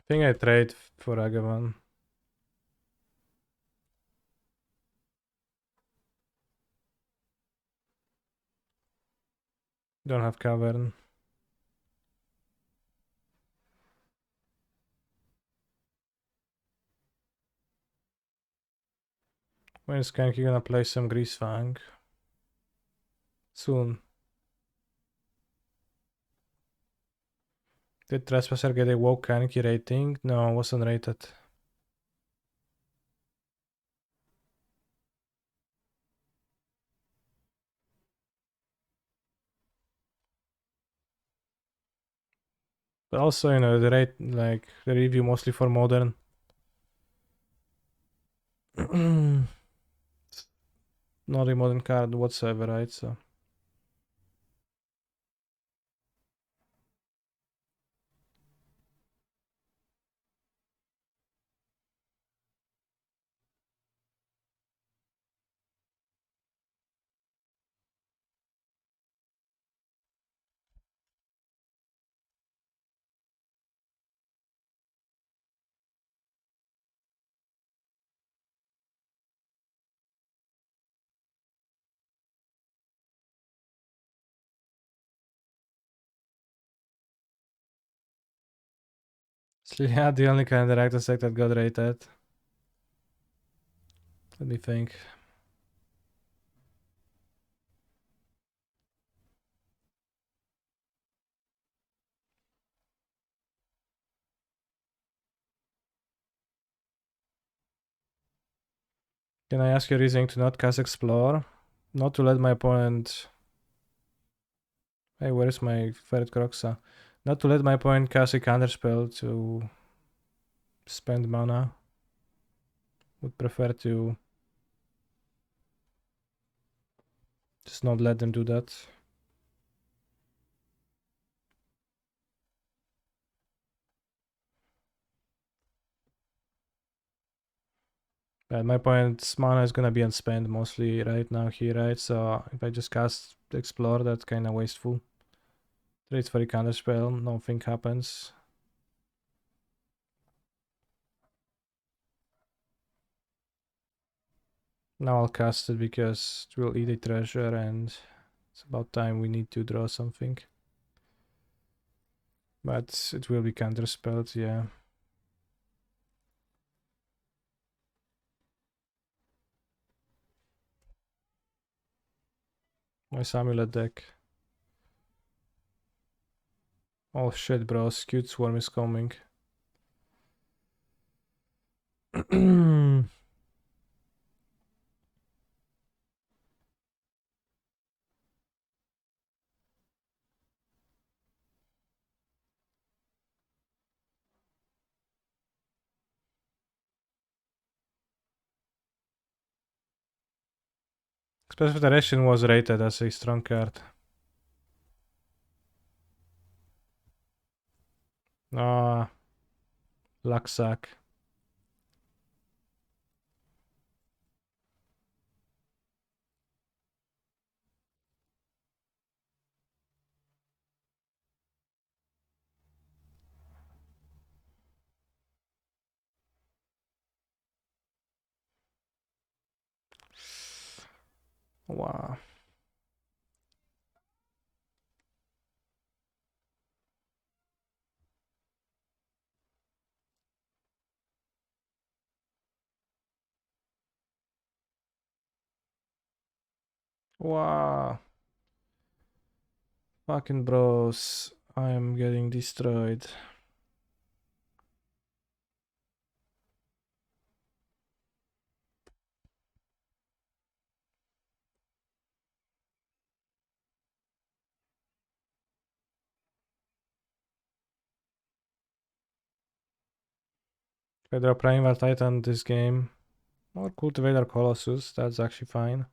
I think I trade for Agavan. Don't have Cavern. When is Kanki gonna play some Greasefang? Soon. Did Trespasser get a woke Kanki rating? No, wasn't rated. But also, you know, the rate, like, the review mostly for Modern. Not a Modern card whatsoever, right? So. Yeah, the only kind of direct attack that got rated. Let me think. Can I ask your reasoning to not cast Explore? Not to let my opponent... Hey, where is my Ferret Croxa? Not to let my opponent cast a counterspell to spend mana. Would prefer to Let's not let them do that. At my point, mana is gonna be unspent mostly right now here, right? So if I just cast Explore, that's kinda wasteful. Trades for a counterspell, nothing happens. Now I'll cast it because it will eat a treasure and it's about time we need to draw something. But it will be counterspelled, yeah. Nice Amulet deck. Oh shit, bro, Skewed Swarm is coming. Special Federation was rated as a strong card. Ah, luck suck. Wow. Wow. Fucking bros. I am getting destroyed. If I draw Primal Titan this game, or Cultivator Colossus, that's actually fine.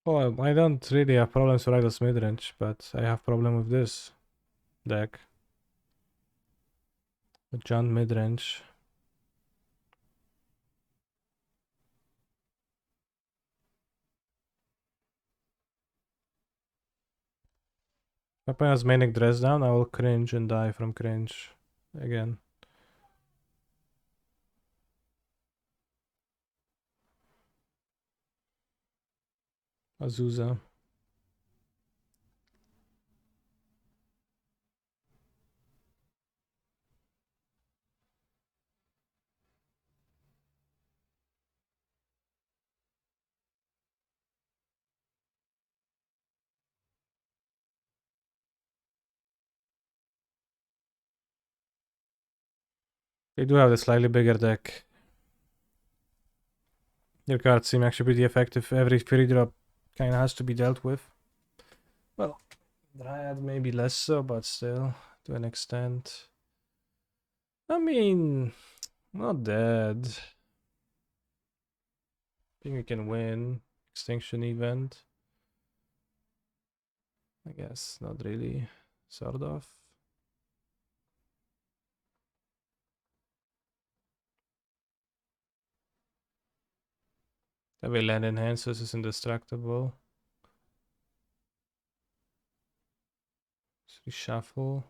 Oh, I don't really have problems with RB Midrange, but I have problem with this deck. With John Midrange. If my opponent has Manic Dress down, I will cringe and die from cringe again. Azusa. They do have a slightly bigger deck. Their cards seem actually pretty effective. Every free drop kinda has to be dealt with. Well, Dryad maybe less so, but still, to an extent. I mean, not dead. I think we can win. Extinction event. I guess, not really. Sort of. That way land enhancers is indestructible. Let's reshuffle.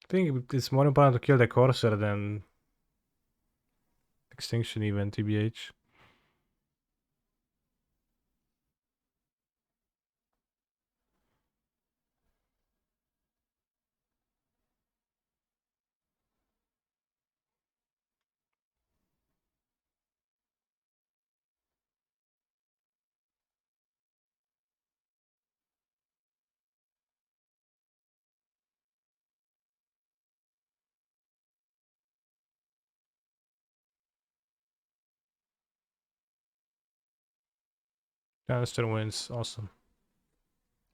I think it's more important to kill the Corsair than Extinction event, TBH. Canister wins. Awesome.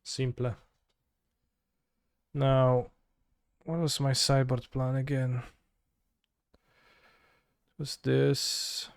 Simple. Now, what was my sideboard plan again? Was this?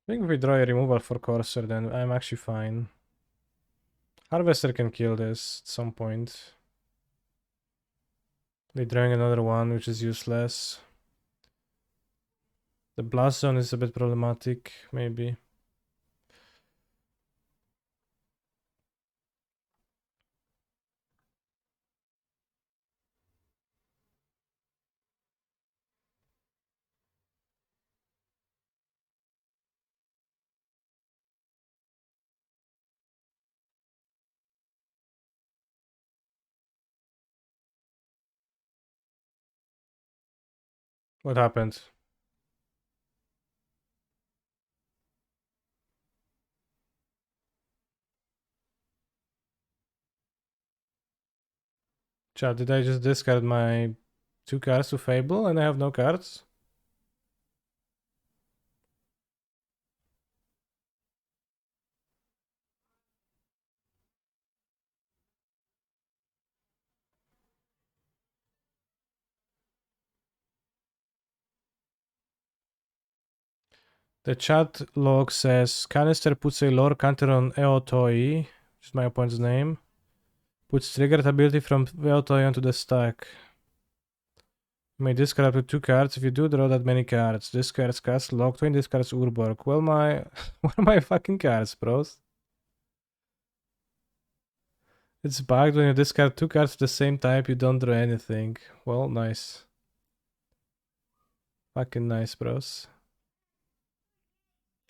I think if we draw a removal for Corsair, then I'm actually fine. Harvester can kill this at some point. We're drawing another one, which is useless. The Blast Zone is a bit problematic, maybe. What happened? Chat, did I just discard my 2 cards to Fable and I have no cards? The chat log says Canister puts a lore counter on Eotoi, which is my opponent's name. Puts triggered ability from Eotoi onto the stack. You may discard up to 2 cards. If you do, draw that many cards. Discards Castle Log, 20 discards Urborg. Well, what are my fucking cards, bros? It's bugged when you discard 2 cards of the same type, you don't draw anything. Well, nice. Fucking nice, bros.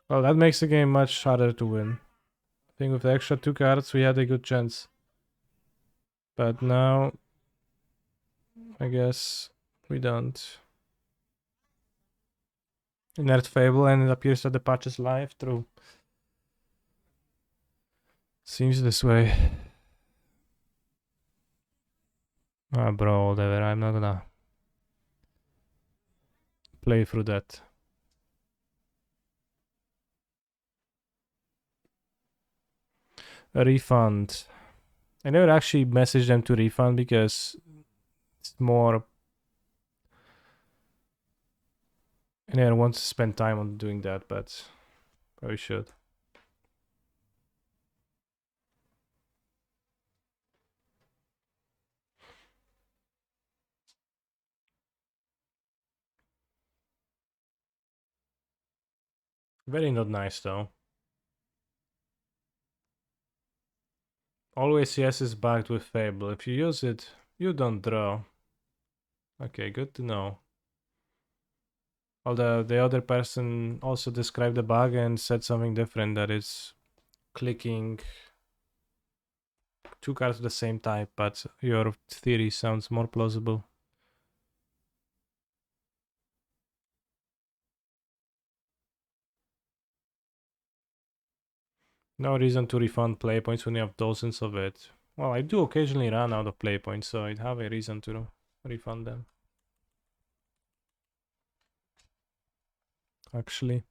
Well, that makes the game much harder to win. I think with the extra 2 cards, we had a good chance. But now, I guess we don't. Inert Fable, and it appears that the patch is live. True. Seems this way. Ah, bro, whatever. I'm not gonna play through that. A refund. I never actually messaged them to refund because it's more. I never want to spend time on doing that, but probably should. Very not nice though. Always yes is backed with Fable. If you use it, you don't draw. Okay, good to know. Although the other person also described the bug and said something different, that it's clicking 2 cards of the same type, but your theory sounds more plausible. No reason to refund play points when you have dozens of it. Well, I do occasionally run out of play points, so I'd have a reason to refund them. Actually.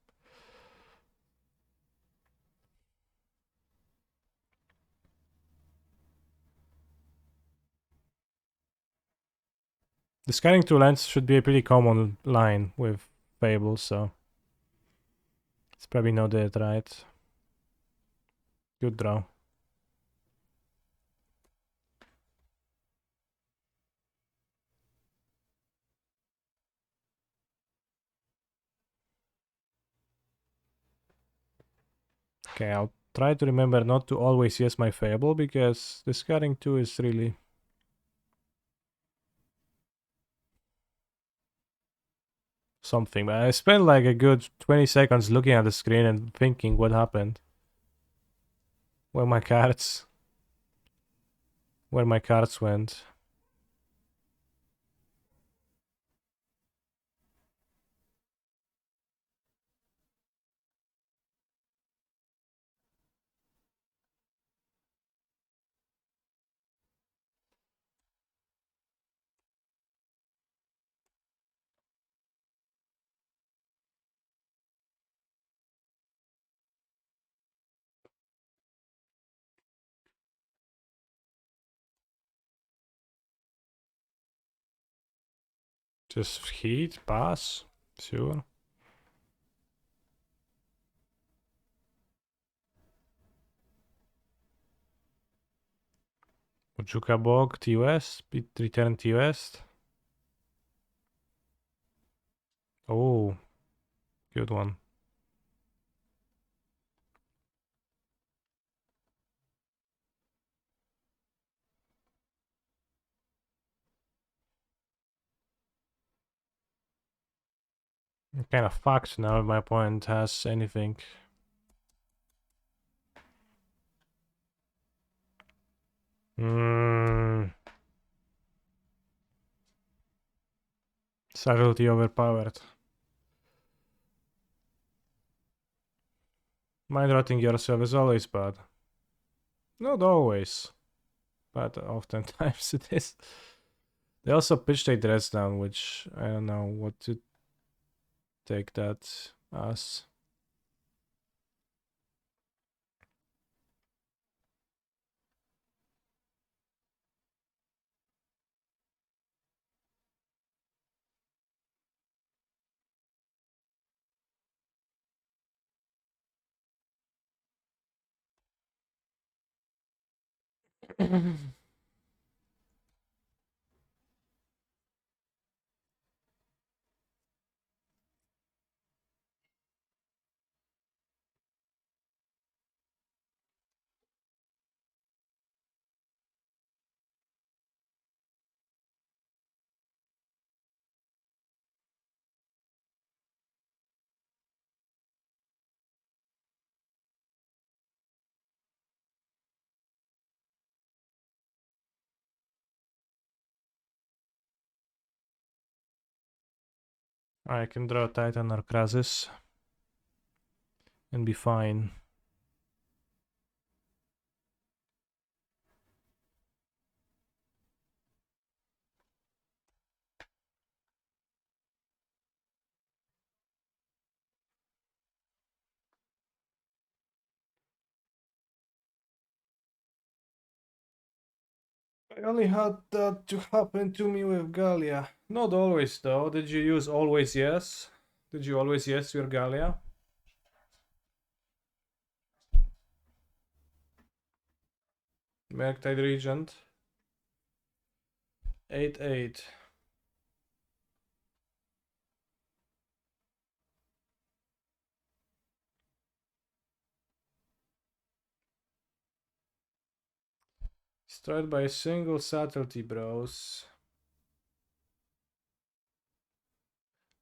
The scanning through lands should be a pretty common line with Fable, so it's probably not it, right? Good draw. Okay, I'll try to remember not to always yes my Fable, because discarding 2 is really... something, but I spent like a good 20 seconds looking at the screen and thinking what happened. Where my cards went. Just heat, pass, sure. Ojuka Bog, T-West, return T-West. Oh, good one. I'm kind of fucked now if my opponent has anything. Subtlety overpowered. Mind rotting yourself is always bad. Not always, but oftentimes it is. They also pitched a dress down, which I don't know what to take that as. I can draw Titan or Krasis and be fine. I only had that to happen to me with Gallia. Not always though. Did you use always yes? Did you always yes your Gallia? Merktide Regent. 8/8. Destroyed by a single subtlety, bros.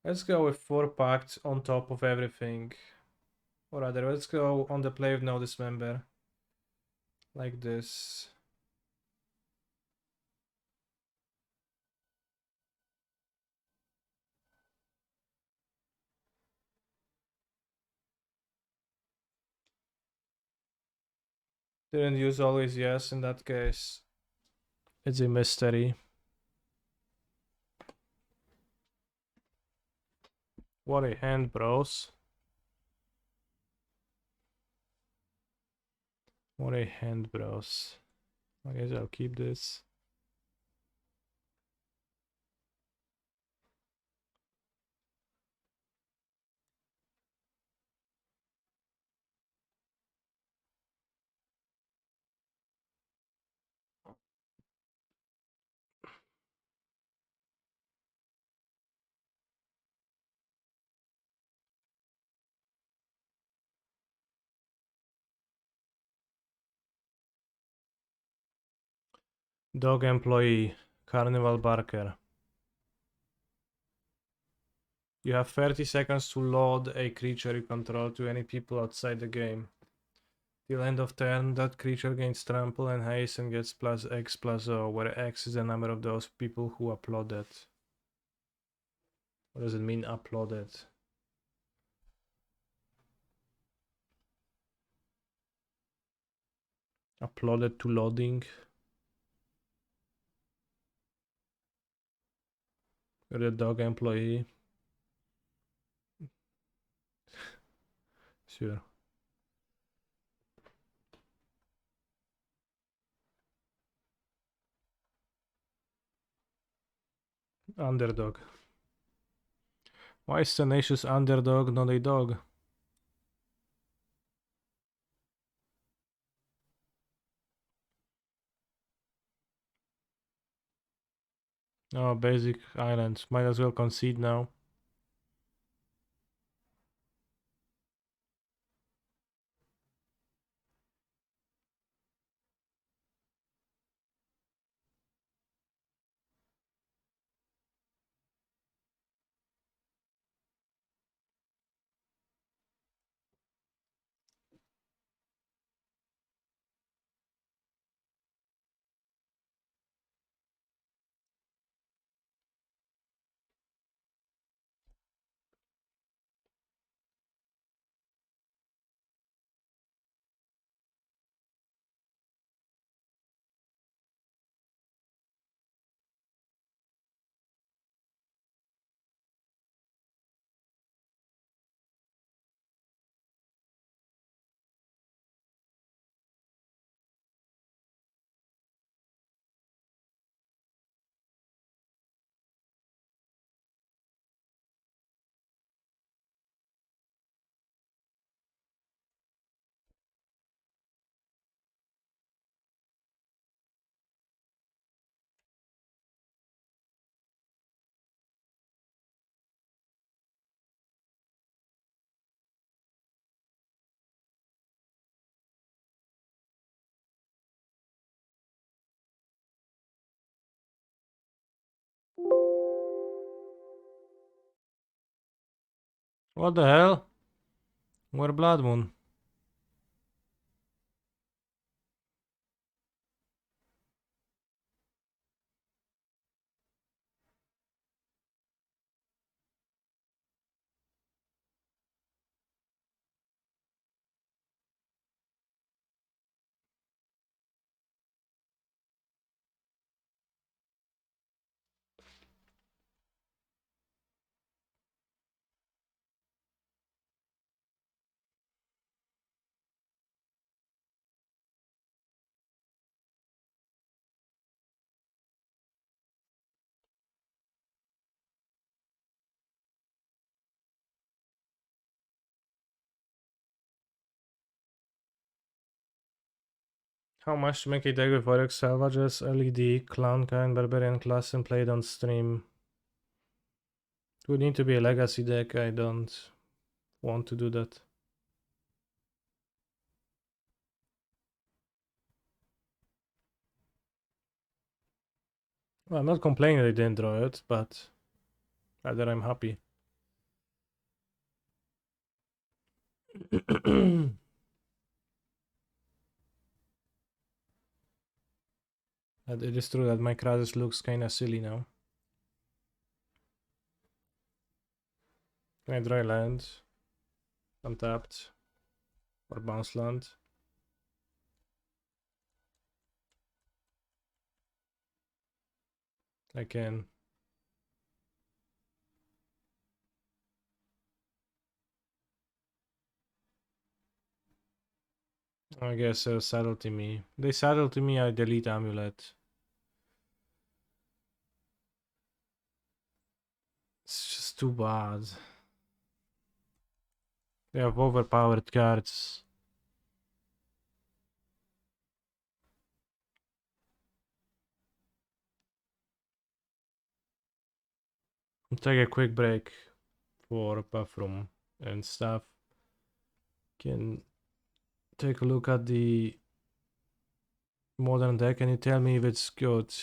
Let's go with 4 pacts on top of everything. Or rather, let's go on the play with no dismember. Like this. Didn't use always yes in that case. It's a mystery. What a hand, bros. What a hand, bros. I guess I'll keep this. Dog employee, Carnival Barker. You have 30 seconds to load a creature you control to any people outside the game. Till end of turn, that creature gains trample and haste and gets plus X plus O, where X is the number of those people who uploaded. What does it mean, uploaded? Uploaded to loading. You're a dog employee. Sure. Underdog. Why is Tenacious Underdog not a dog? Oh, basic islands. Might as well concede now. What the hell? Where Blood Moon? How much to make a deck with Vorex Salvages, LED, Clown Kind, Barbarian class and play it on stream? It would need to be a legacy deck, I don't want to do that. Well, I'm not complaining they didn't draw it, but rather I'm happy. But it is true that my Krasis looks kinda silly now. Can I draw a land? Untapped. Or bounce land? I can. I guess saddle to me. They saddle to me, I delete Amulet. It's just too bad. They have overpowered cards. Take a quick break for bathroom and stuff. Can take a look at the modern deck and you tell me if it's good.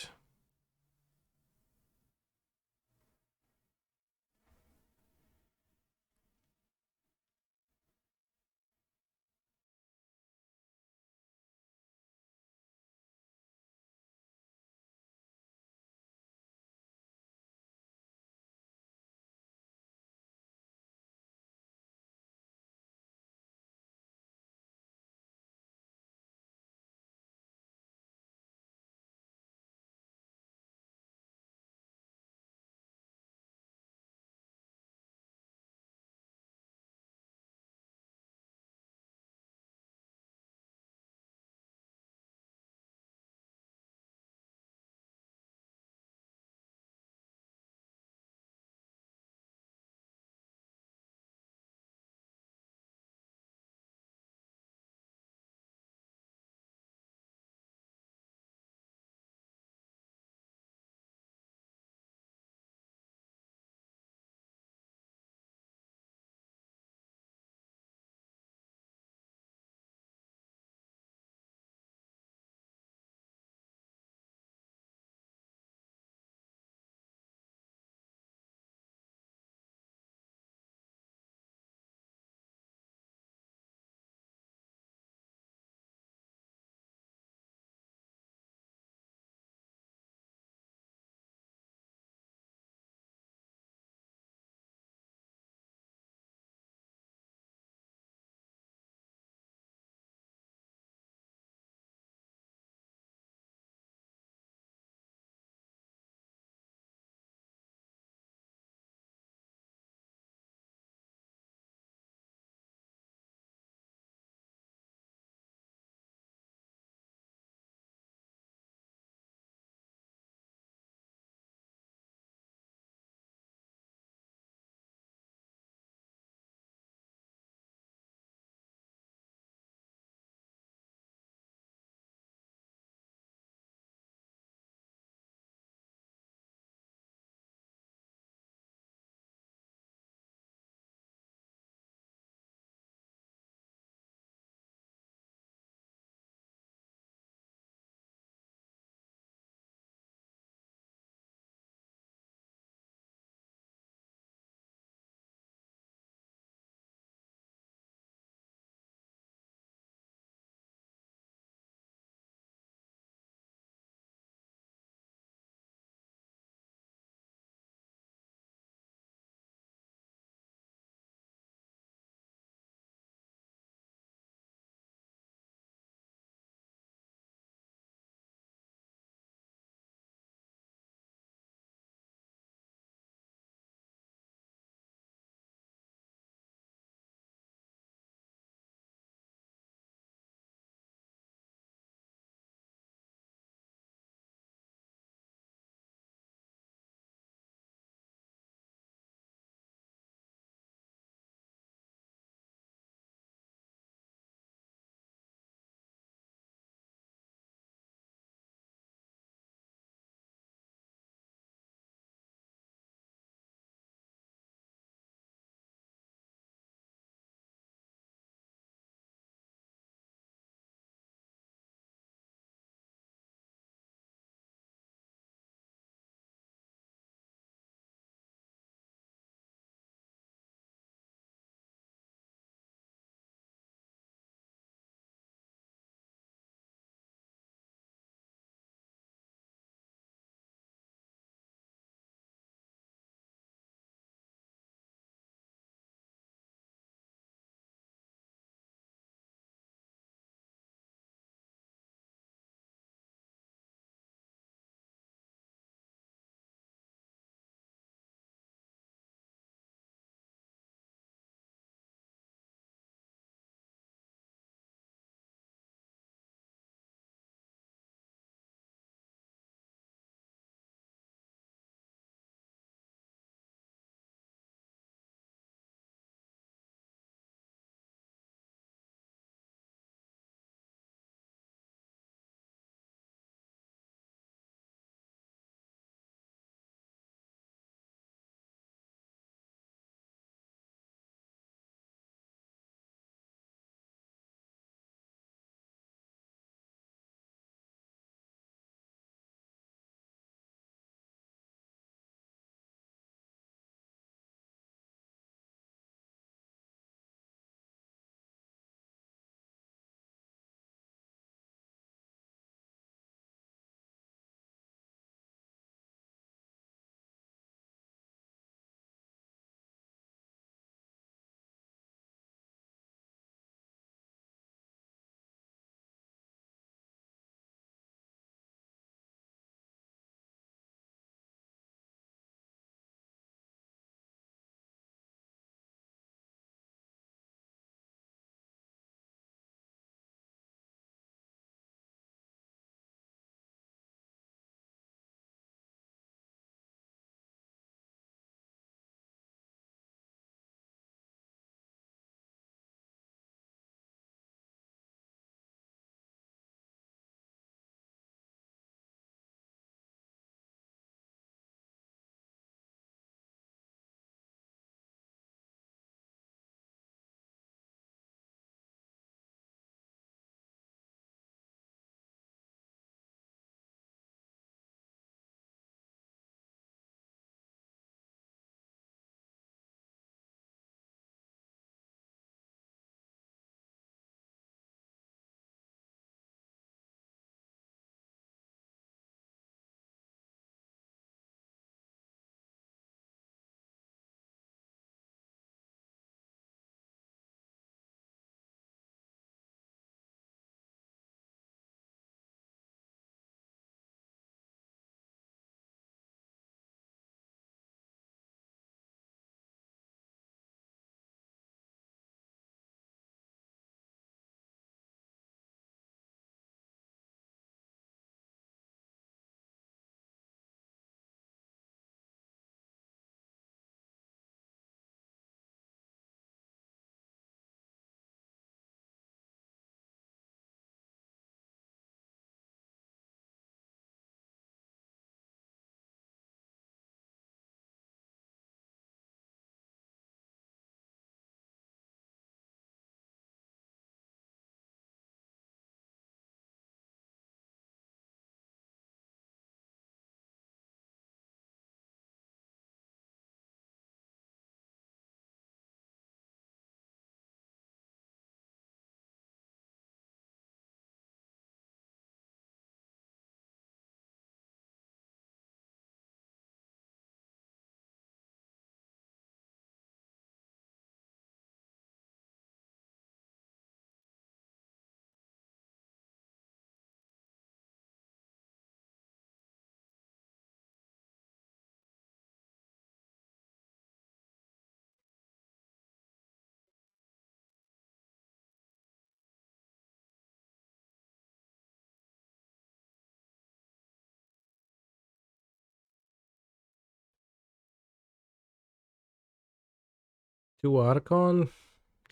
2 Archon,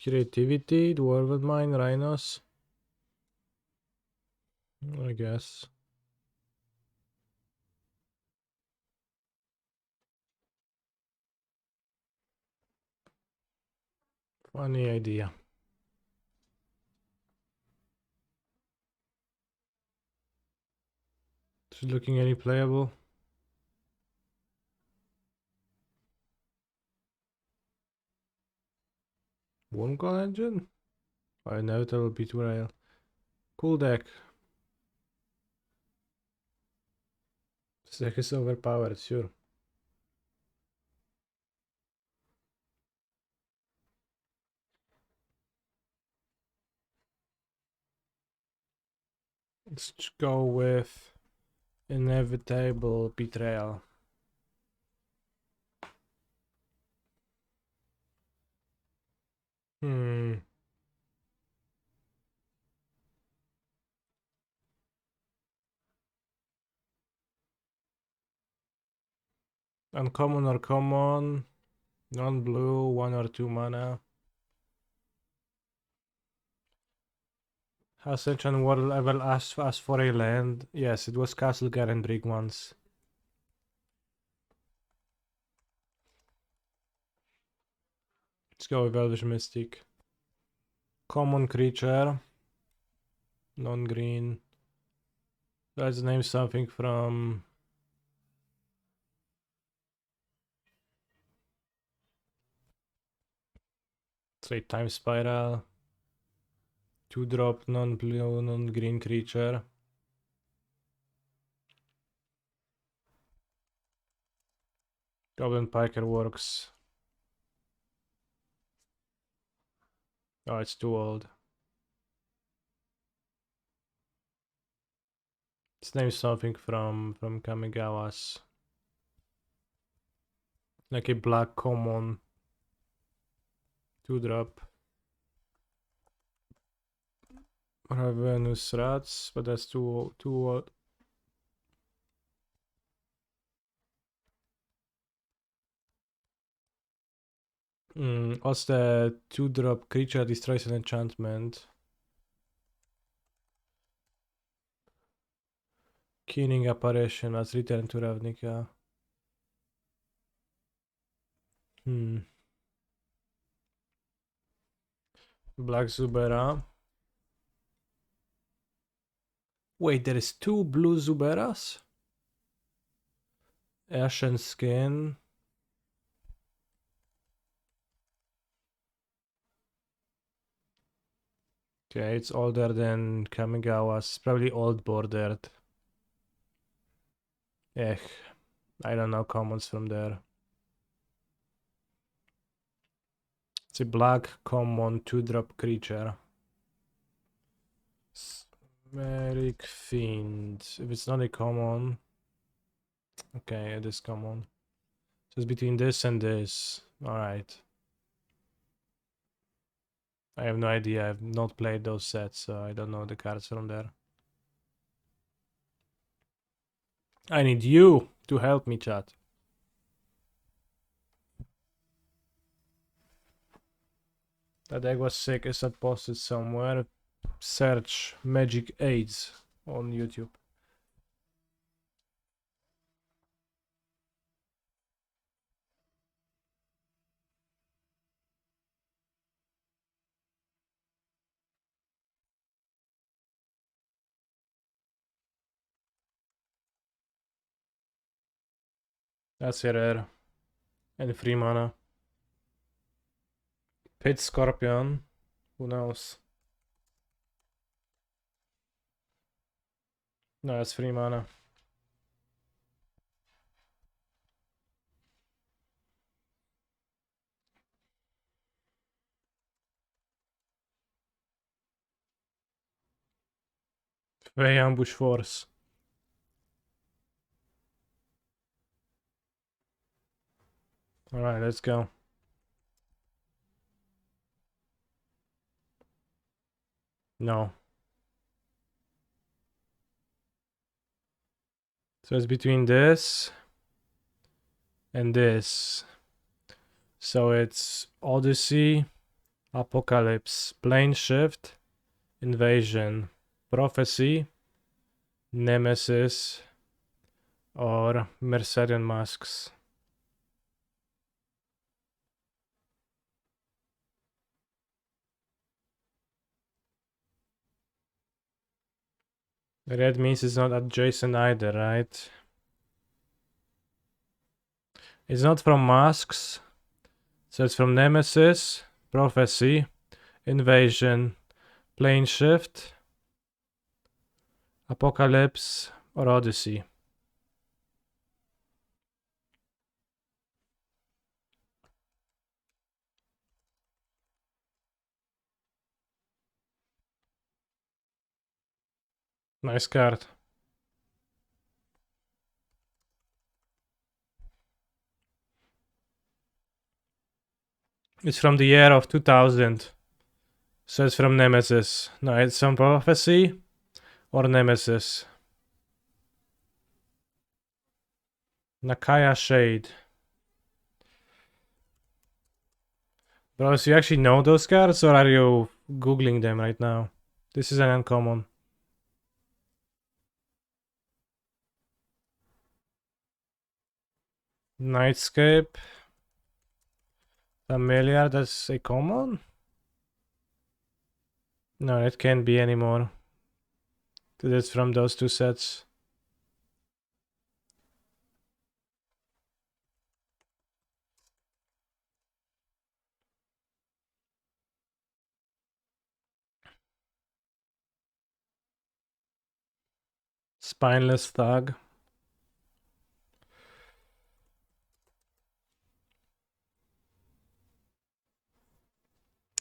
Creativity, Dwarven Mine, Rhinos. I guess. Funny idea. Is it looking any playable? Wormcall engine? Oh, inevitable betrayal. Cool deck. This deck is overpowered, sure. Let's go with inevitable betrayal. Uncommon or common, non-blue, 1 or 2 mana. Has Ancient World level asked for a land? Yes, it was Castle Garendrig once. Let's go with Elvish Mystic. Common creature. Non-green. Let's name something from... say Time Spiral. 2-drop, non-blue, non-green creature. Goblin Piker works. Oh, it's too old. Let's name something from Kamigawa's. Like a black common. 2-drop. Ravenous Rats, but that's too old. What's the 2-drop creature destroys an enchantment? Keening Apparition as return to Ravnica. Black Zubera. Wait, there is 2 blue Zuberas? Ashen Skin. Okay, it's older than Kamigawa's. Probably old bordered. I don't know commons from there. It's a black common 2-drop creature. Merrick Fiend. If it's not a common... Okay, it is common. So it's between this and this. Alright. I have no idea. I've not played those sets, so I don't know the cards from there. I need you to help me, chat. That deck was sick. Is that posted somewhere? Search Magic AIDS on YouTube. That's a rare. And free mana. Pit Scorpion. Who knows? No, it's free mana. Way Ambush Force. Alright, let's go. No. So it's between this and this. So it's Odyssey, Apocalypse, Plane Shift, Invasion, Prophecy, Nemesis, or Mercerian Masks. Red means it's not adjacent either, right? It's not from Masks, so it's from Nemesis, Prophecy, Invasion, Plane Shift, Apocalypse, or Odyssey. Nice card. It's from the year of 2000. So it's from Nemesis. No, it's from Prophecy or Nemesis. Nakaya Shade. Bros, you actually know those cards or are you googling them right now? This is an uncommon. Nightscape. Familiar, that's a common? No, it can't be anymore. It's from those two sets. Spineless Thug.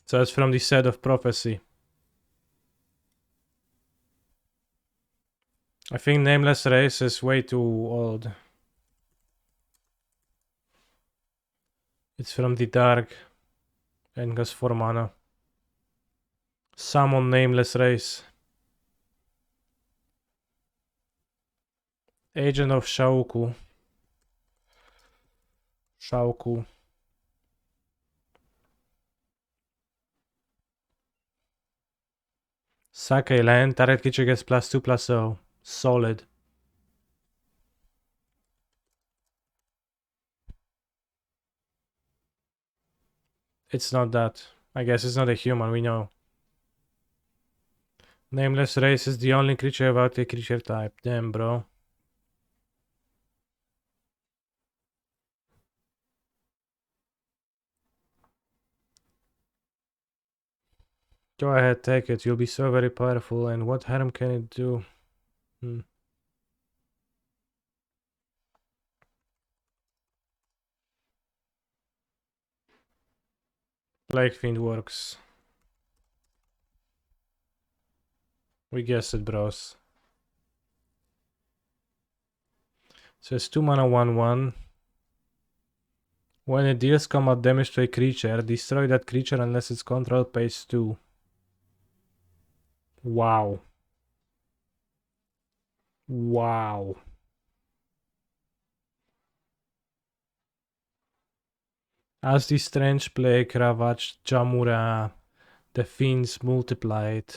So it's from the set of Prophecy. I think Nameless Race is way too old. It's from the Dark and costs 4 mana. Summon Nameless Race. Agent of Shaoku. Sack a land, target creature gets +2/+0. Solid. It's not that. I guess it's not a human, we know. Nameless Race is the only creature without a creature type. Damn, bro. Go ahead, take it. You'll be so very powerful. And what harm can it do? Plague Fiend works. We guessed it, bros. So it's 2 mana 1/1. When it deals combat damage to a creature, destroy that creature unless its control pays 2. Wow. Wow. As the Strange Plague ravaged Jamura, the fiends multiplied.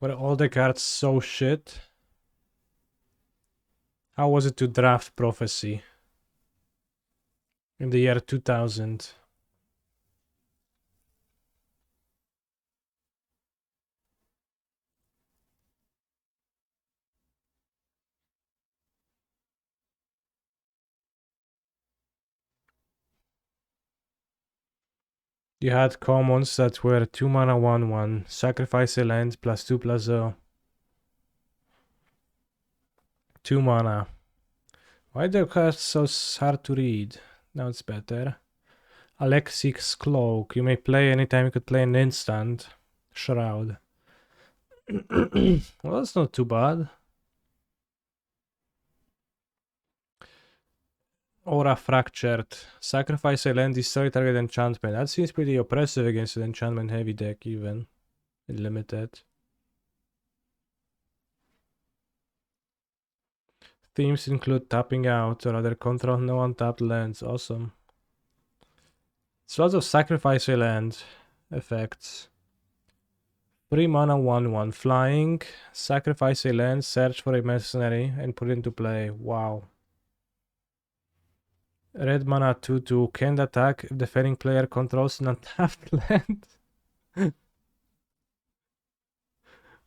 Were all the cards so shit? How was it to draft Prophecy in the year 2000? You had commons that were 2 mana 1/1, sacrifice a land +2/+0. 2 mana. Why are the cards so hard to read? Now it's better. Alexic's Cloak. You may play anytime you could play an instant. Shroud. Well, that's not too bad. Aura Fractured. Sacrifice a land, destroy target enchantment. That seems pretty oppressive against an enchantment heavy deck even. In limited. Themes include tapping out or other control no untapped lands. Awesome. It's lots of sacrifice land effects. 3 mana 1/1 flying, sacrifice a land, search for a mercenary, and put it into play. Wow. Red mana 2/2 can't attack if defending player controls an untapped land.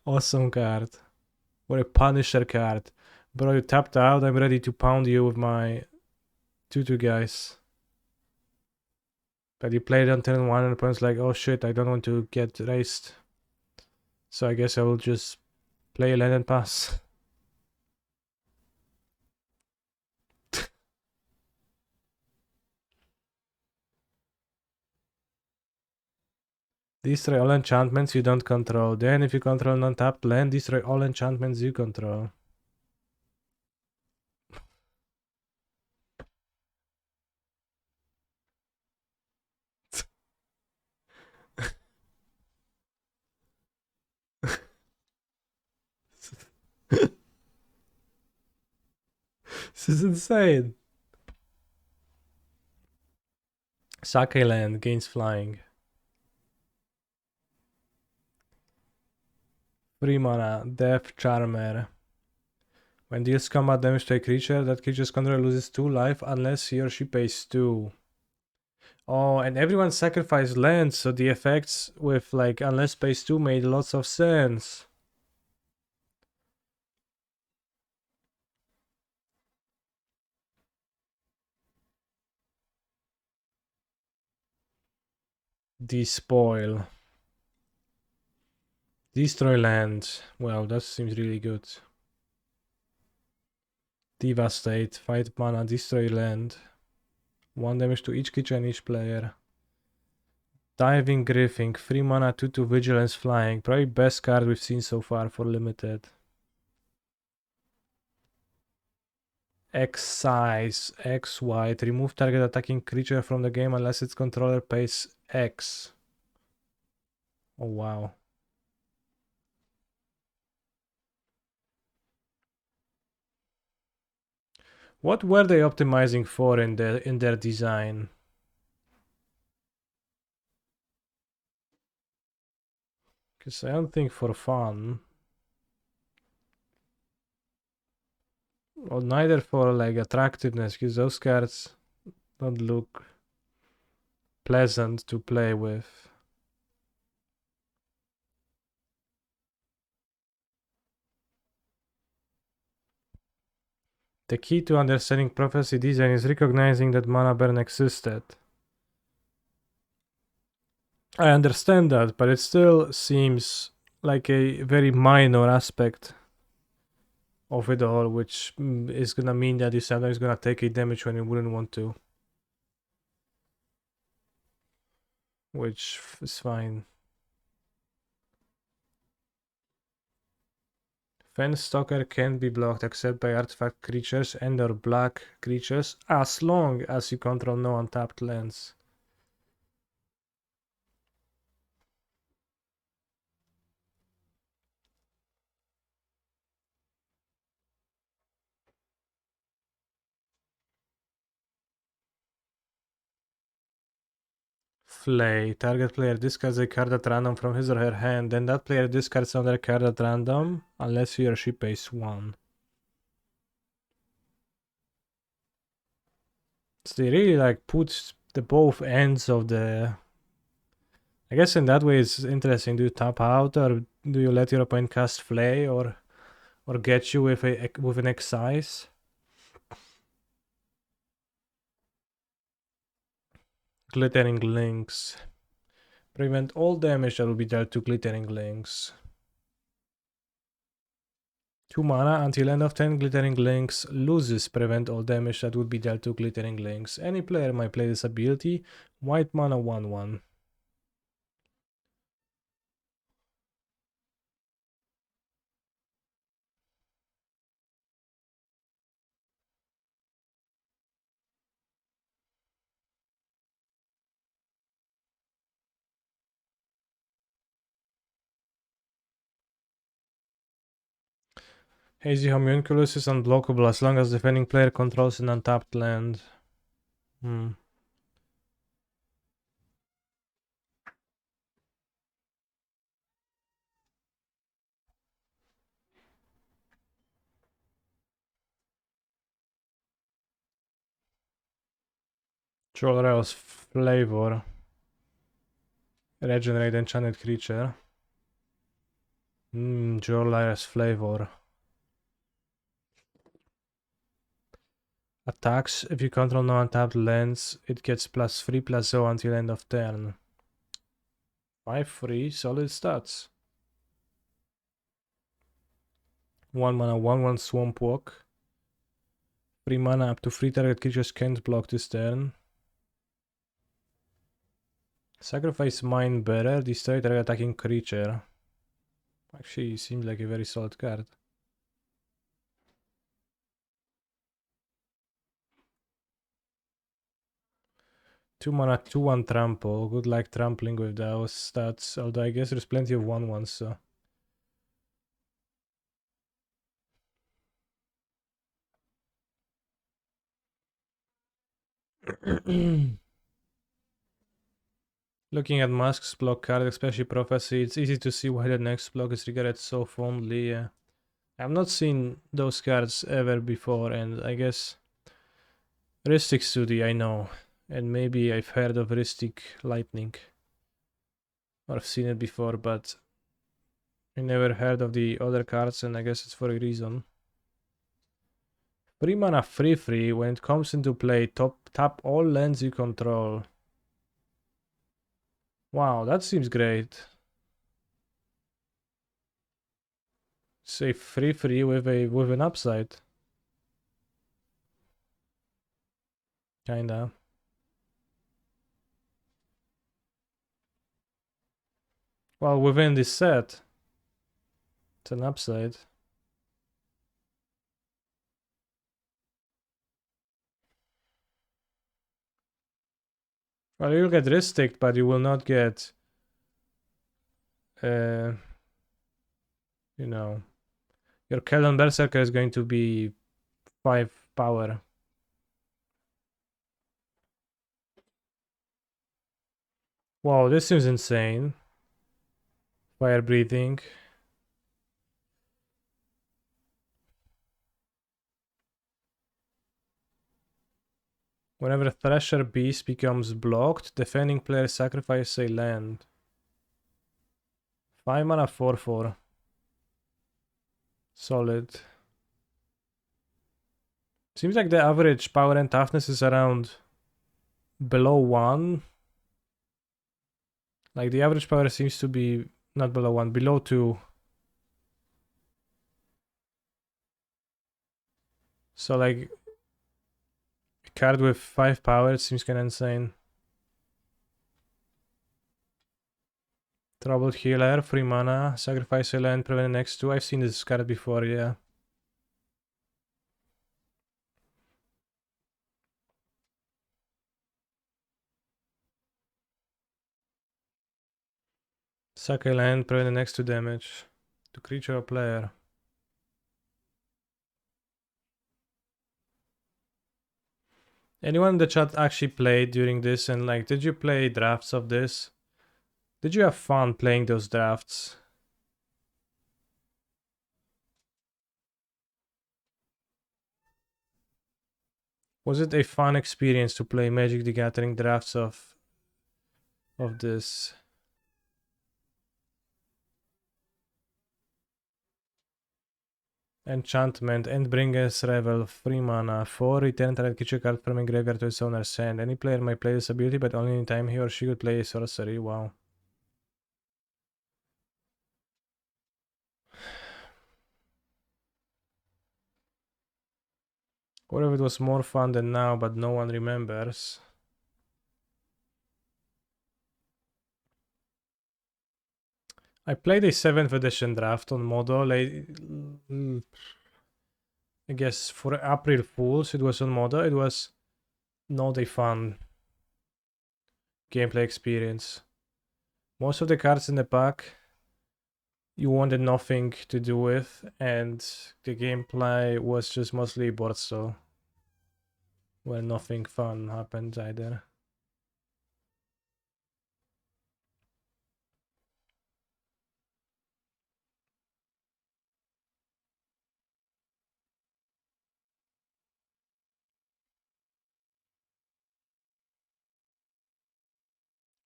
Awesome card. Or a Punisher card. Bro, you tapped out, I'm ready to pound you with my 2/2 guys. But you played on turn 1 and the opponent's like, oh shit, I don't want to get raced. So I guess I will just play a land and pass. Destroy all enchantments you don't control. Then if you control an untapped land, destroy all enchantments you control. This is insane. Sake land gains flying. 3 mana, Death Charmer. When deals combat damage to a creature, that creature's controller loses 2 life unless he or she pays 2. Oh, and everyone sacrificed lands, so the effects with like unless pays 2 made lots of sense. Despoil. Destroy land. Well, that seems really good. Devastate. 5 mana, destroy land. 1 damage to each creature and each player. Diving Griffin. 3 mana, 2/2 vigilance flying. Probably best card we've seen so far for limited. Excise. X white. Remove target attacking creature from the game unless its controller pays X. Oh wow. What were they optimizing for in their design? Because I don't think for fun. Or neither for like attractiveness, because those cards don't look pleasant to play with. The key to understanding prophecy design is recognizing that mana burn existed. I understand that, but it still seems like a very minor aspect of it all, which is gonna mean that you sometimes gonna take a damage when you wouldn't want to. Which is fine. Fenstalker can't be blocked except by artifact creatures and or black creatures as long as you control no untapped lands. Flay. Target player discards a card at random from his or her hand, then that player discards another card at random unless he or she pays 1. So they really like put the both ends of the... I guess in that way it's interesting. Do you tap out or do you let your opponent cast Flay or get you with an Excise? Glittering Links. Prevent all damage that will be dealt to Glittering Links. 2 mana until end of turn. Glittering Links loses prevent all damage that would be dealt to Glittering Links. Any player might play this ability. White mana 1/1. Hazy Homunculus is unblockable as long as the defending player controls an untapped land. Jolrael's Flavor. Regenerate enchanted creature. Jolrael's Flavor. Attacks. If you control no untapped lands, it gets +3/+0 until end of turn. 5/3, solid stats. 1 mana, 1/1 Swamp Walk. 3 mana, up to 3 target creatures can't block this turn. Sacrifice Mindbearer, destroy target attacking creature. Actually, seems like a very solid card. Two mana, 2/1 trample. Good luck trampling with those stats. Although I guess there's plenty of 1/1s, so. Looking at Musk's block card, especially Prophecy, it's easy to see why the next block is regarded so fondly. I've not seen those cards ever before, and I guess Rhystic Study I know, and maybe I've heard of Rhystic Lightning, or I've seen it before, but I never heard of the other cards, and I guess it's for a reason. 3 mana 3/3, when it comes into play, tap all lands you control. Wow, that seems great. Say 3/3 with an upside. Kinda. Well, within this set, it's an upside. Well, you'll get Rhystic, but you will not get, you know, your Kellan Berserker is going to be 5 power. Wow, this seems insane. Fire breathing. Whenever Thresher Beast becomes blocked, defending player sacrifices a land. 5 mana 4/4. Solid. Seems like the average power and toughness is around below 1. Like the average power seems to be not below 1, below 2. So like a card with 5 power seems kinda insane. Troubled Healer, 3 mana, sacrifice a land, prevent the next 2. I've seen this card before, yeah. Sack a land, prevent the next 2 damage to creature or player. Anyone in the chat actually played during this, and like, did you play drafts of this? Did you have fun playing those drafts? Was it a fun experience to play Magic the Gathering drafts of this? Enchantment, Endbringer's Revel, 3 mana, 4, return target creature card from a graveyard to its owner's hand. Any player may play this ability, but only anytime he or she could play a sorcery. Wow. What if it was more fun than now, but no one remembers? I played a 7th edition draft on Modo. I guess for April Fools it was on Modo. It was not a fun gameplay experience. Most of the cards in the pack you wanted nothing to do with, and the gameplay was just mostly board stall, where nothing fun happened either.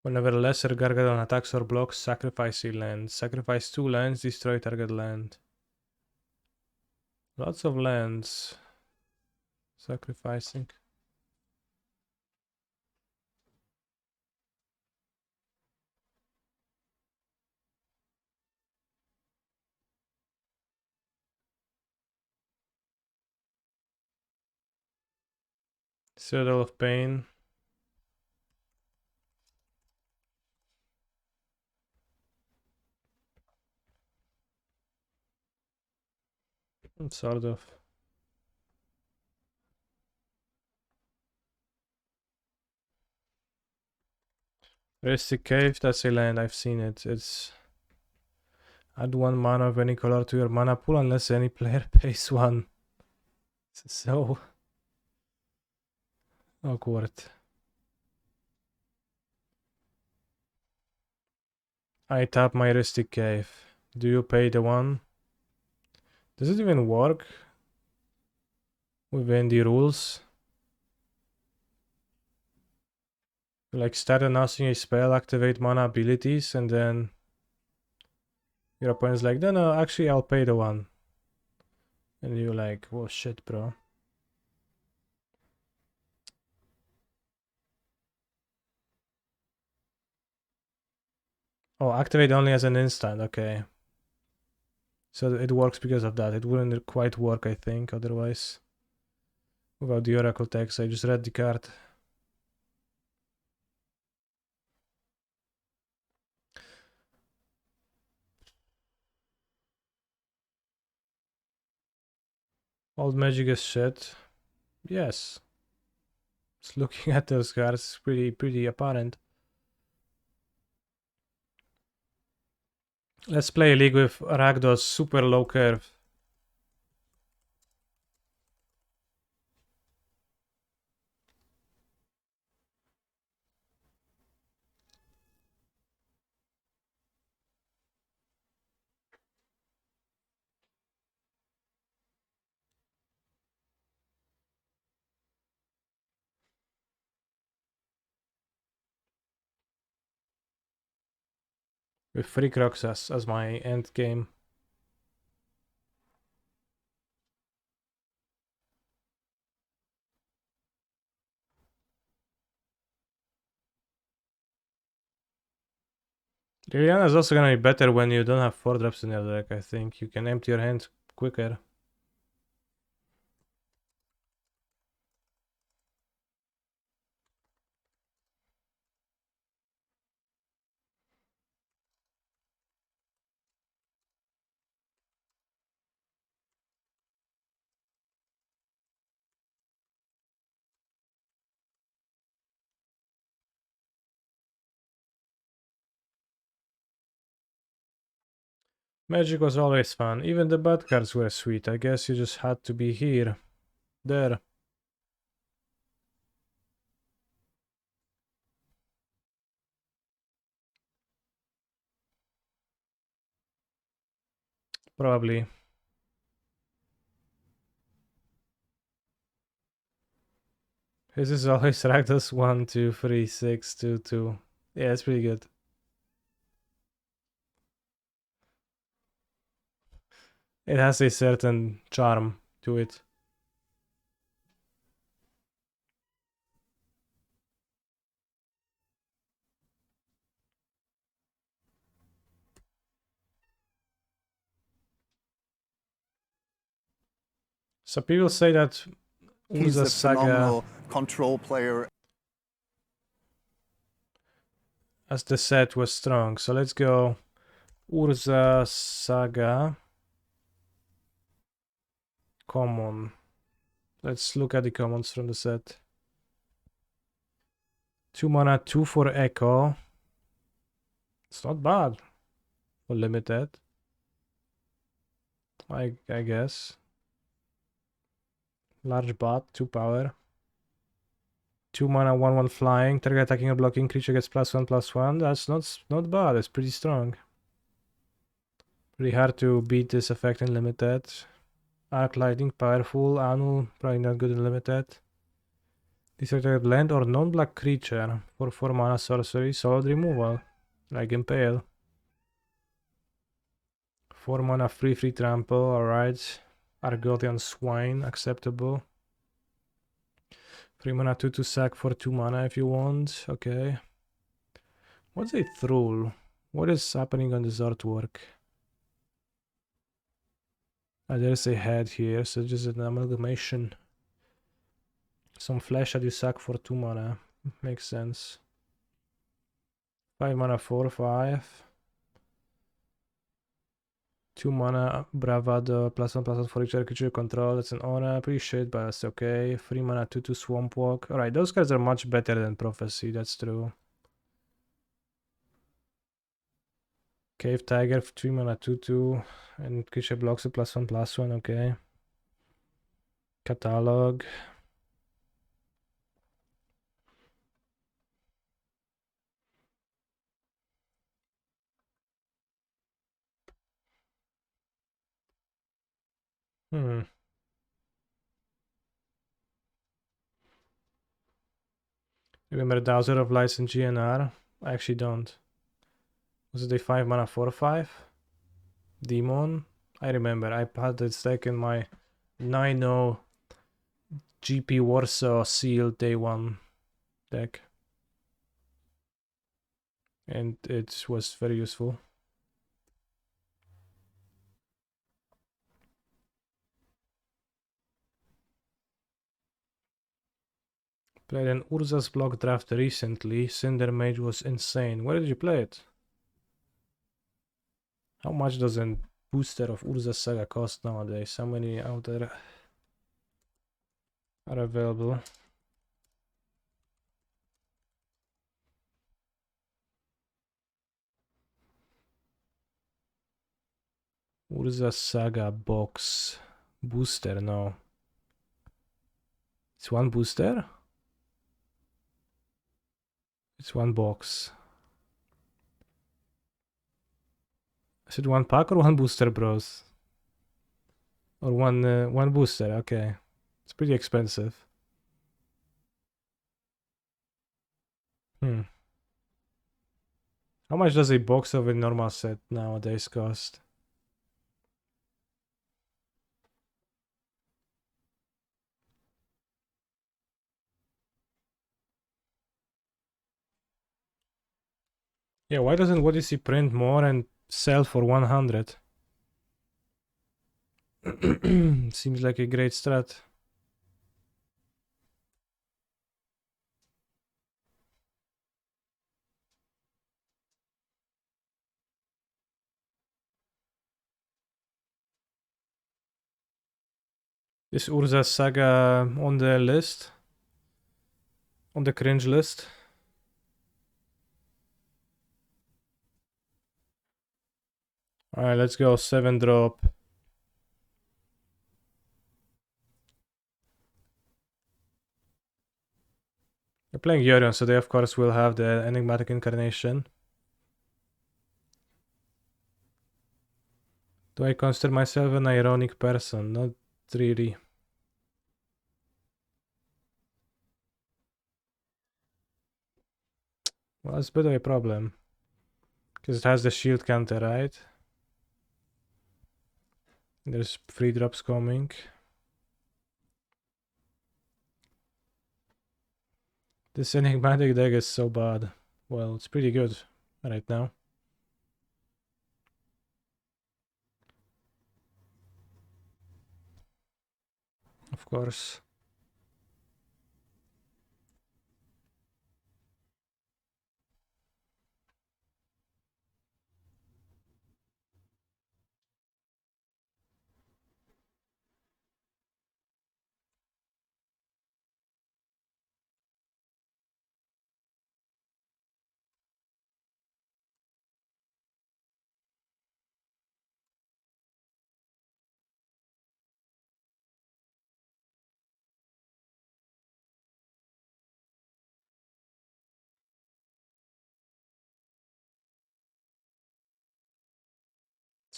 Whenever lesser Gargadon attacks or blocks, sacrifice a land. Sacrifice 2 lands, destroy target land. Lots of lands. Sacrificing. Citadel of Pain. Sort of. Rustic Cave, that's a land, I've seen it. It's add 1 mana of any color to your mana pool unless any player pays 1. It's so awkward. I tap my Rustic Cave. Do you pay the 1? Does it even work within the rules? Like start announcing a spell, activate mana abilities, and then your opponent's like, no, actually I'll pay the 1. And you're like, oh shit, bro. Oh, activate only as an instant, okay. So it works because of that. It wouldn't quite work, I think, otherwise. Without the Oracle text, I just read the card. Old magic is shit. Yes. Just looking at those cards, pretty apparent. Let's play a league with Rakdos super low curve. With 3 Crocs as my end game. Liliana is also gonna be better when you don't have 4 drops in your deck, I think. You can empty your hand quicker. Magic was always fun. Even the bad cards were sweet. I guess you just had to be here. There. Probably. This is always Rakdos 1, 2, 3, 6, 2, 2. Yeah, it's pretty good. It has a certain charm to it. So people say that
He's
Urza
a
Saga
phenomenal control player.
as the set was strong. So let's go Urza Saga common. Let's look at the commons from the set. 2 mana, 2 for Echo. It's not bad for limited. I guess. Large bot, 2 power. 2 mana, 1/1 flying. Target attacking or blocking creature gets +1/+1. That's not bad. It's pretty strong. Pretty hard to beat this effect in limited. Arc lightning, powerful. Anu, probably not good in limited. Destroy land or non-black creature for 4 mana sorcery. Solid removal, like Impale. 4 mana free trample. Alright. Argothian Swine, acceptable. 3 mana 2 sack for 2 mana if you want. Okay. What's a Thrall? What is happening on this artwork? There's a head here, so just an amalgamation. Some flesh that you sack for 2 mana. Makes sense. 5 mana 4/5. 2 mana bravado +1/+1 for each creature you control. That's an honor. Pretty shit, but that's okay. 3 mana 2/2 swamp walk. Alright, those cards are much better than prophecy, that's true. Cave Tiger, 3 mana 2/2, and creature blocks a +1/+1, okay. Catalog. Remember Dowser of Lights and GNR? I actually don't. Was it a 5 mana 4/5? Demon? I remember. I had this deck in my 9-0 GP Warsaw sealed day 1 deck. And it was very useful. Played an Urza's block draft recently. Cinder Mage was insane. Where did you play it? How much does a booster of Urza's Saga cost nowadays? How many out there are available? Urza's Saga box. Booster, no. It's 1 booster? It's 1 box. Is it 1 pack or 1 booster, bros? Or one booster, okay. It's pretty expensive. How much does a box of a normal set nowadays cost? Yeah, why doesn't What Is He print more and sell for 100? Seems like a great strat. Is Urza Saga on the list? On the cringe list? Alright, let's go 7 drop. They're playing Yorion, so they of course will have the Enigmatic Incarnation. Do I consider myself an ironic person? Not really. Well, that's a bit of a problem. Because it has the shield counter, right? There's 3 drops coming. This enigmatic deck is so bad. Well, it's pretty good right now. Of course.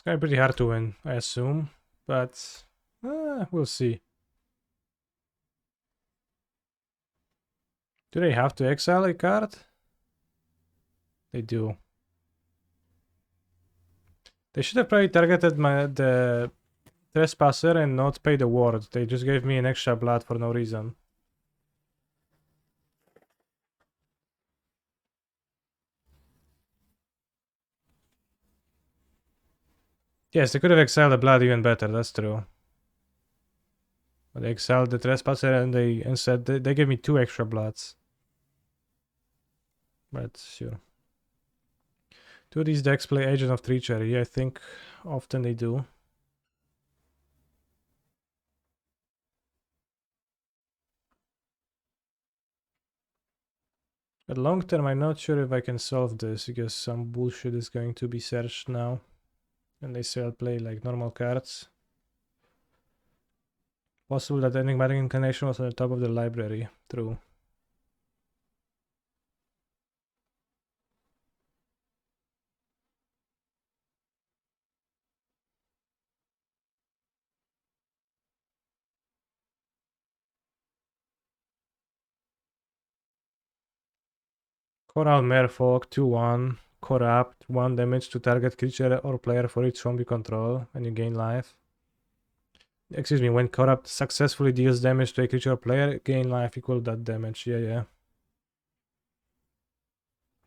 It's gonna be pretty hard to win, I assume, but we'll see. Do they have to exile a card? They do. They should have probably targeted the Trespasser and not pay the ward. They just gave me an extra blood for no reason. Yes, they could have exiled the blood even better, that's true. But they exiled the Trespasser and they instead they gave me 2 extra bloods. But sure. Do these decks play Agent of Treachery? I think often they do. But long term, I'm not sure if I can solve this because some bullshit is going to be searched now. And they still play like normal cards. Possible that Enigmatic Incarnation was on the top of the library. True. Coral Merfolk 2-1. Corrupt. 1 damage to target creature or player for each zombie control and you gain life. Excuse me, when Corrupt successfully deals damage to a creature or player, gain life equal that damage. Yeah.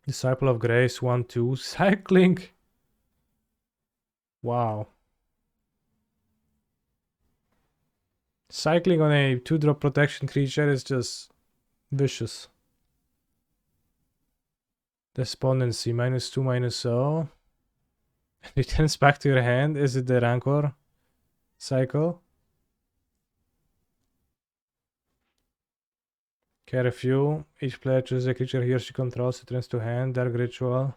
Disciple of Grace 1-2. Cycling. Wow. Cycling on a 2-drop protection creature is just vicious. Despondency -2/-0. Returns back to your hand. Is it the Rancor cycle? Care a few. Each player chooses a creature he or she controls. Returns to hand. Dark Ritual.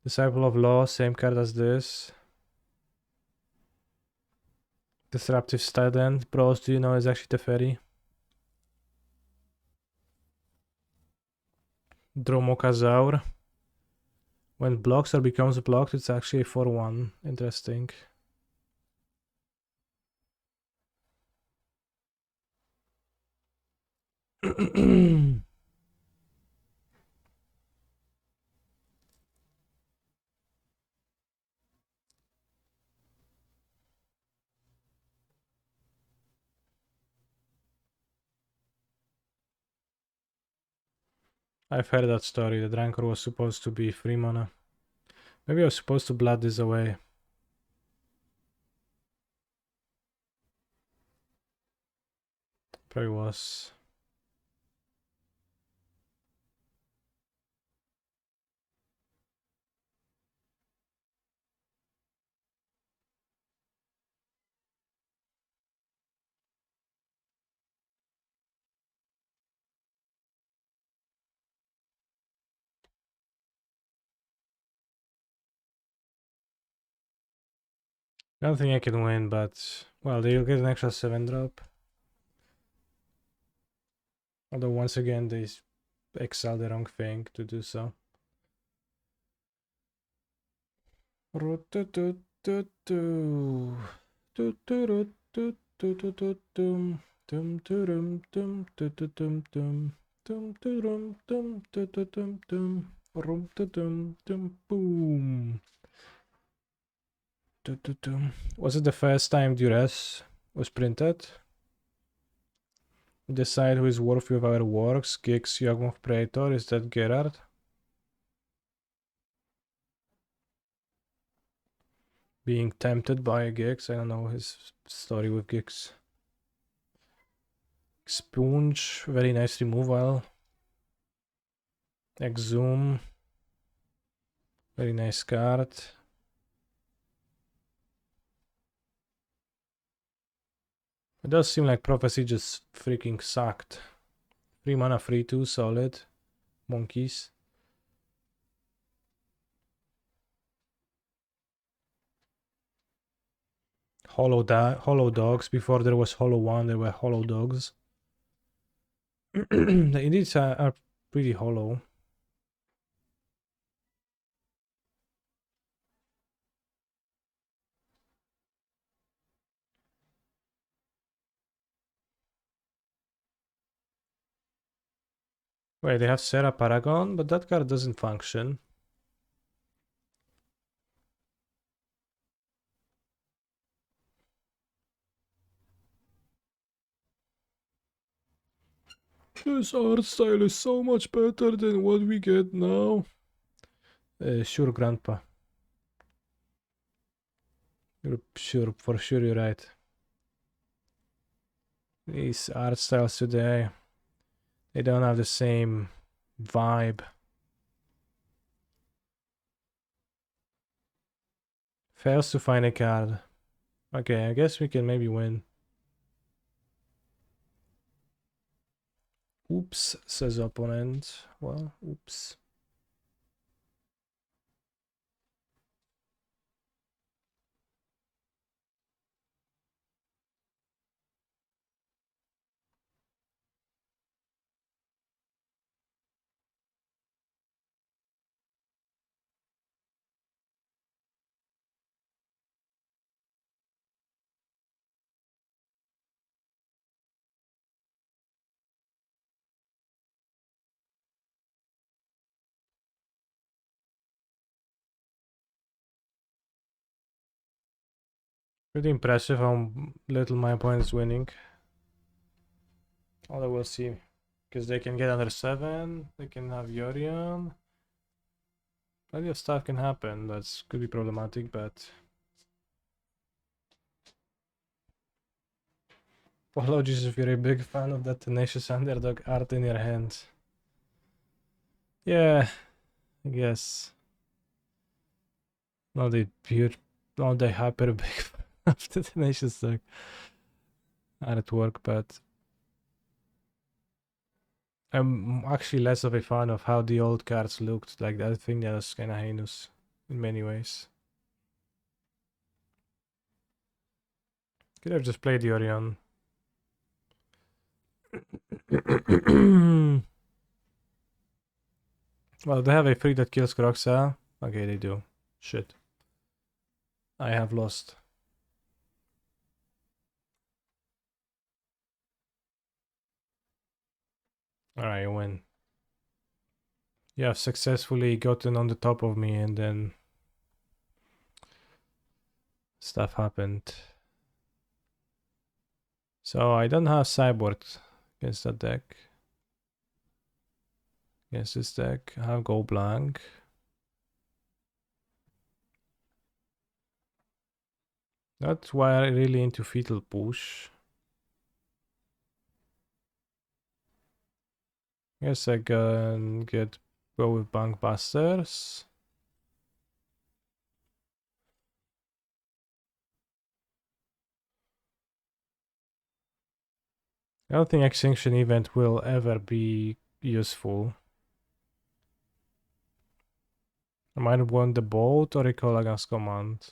Disciple of Law. Same card as this. Disruptive Student. Bros, do you know is actually Teferi? Dromokazaur. When blocks or becomes blocked, it's actually a 4-1. Interesting. I've heard that story. The Rancor was supposed to be 3 mana. Maybe I was supposed to blood this away. Probably was. I don't think I can win, but well, they'll get an extra 7-drop. Although once again they exile the wrong thing to do so. Boom. Was it the first time Duress was printed? Decide who is worthy of our works. Gix, Yawgmoth Praetor, is that Gerard? Being tempted by Gix, I don't know his story with Gix. Sponge, very nice removal. Exhume, very nice card. It does seem like Prophecy just freaking sucked. 3 mana, 3/2, solid. Monkeys. Hollow Dogs. Before there was Hollow 1, there were Hollow Dogs. The Indies are pretty hollow. Wait, they have Sarah Paragon, but that card doesn't function. This art style is so much better than what we get now. Sure, Grandpa. For sure you're right. These art styles today, they don't have the same vibe. Fails to find a card. Okay, I guess we can maybe win. Oops, says opponent. Well, oops. Pretty impressive how little my opponent is winning. Although we'll see. Because they can get under 7, they can have Yorion. Plenty of stuff can happen, that could be problematic, but... Apologies if you're a big fan of that tenacious underdog art in your hand. Yeah, I guess. Not the hyper big fan of the tenacious dog artwork, but... I'm actually less of a fan of how the old cards looked. Like, I think that was kind of heinous in many ways. Could have just played the Orion. Well, they have a free that kills Croxa. Okay, they do. Shit. I have lost. Alright, you win. You have successfully gotten on the top of me and then... stuff happened. So I don't have Cyborg against that deck. Against this deck, I have Go Blank. That's why I'm really into Fetal Push. Guess I can go with Bankbusters. I don't think Extinction Event will ever be useful. I might want the boat or recall against command.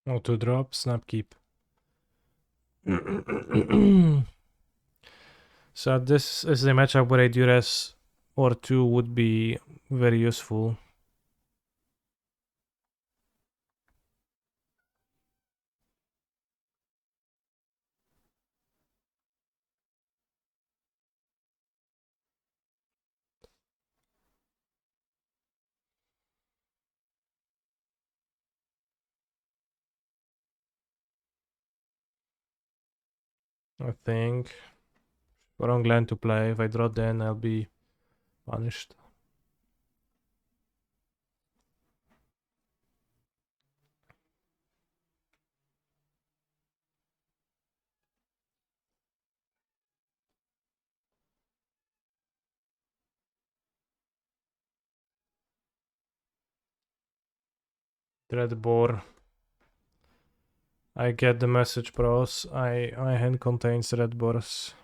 Auto drop, snap keep. So this is a matchup where a duress or 2 would be very useful. I think. Wrong land to play. If I draw then I'll be punished. Dreadbore. I get the message, bros. My hand contains red boars.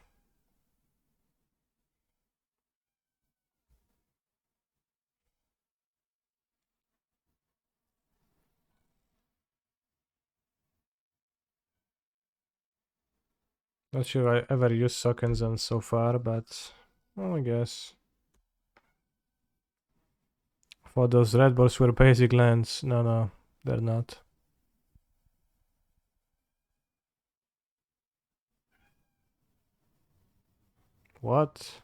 Not sure I ever used Sokenzan so far, but well, I guess. For those red balls were basic lands. No, they're not. What?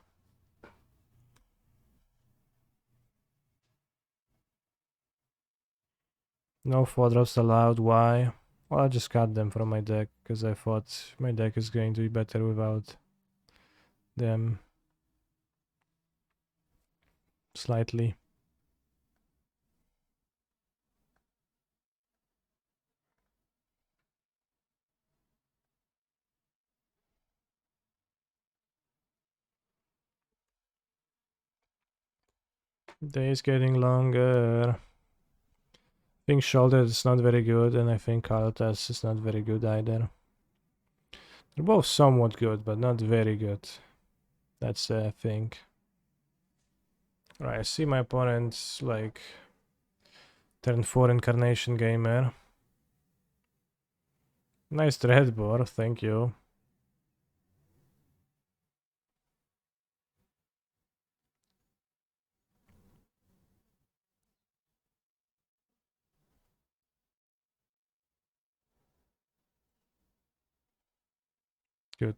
No 4-drops allowed, why? Well, I just cut them from my deck, because I thought my deck is going to be better without them. Slightly. Day is getting longer. I think Shoulder is not very good, and I think Kalatas is not very good either. They're both somewhat good, but not very good. That's the thing. Right, I see my opponent's like turn 4 Incarnation Gamer. Nice red board, thank you. Good.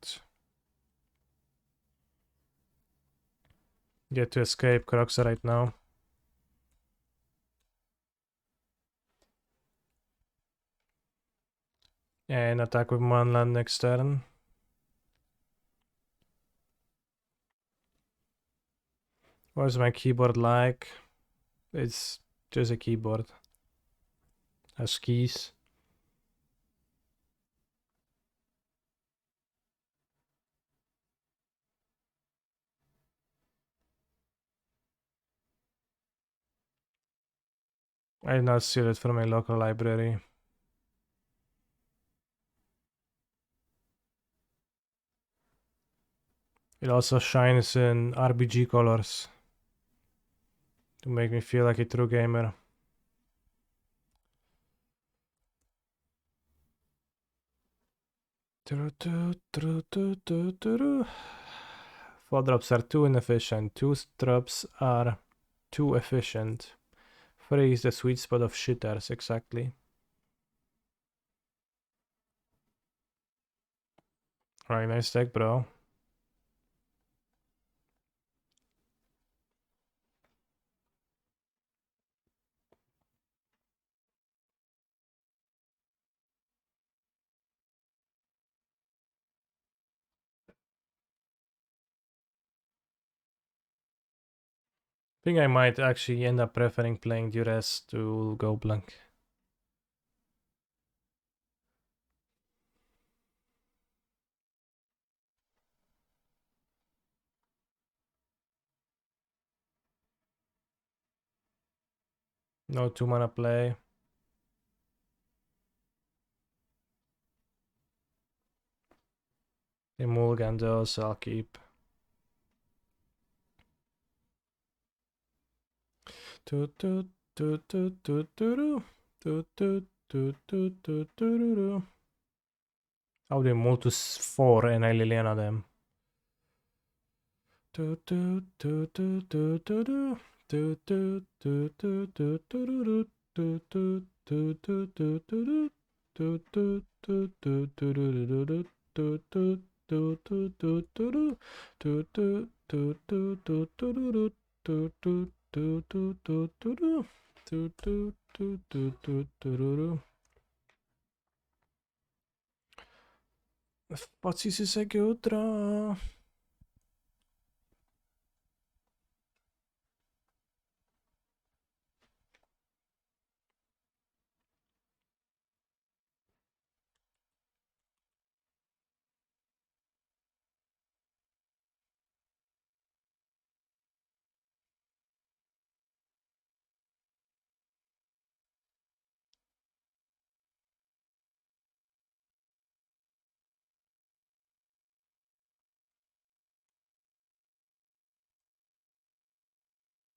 Get to escape Croxa right now. And attack with one land next turn. What's my keyboard like? It's just a keyboard. Has keys. I did not steal it from my local library. It also shines in RBG colors to make me feel like a true gamer. Four drops are too inefficient. 2 drops are too efficient. 3 is the sweet spot of shitters, exactly. Right, nice deck, bro. I think I might actually end up preferring playing Duress to go blank. No 2-mana play. They mulligan those, so I'll keep. Oh, they multus 4 and I Liliana them. Pazzi si segue outra.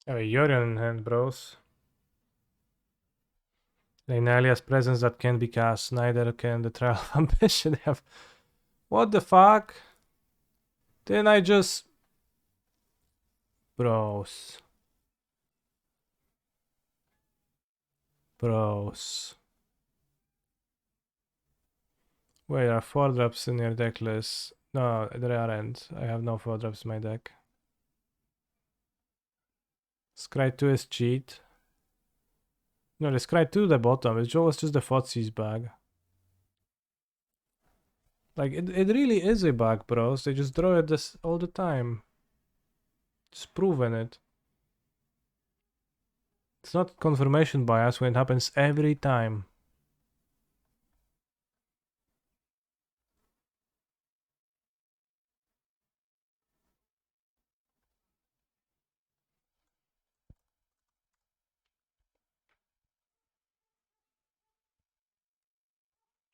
Oh, Yorion in hand, bros. Leinalia's presence that can be cast, neither can the Trial of Ambition have What the fuck? Didn't I just... Bros. Bros. Wait, there are 4 drops in your deck list. No, there aren't. I have no 4 drops in my deck. Scry 2 is cheat. No, the Scry 2 to the bottom. It was just the Fotsy's bug. Like, it really is a bug, bros. They just draw it this all the time. Just proven it. It's not confirmation bias when it happens every time.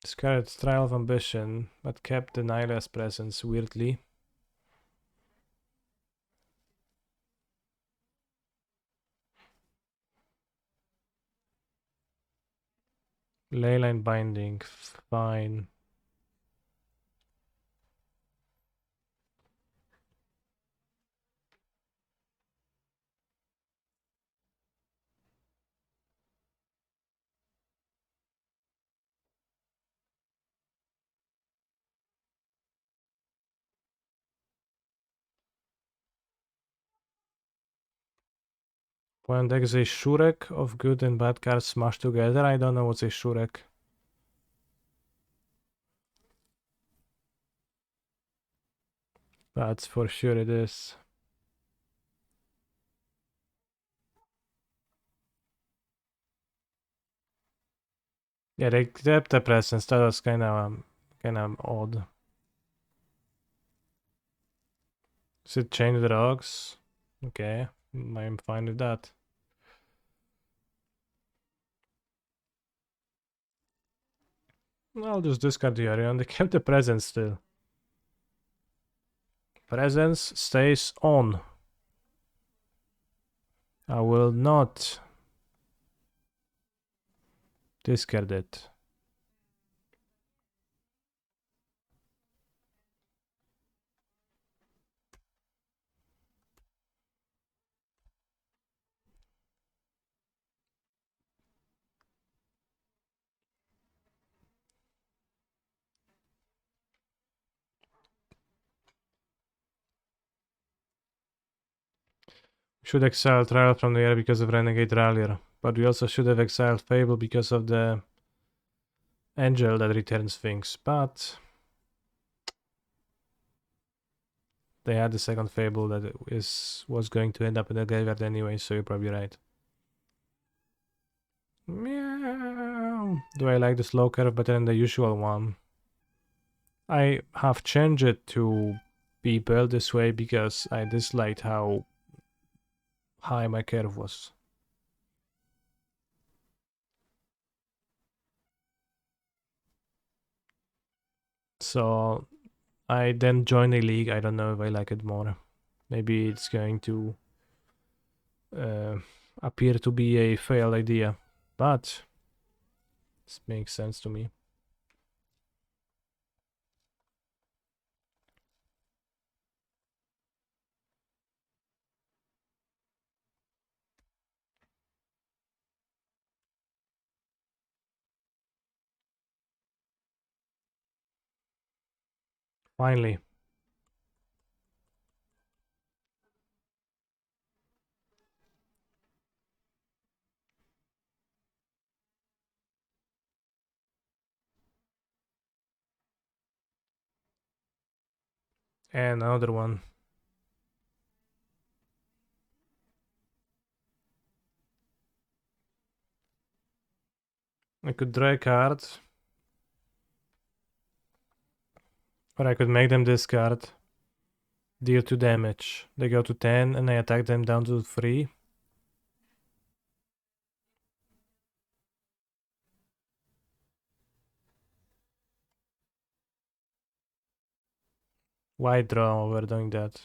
Discarded Trial of Ambition, but kept the Nyla's presence weirdly. Leyline Binding, fine. When there is a Shurek of good and bad cards smashed together, I don't know what's a Shurek. That's for sure it is. Yeah, they kept the presence. That was kind of odd. Does it change the dogs? Okay, I'm fine with that. I'll just discard the Orion. They kept the presence still. Presence stays on. I will not discard it. Should exile Trial from the air because of Renegade Rallier, but we also should have exiled Fable because of the Angel that returns things, but they had the second Fable that was going to end up in the graveyard anyway, so you're probably right. Meow. Do I like the slow curve better than the usual one? I have changed it to be built this way because I disliked how high my curve was. So I then joined a league. I don't know if I like it more. Maybe it's going to appear to be a failed idea, but this makes sense to me. Finally. And another one. I could draw a card. Or I could make them discard. Deal 2 damage. They go to 10 and I attack them down to 3. Why draw over doing that?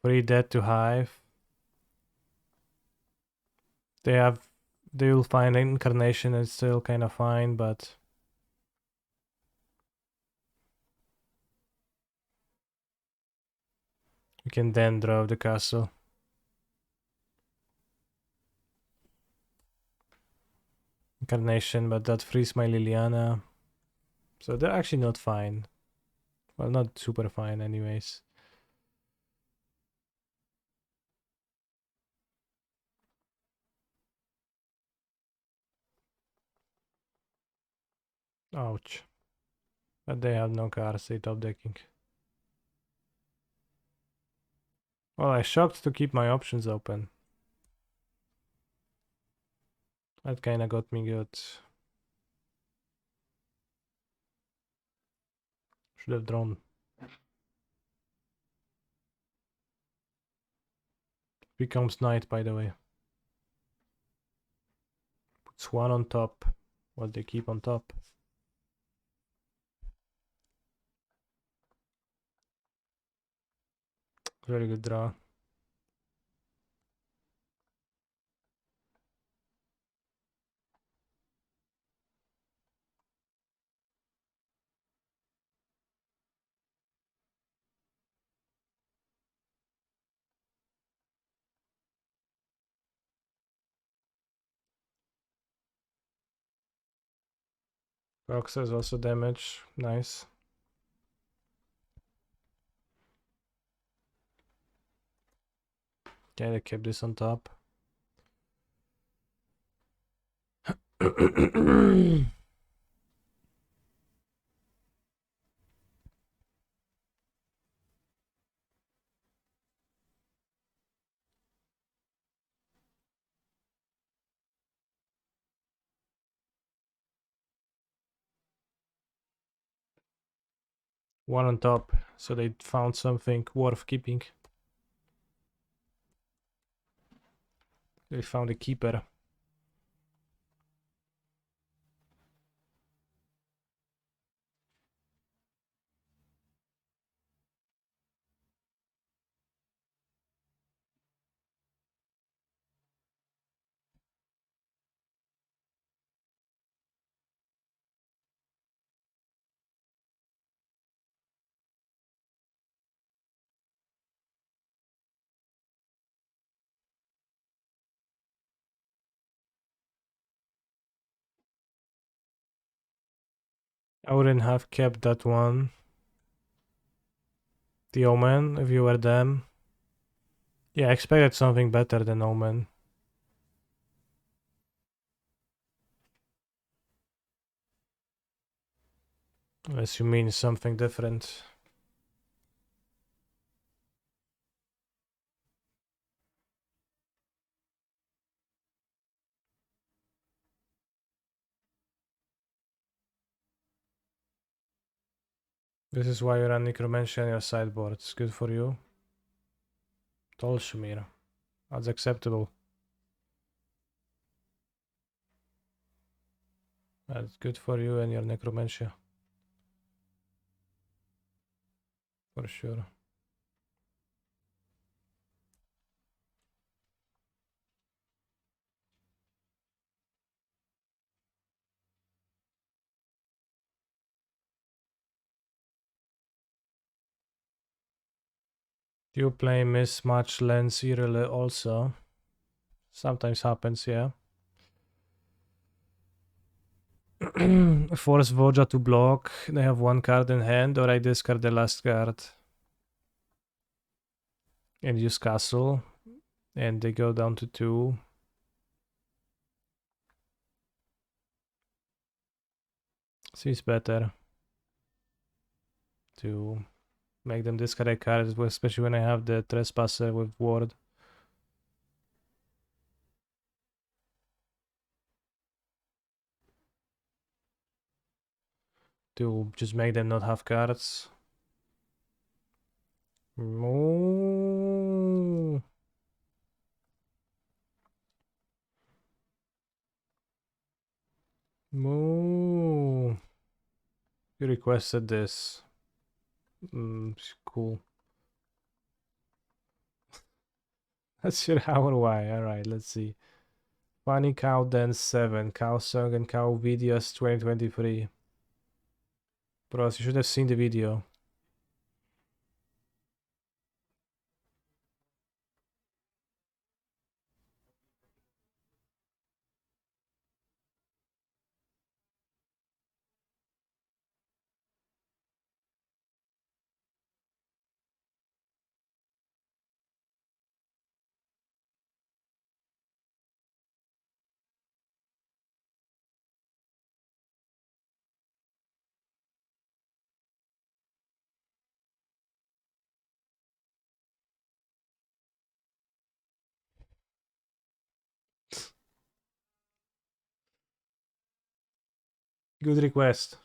Free dead to Hive. They will find incarnation, it's still kind of fine, but we can then draw the castle. Incarnation, but that frees my Liliana. So they're actually not fine. Well, not super fine anyways. Ouch. But they have no cards, they top decking. Well, I shocked to keep my options open. That kinda got me good. Should have drawn. Becomes knight, by the way. Puts one on top. What they keep on top. Very good draw. Rox has also damage. Nice. Okay, they kept this on top. One on top, so they found something worth keeping. They found a keeper. I wouldn't have kept that one. The Omen, if you were them. Yeah, I expected something better than Omen. Unless you mean something different. This is why you run Necromancy on your sideboard. It's good for you. Tolshmir. That's acceptable. That's good for you and your Necromancy. For sure. Do you play mismatch lens eerily also? Sometimes happens, yeah. Force Voja to block. They have one card in hand, or I discard the last card. And use castle. And they go down to 2. Seems better to make them discard a card, especially when I have the Trespasser with Ward. To just make them not have cards. Moo. Moo. You requested this. Cool. That's your how or why. Alright, let's see. Funny Cow Dance 7, Cow Song and Cow Videos 2023. Bros, you should have seen the video. Good request.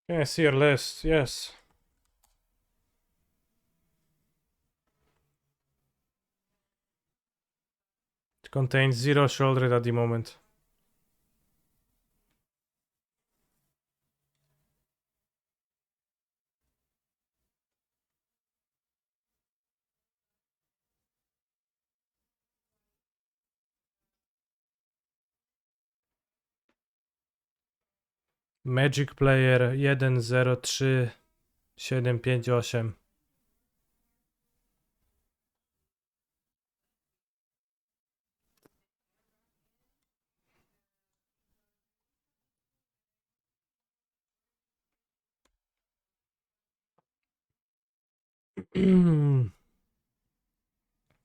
Can I see your list? Yes. It contains 0 shoulder at the moment. Magic Player 103758.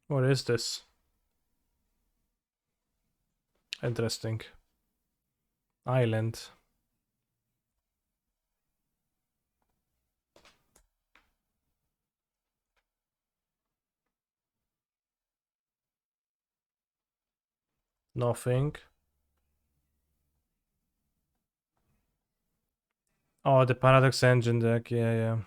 What is this? Interesting. Island. Nothing. Oh, the Paradox Engine deck. Yeah, yeah.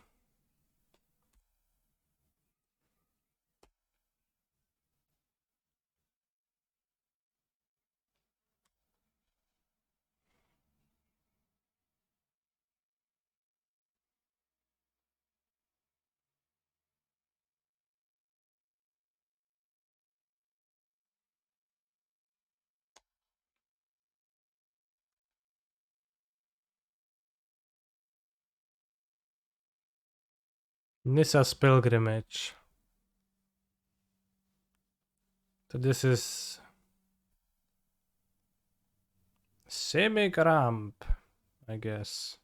Nissa's Pilgrimage. So this is Semi-Gramp, I guess.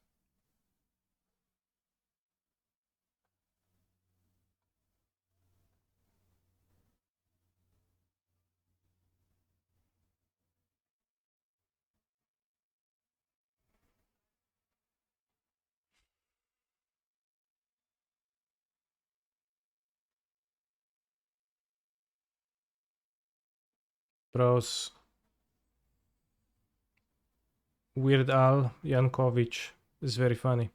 Bros. Weird Al Yankovic is very funny.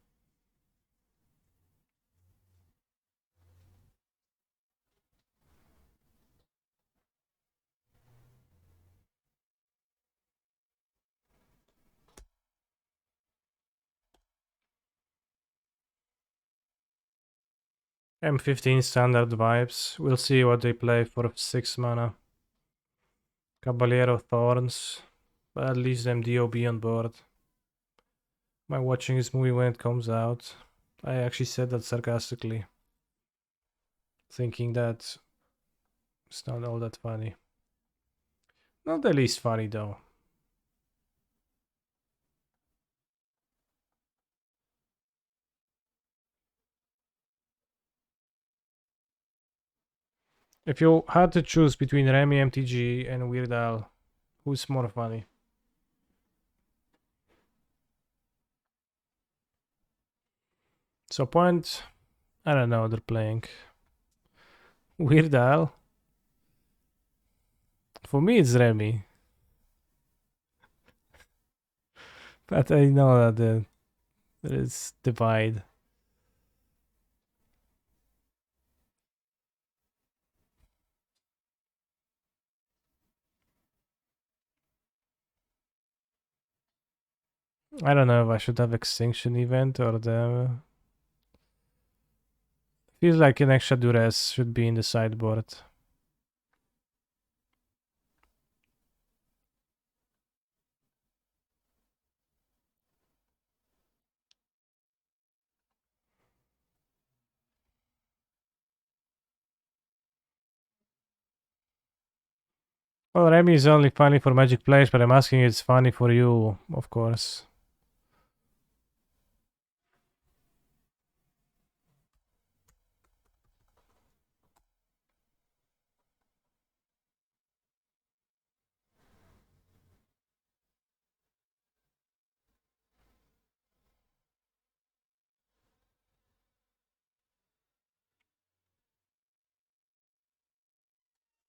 M15 standard vibes. We'll see what they play for 6 mana. Caballero Thorns. But at least them DOB on board. Am I watching this movie when it comes out? I actually said that sarcastically. Thinking that it's not all that funny. Not the least funny though. If you had to choose between Remy MTG and Weird Al, who's more funny? So point, I don't know, they're playing. Weird Al? For me it's Remy. But I know that there is divide. I don't know if I should have Extinction Event or the... Feels like an extra duress should be in the sideboard. Well, Remy is only funny for Magic players, but I'm asking it's funny for you, of course.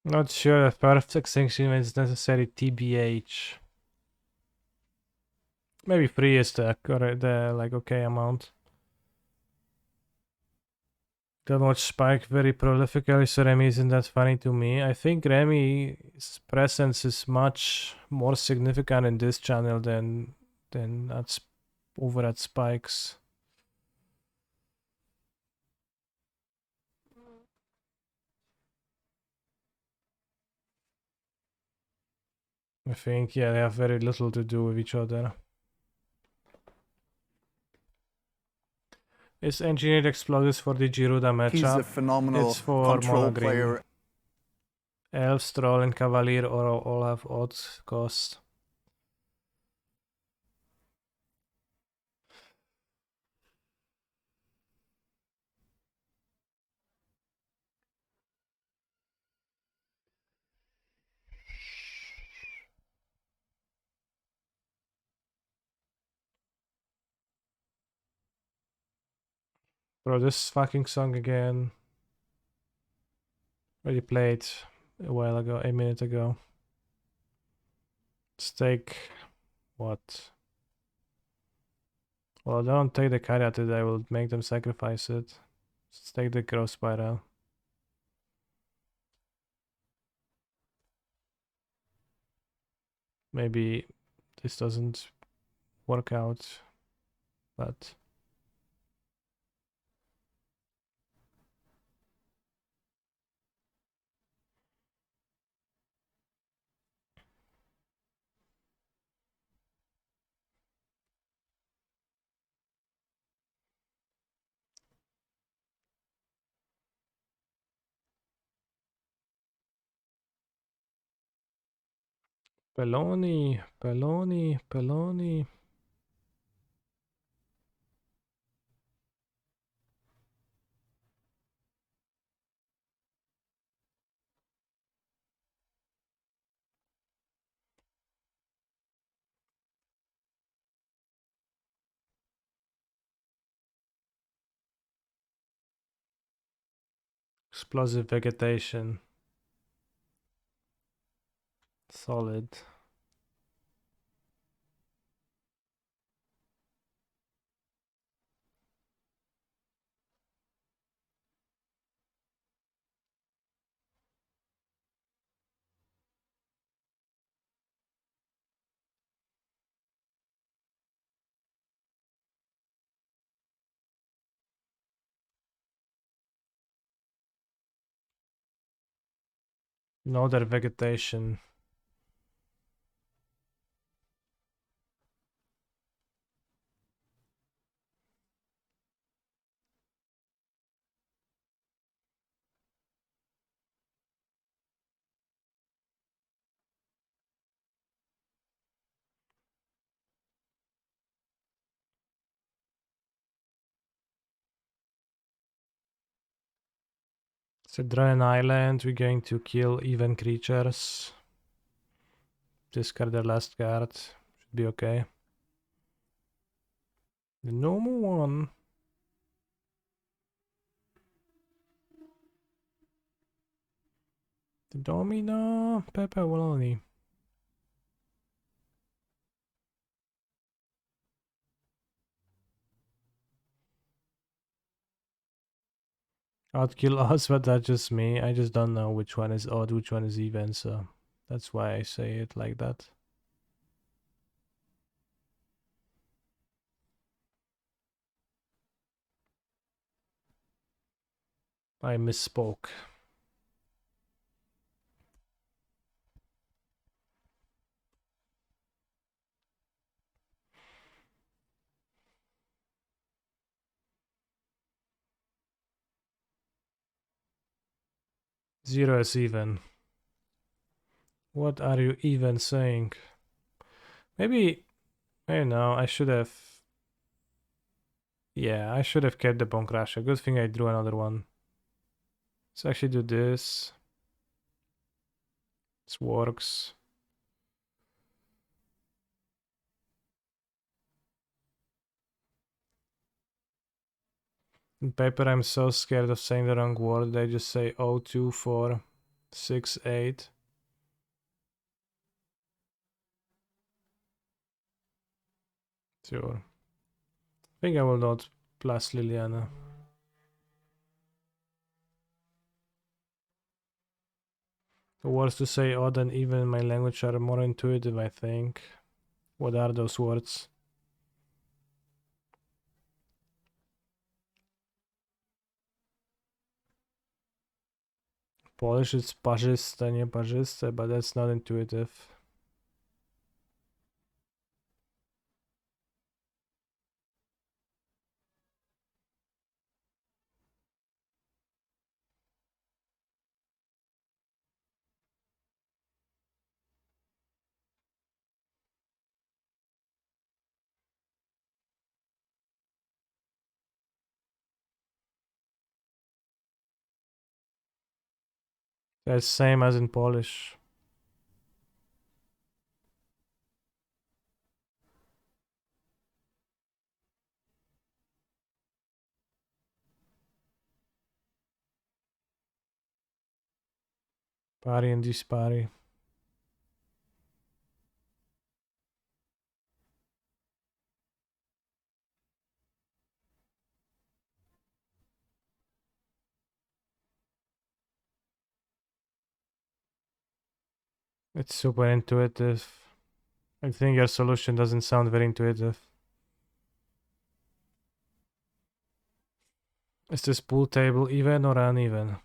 Not sure if perfect extinction is necessary, TBH. Maybe 3 is the like okay amount. Don't watch Spike very prolifically, so Remy isn't that funny to me. I think Remy's presence is much more significant in this channel than over at Spike's. I think, yeah, they have very little to do with each other. It's engineered explosives for the Giruda matchup.
He's a phenomenal
It's for
control
mono green.
player.
Elf, Stroll, and Cavalier all have odd cost. Bro, this fucking song again. Already played a while ago, a minute ago. Let's take what? Well, don't take the Caryatid, I will make them sacrifice it. Let's take the Growth Spiral. Maybe this doesn't work out, but... Peloni, Peloni, Peloni. Explosive vegetation. Solid. No other vegetation. So draw an island, we're going to kill even creatures. Discard the last card. Should be okay. The normal one. The domino pepperoni. Odd kill odds, but that's just me. I just don't know which one is odd, which one is even, so that's why I say it like that. I misspoke. Zero is even. What are you even saying? Maybe no, I should have... Yeah, I should have kept the Bone Crusher. Good thing I drew another one. Let's actually do this. This works. In paper, I'm so scared of saying the wrong word. I just say 02468. Sure. I think I will not plus Liliana. The words to say odd and even in my language are more intuitive, I think. What are those words? Polish it's parzyste, nie parzyste, but that's not intuitive. That's same as in Polish. Pari and dispari. It's super intuitive. I think your solution doesn't sound very intuitive. Is this pool table even or uneven?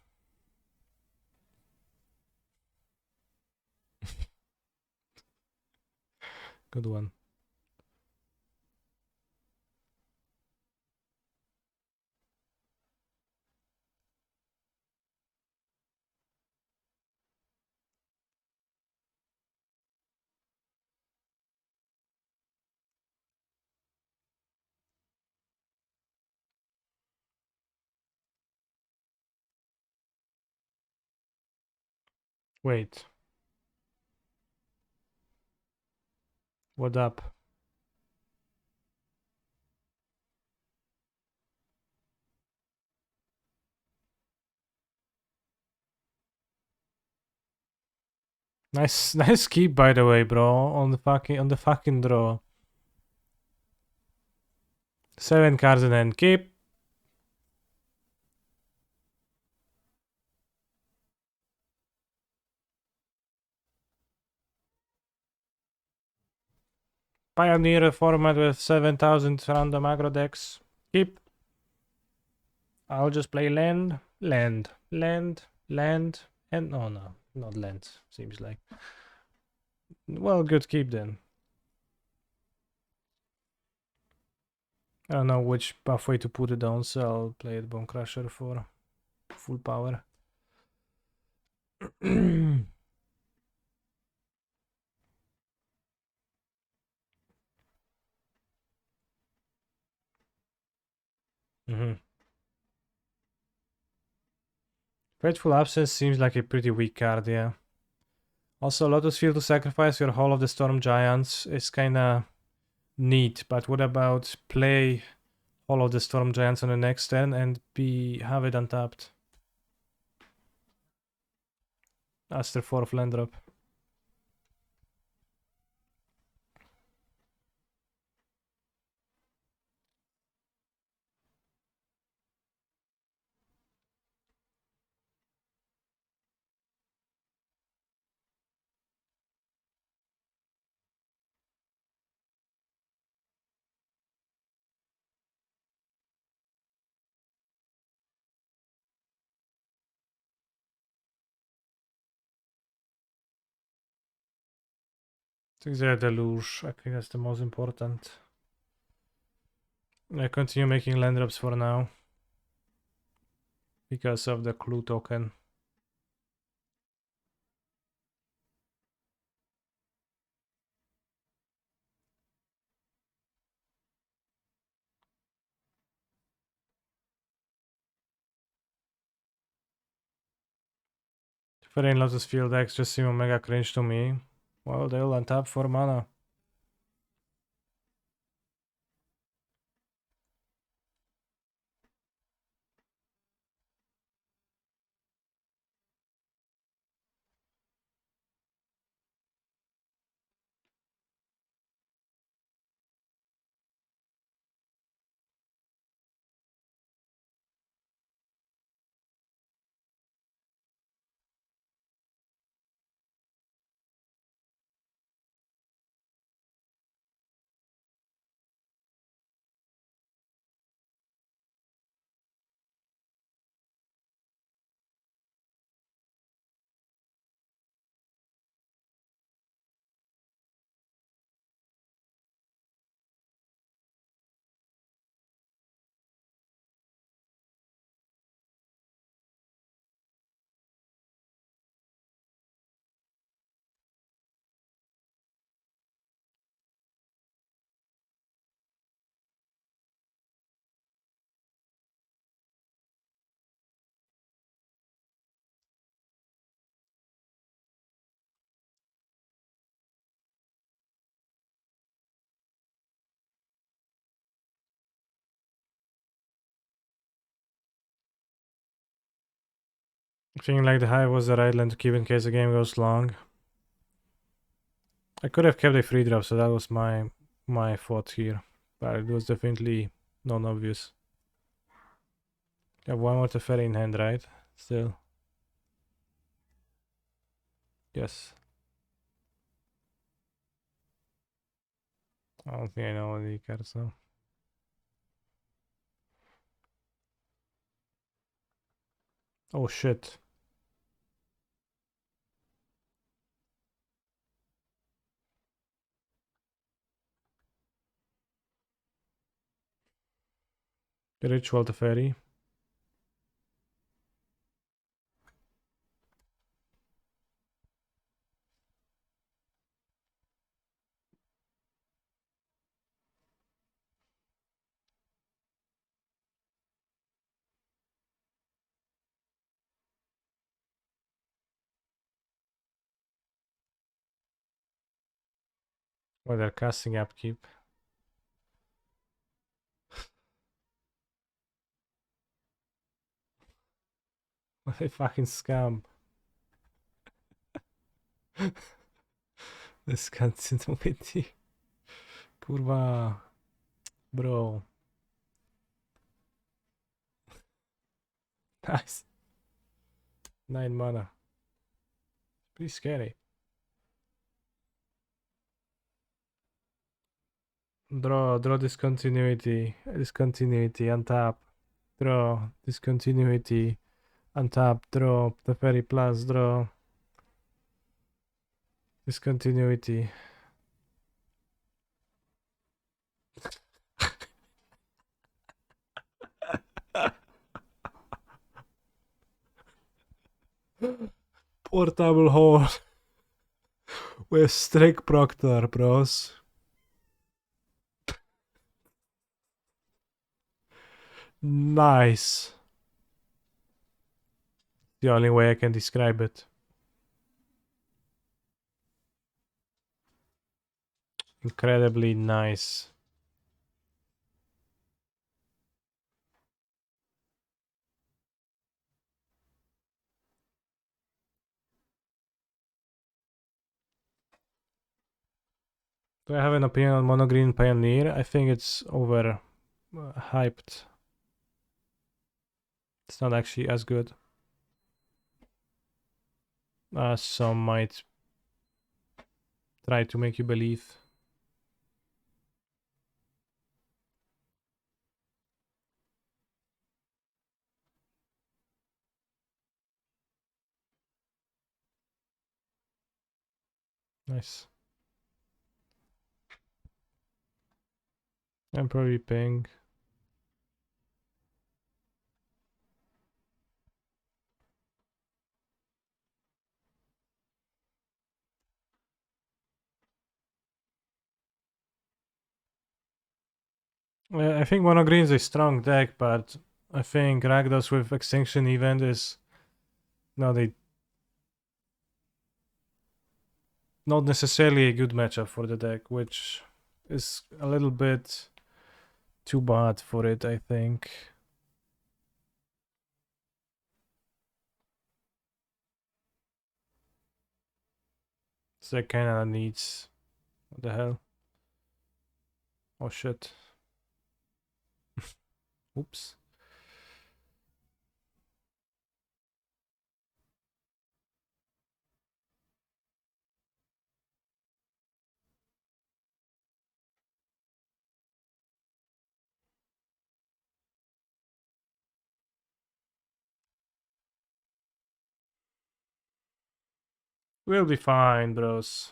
Good one. Wait. What up? Nice keep by the way, bro. On the fucking draw. 7 cards and then keep. Pioneer a format with 7,000 random aggro decks. Keep. I'll just play land, and oh no, not land. Seems like. Well, good keep then. I don't know which pathway to put it on, so I'll play it Bone Crusher for full power. Faithful Absence seems like a pretty weak card, yeah. Also, Lotus Field to sacrifice your Hall of the Storm Giants is kinda neat, but what about play Hall of the Storm Giants on the next turn and have it untapped? That's their 4th land drop. I think they're Deluge. I think that's the most important. I continue making land drops for now. Because of the clue token. Fairy Lotus Field decks just seem mega cringe to me. Well, they'll untap for mana. Feeling like the Hive was the right land to keep in case the game goes long. I could have kept a free drop, so that was my thought here. But it was definitely non-obvious. Have one more Teferi in hand, right? Still. Yes. I don't think I know any cards now. Oh shit. The Ritual Teferi. Well, they're casting upkeep. What a fucking scam. This continuity. Kurwa. Bro. Nice. 9 mana. Pretty scary. Draw discontinuity. Discontinuity, untap. Draw, discontinuity. Untap, draw, Teferi plus, draw. Discontinuity. Portable hole. With Strict Proctor, bros. Nice. The only way I can describe it. Incredibly nice. Do I have an opinion on Mono Green Pioneer? I think it's over hyped. It's not actually as good as some might try to make you believe. Nice. I'm probably paying. I think Mono Green is a strong deck, but I think Rakdos with Extinction Event is not necessarily a good matchup for the deck, which is a little bit too bad for it, I think. So it kinda needs... What the hell? Oh shit. Oops. We'll be fine, bros.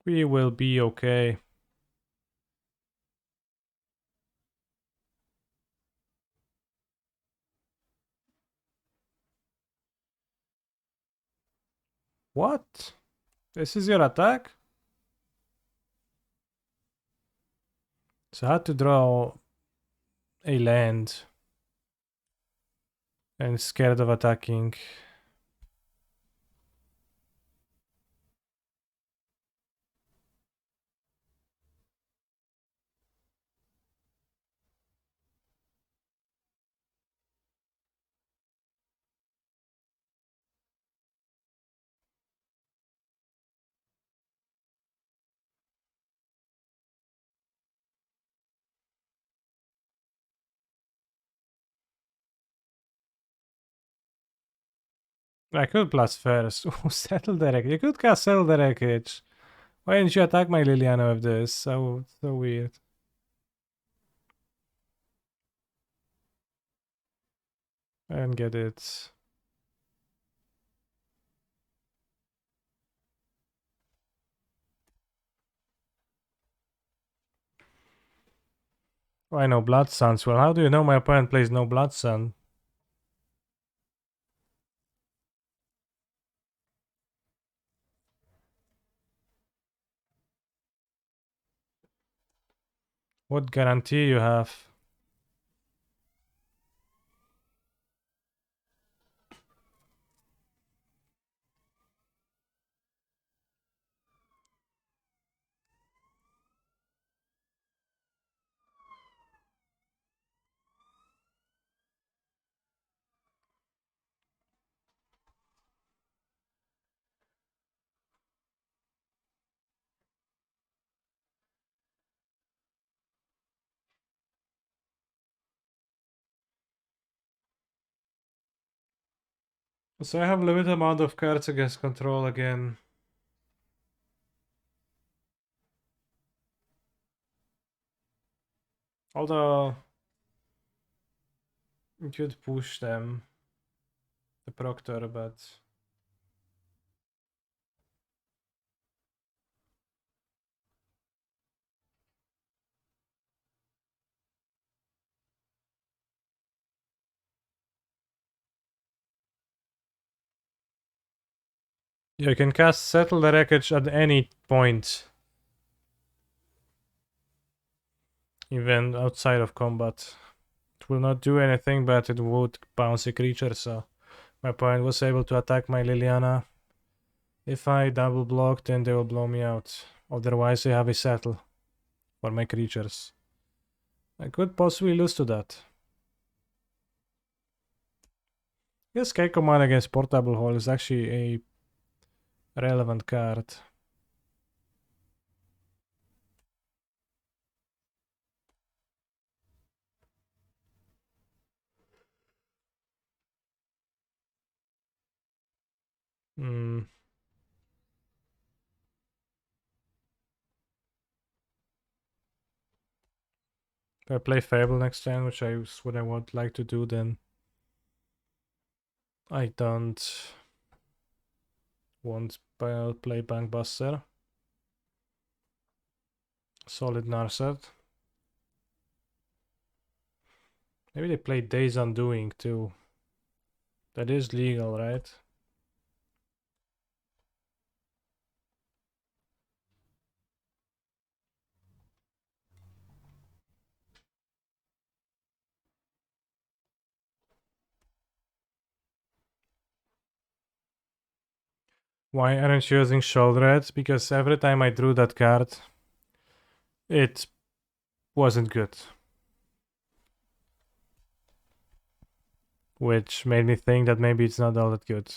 We will be okay. What? This is your attack? So I had to draw a land. And scared of attacking. I could plus first. Oh, settle the wreckage. You could cast settle the wreckage. Why didn't you attack my Liliana with this? So weird. And get it. Oh, I know Blood Suns. Well, how do you know my opponent plays no Blood Sun? What guarantee you have? So I have limited amount of cards against control again. Although you could push them, the Proctor, but you can cast Settle the Wreckage at any point. even outside of combat. It will not do anything, but it would bounce a creature, so my opponent was able to attack my Liliana. If I double block, then they will blow me out. Otherwise, I have a settle for my creatures. I could possibly lose to that. Yes, Sky Command against Portable Hole is actually a relevant card. Hmm. If I play Fable next time, which is what I would like to do, then I don't want to play Bankbuster. Solid Narset. Maybe they play Days Undoing too. That is legal, right? Why aren't you using Shoulder? Because every time I drew that card, it wasn't good. Which made me think that maybe it's not all that good.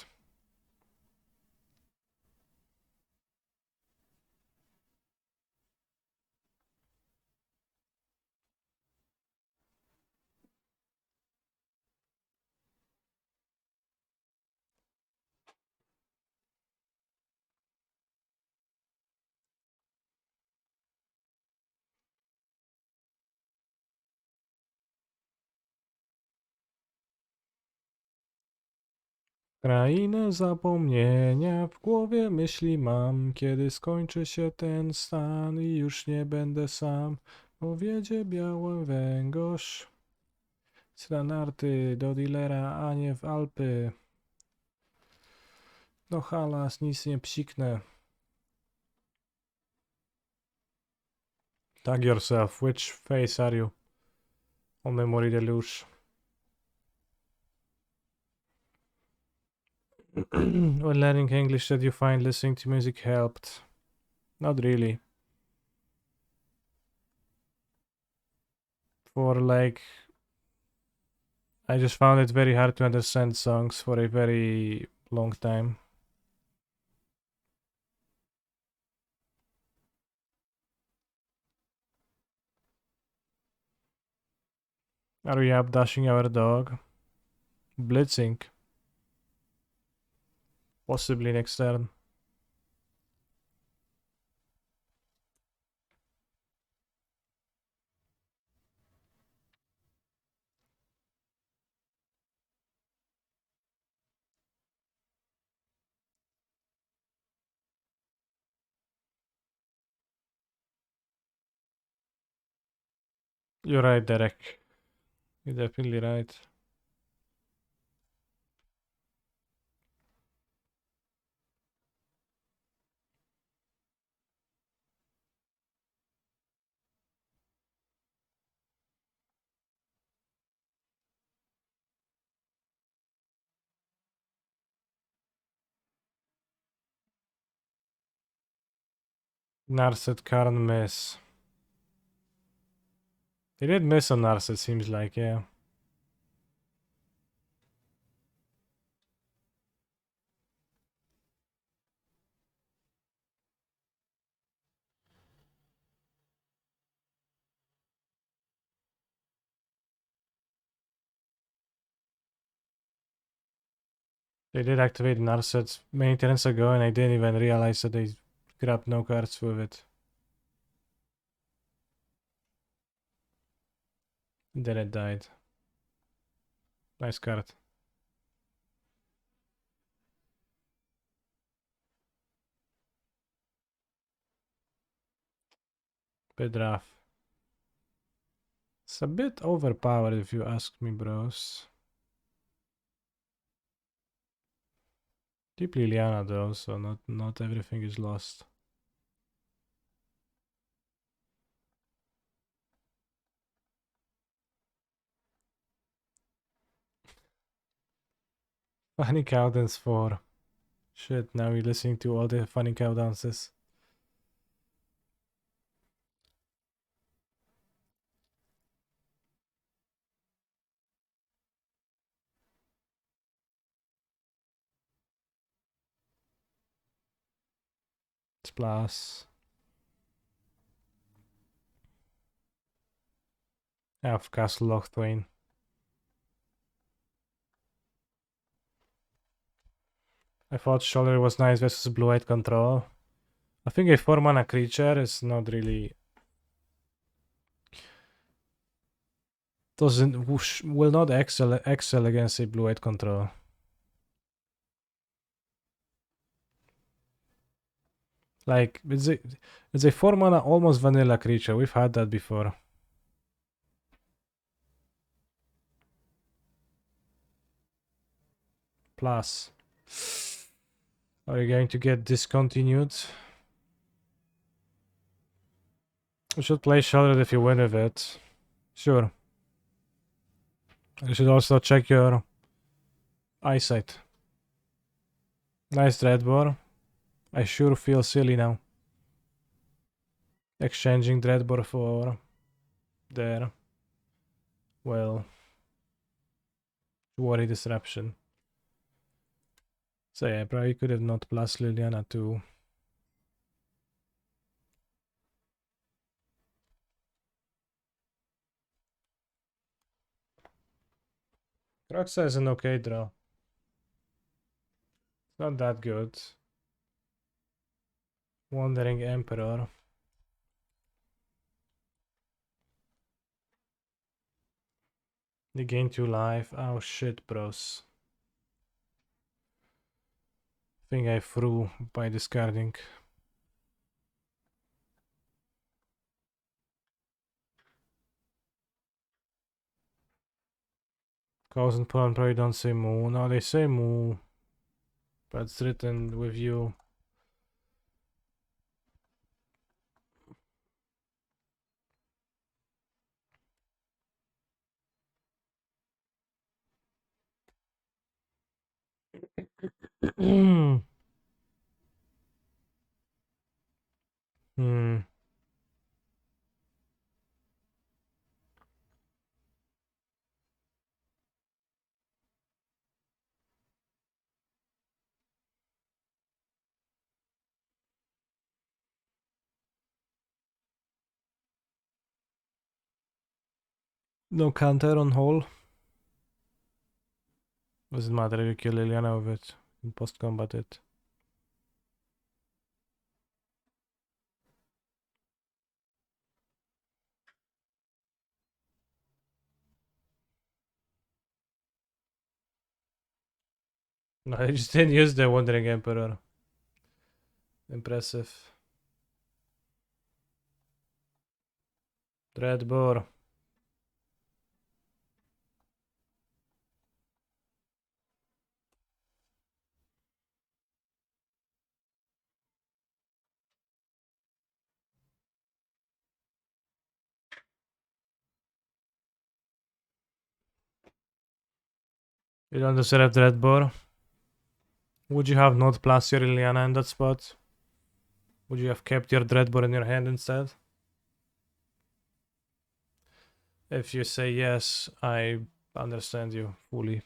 Krainę zapomnienia, w głowie myśli mam, kiedy skończy się ten stan i już nie będę sam. Powiedzie białe węgorz, Stranarty do dealera, a nie w Alpy. No halas, nic nie psiknę. Tag yourself, which face are you? On Memory Deluge. When learning English, did you find listening to music helped? Not really. For like, I just found it very hard to understand songs for a very long time. Are we up dashing our dog? Blitzing. Possibly next turn. You're right, Derek. You're definitely right. Narset can't miss. They did miss on Narset, seems like, yeah. They did activate Narset many turns ago, and I didn't even realize that they grabbed no cards with it. Then it died. Nice card. Bit rough. It's a bit overpowered if you ask me, bros. Deep Liliana though, so not everything is lost. Funny cow dance 4. Shit, now you're listening to all the funny cow dances. Splash. Half Castle Lochthwain. I thought Shoulder was nice versus blue-white control. I think a 4-mana creature is not really... will not excel against a blue-white control. Like, it's a 4-mana almost vanilla creature. We've had that before. Plus. Are you going to get discontinued? You should play Shrouded if you win with it. Sure. You should also check your eyesight. Nice Dreadbore. I sure feel silly now. Exchanging Dreadbore for... there. Well... worry disruption. So yeah, probably could have not plus Liliana too. Kroxa is an okay draw. Not that good. Wandering Emperor. They gain 2 life. Oh shit, bros. Think I threw by discarding. Cause and Pawn probably don't say moo. No, they say moo. But it's written with you. Hmm. No counter on hole. Doesn't matter if you kill Liliana with it. In post combat it. No, I just didn't use the Wandering Emperor. Impressive. Dreadbore. You don't deserve Dreadbore. Would you have not plus your Liliana in that spot? Would you have kept your Dreadbore in your hand instead? If you say yes, I understand you fully.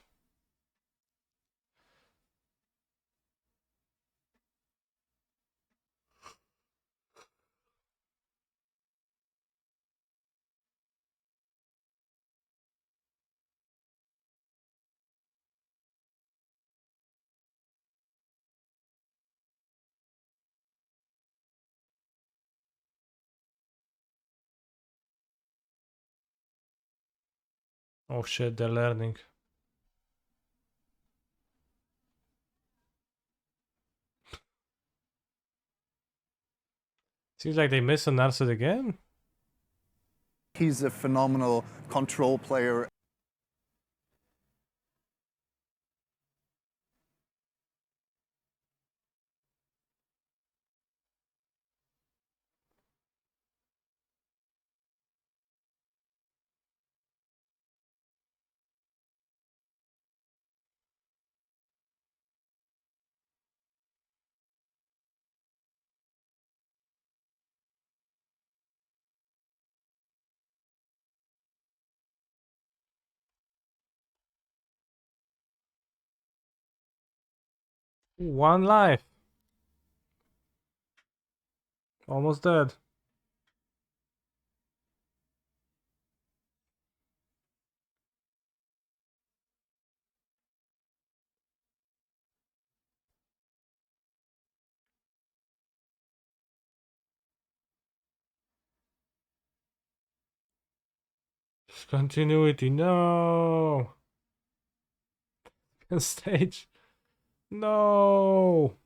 Oh shit, they're learning. Seems like they missed an Narset again.
He's a phenomenal control player.
One life. Almost dead. Continuity, no! Stage. No!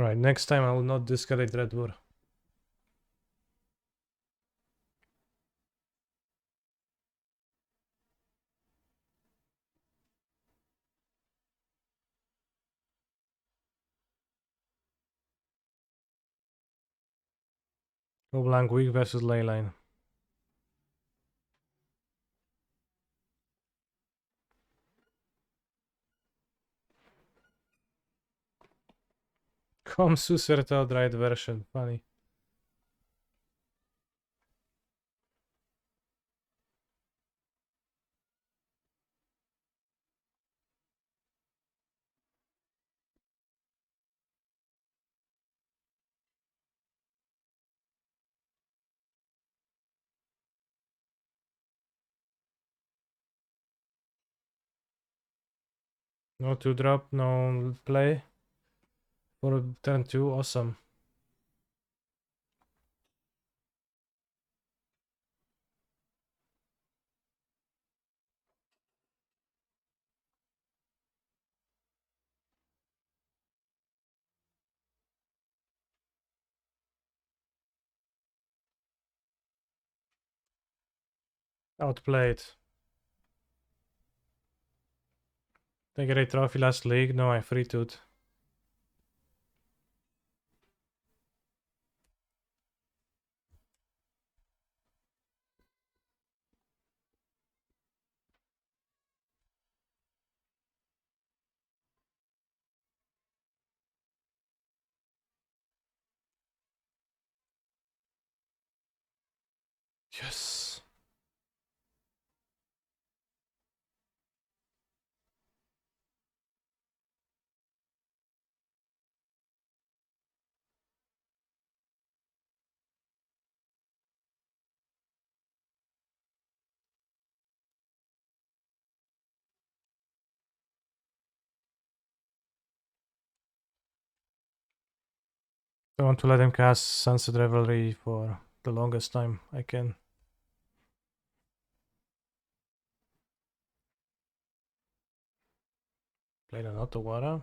Alright, next time I will not discard Red War. Go blank weak versus leyline. Come Susert outright version, funny. No 2-drop, no play. For turn 2, awesome. Outplayed. Did I get a trophy last league? No, I free tooth. Yes. I want to let him cast Sunset Revelry for the longest time I can. Played an Otawara.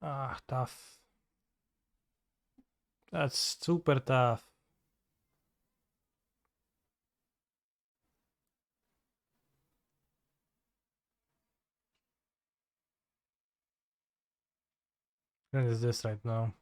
Ah, tough. That's super tough. What is this right now?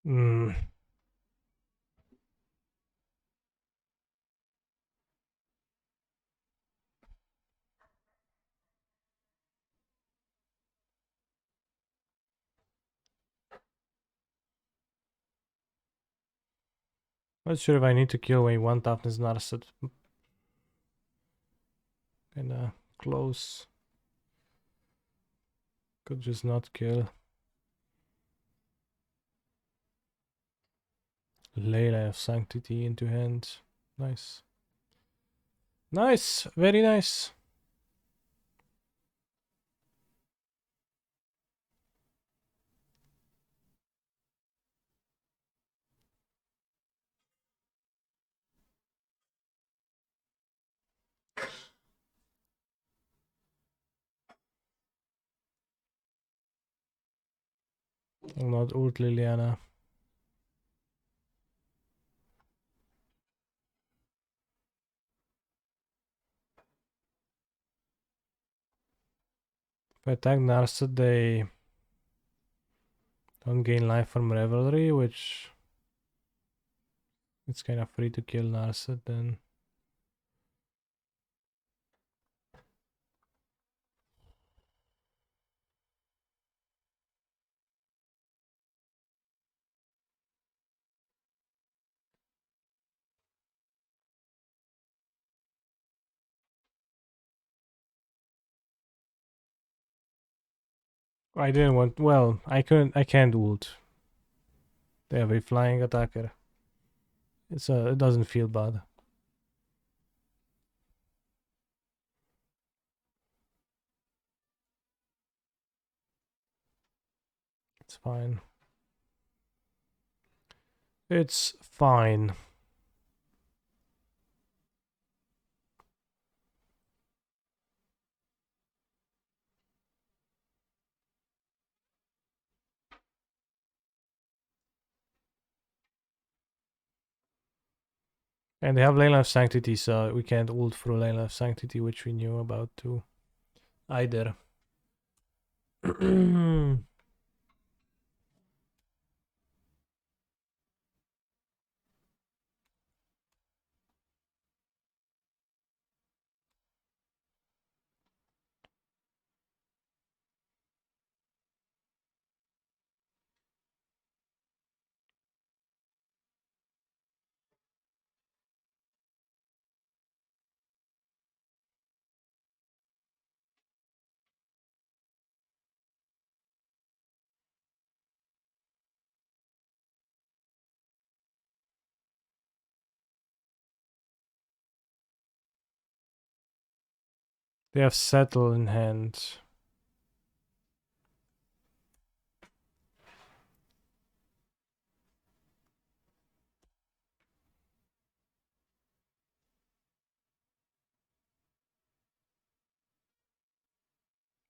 Hmm. Not sure if I need to kill a 1 toughness Narset. Kinda close. Could just not kill. Layla of Sanctity into hand. Nice. Nice! Very nice! I'm not ult Liliana. If I attack Narset, they don't gain life from Revelry, which it's kind of free to kill Narset then. I didn't want. Well, I can't ult. They have a flying attacker. It doesn't feel bad. It's fine. It's fine. And they have Lane of Sanctity, so we can't ult through Lane of Sanctity, which we knew about too. Either. They have Settle in hand.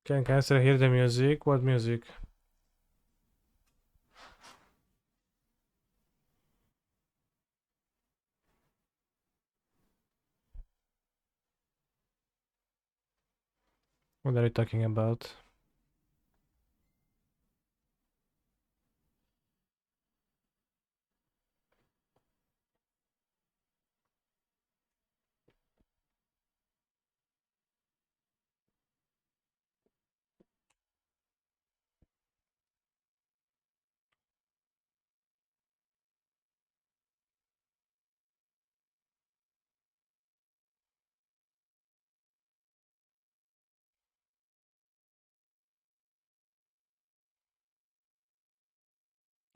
Can I still hear the music? What music? What are you talking about?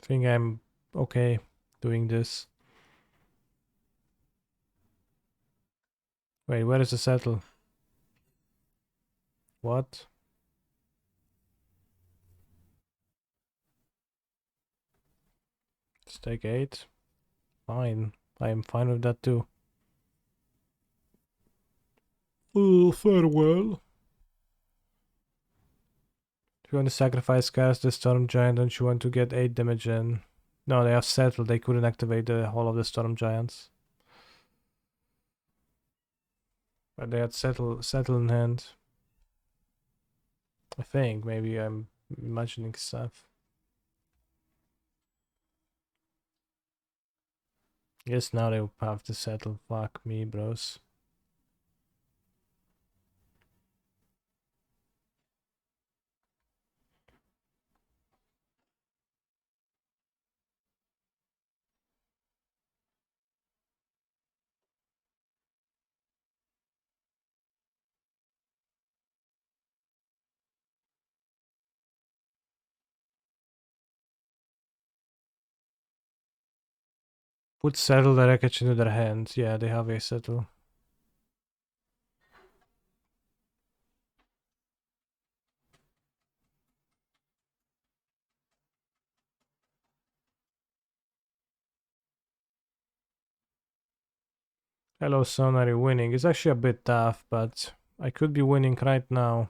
I think I'm okay doing this. Wait, where is the Settle? What? Stake 8? Fine. I am fine with that too. Oh, farewell. If you want to sacrifice cast the Storm Giant, don't you want to get 8 damage in? No, they have Settled. They couldn't activate the whole of the Storm Giants. But they had Settle in hand. I think. Maybe I'm imagining stuff. Yes, now they will have to settle. Fuck me, bros. Put settle the wreckage into their hand. Yeah, they have a settle. Hello, Sonari. Winning is actually a bit tough, but I could be winning right now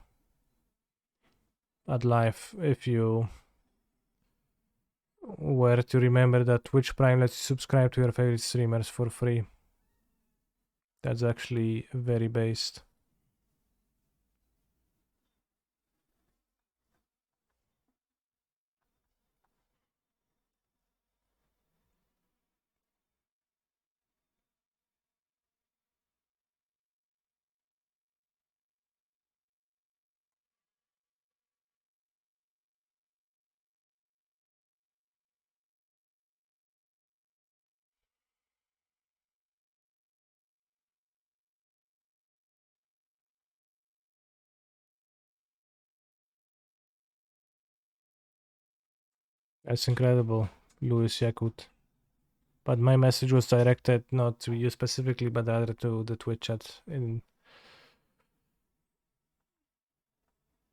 at life if you were to remember that Twitch Prime lets you subscribe to your favorite streamers for free. That's actually very based. That's incredible, Louis Yakut. But my message was directed not to you specifically, but rather to the Twitch chat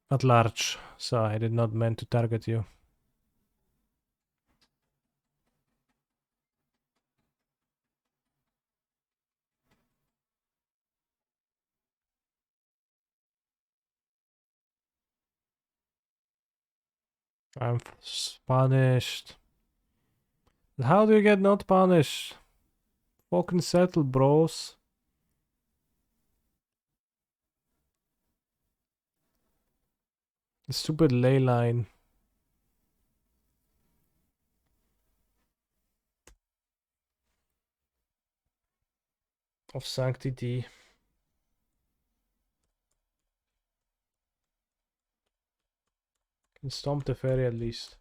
at large. So I did not mean to target you. I'm punished. How do you get not punished? Fucking settle, bros. The stupid ley line. Of sanctity. Can stomp the fairy at least.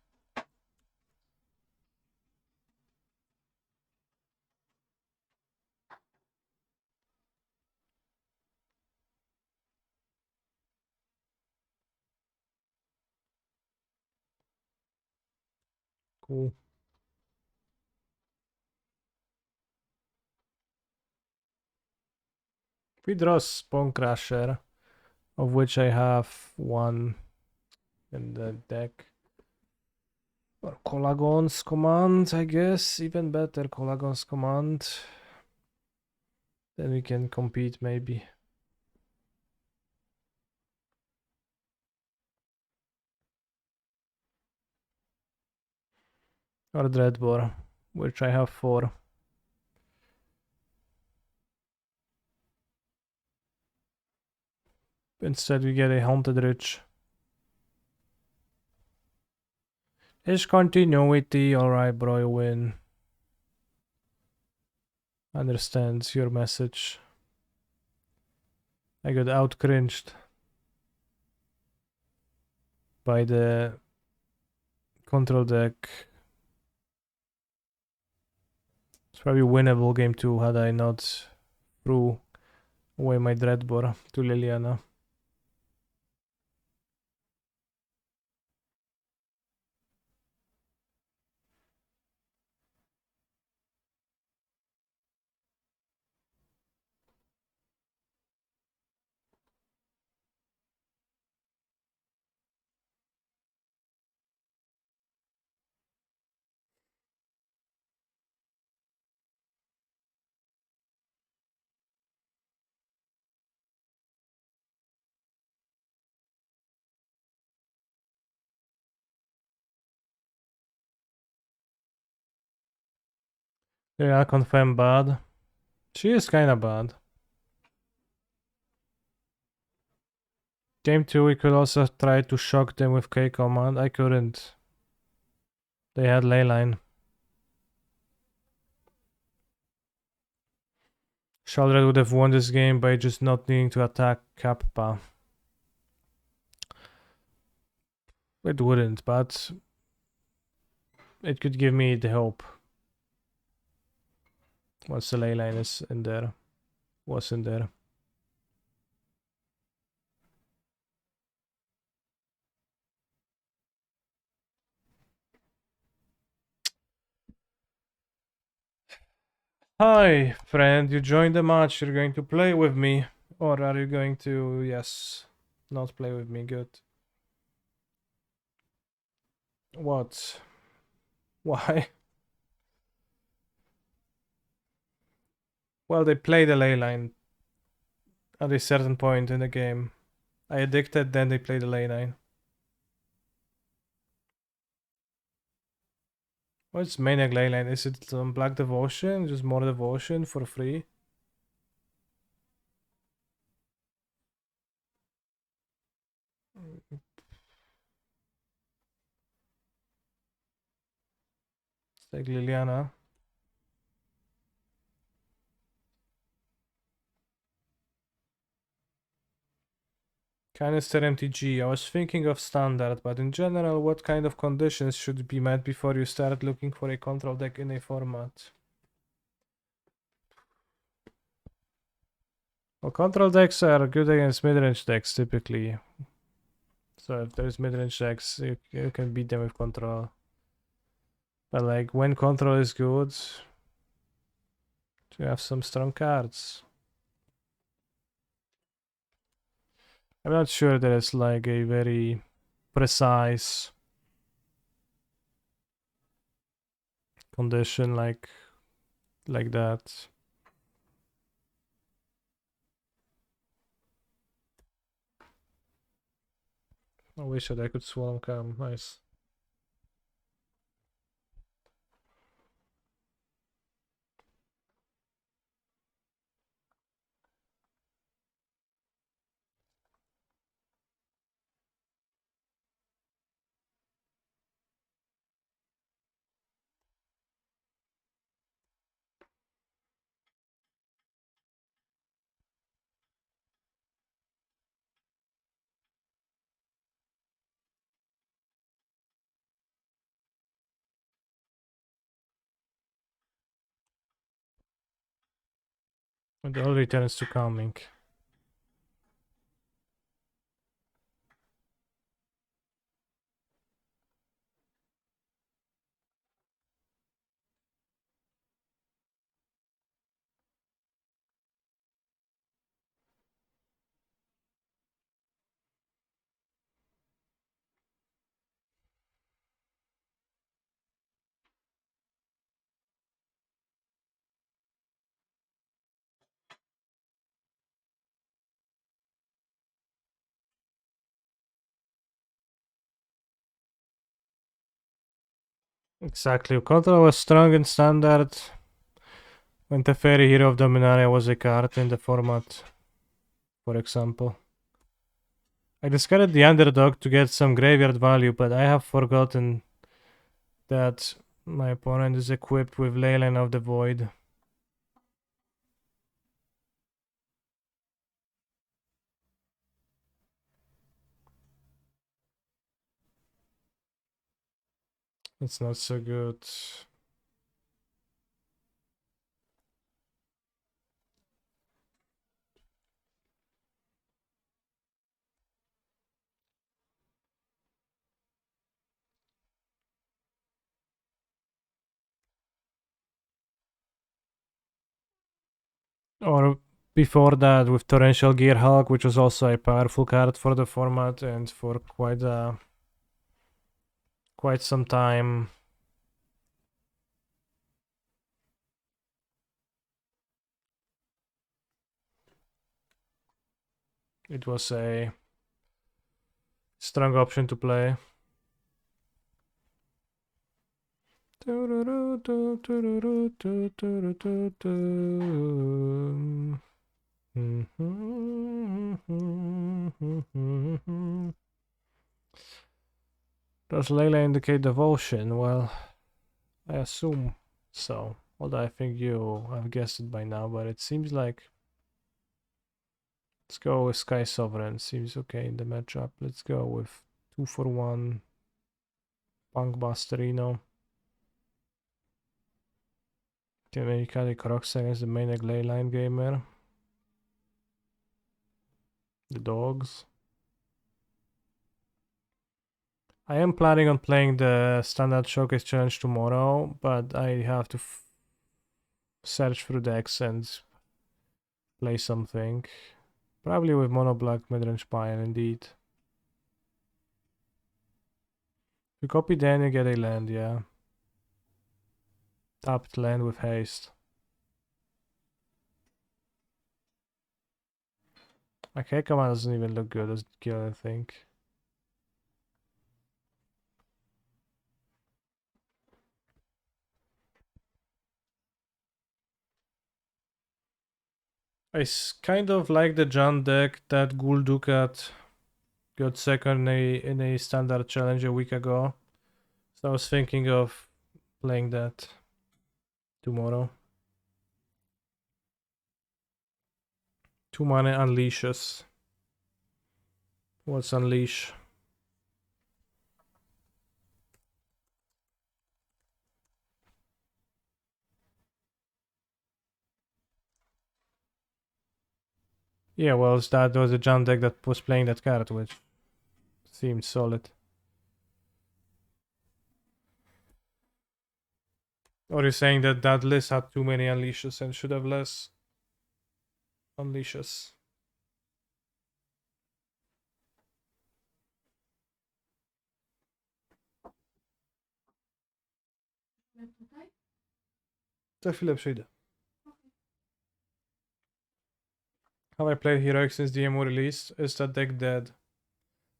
Cool. We draw Spawn Crusher, of which I have one in the deck. Or Colagon's Command, I guess. Even better, Colagon's Command. Then we can compete, maybe. Or Dreadbore, which I have 4. Instead we get a Haunted Ridge. Is continuity, alright bro, you win. Understands your message. I got out cringed by the control deck. It's probably winnable game 2 had I not threw away my Dreadbore to Liliana. Yeah, confirm bad. She is kinda bad. Game 2 we could also try to shock them with K command. I couldn't. They had Leyline. Shaldred would have won this game by just not needing to attack Kappa. It wouldn't, but it could give me the hope. Once the Leyline is in there. Was in there. Hi, friend. You joined the match. You're going to play with me. Or are you going to, yes, not play with me? Good. What? Why? Well, they play the ley line at a certain point in the game. I addicted, then they play the ley line. What's Maniac ley line? Is it Black Devotion? Just more devotion for free? It's like Liliana. Canister MTG. I was thinking of standard, but in general, what kind of conditions should be met before you start looking for a control deck in a format? Well, control decks are good against midrange decks typically. So if there's midrange decks, you can beat them with control. But like when control is good, you have some strong cards. I'm not sure there is like a very precise condition like that. I wish that I could swarm come. Nice. It all returns to calming. Exactly. Control was strong in standard. When Teferi Hero of Dominaria was a card in the format, for example. I discarded the underdog to get some graveyard value, but I have forgotten that my opponent is equipped with Leyline of the Void. It's not so good. Or before that with Torrential Gear Hulk, which was also a powerful card for the format and for quite some time. It was a strong option to play. Does Layla indicate devotion? Well, I assume so. Although I think you have guessed it by now, but it seems like... Let's go with Sky Sovereign. Seems okay in the matchup. Let's go with 2-for-1 Punk Busterino. Can maybe cut a Crocs against the main Leyline gamer. The dogs. I am planning on playing the Standard Showcase Challenge tomorrow, but I have to search through decks and play something. Probably with mono black midrange pile, indeed. If you copy, then you get a land, yeah. Tapped land with haste. Okay, command doesn't even look good as kill, I think. I kind of like the John deck that Ghoul Dukat got second in a standard challenge a week ago. So I was thinking of playing that tomorrow. 2 mana unleashes. What's unleash? Yeah, well, that was a John deck that was playing that card, which seemed solid. Or you're saying that that list had too many unleashes and should have less unleashes? Za chwilę przyjdę. Have I played Heroic since DMO released? Is that deck dead?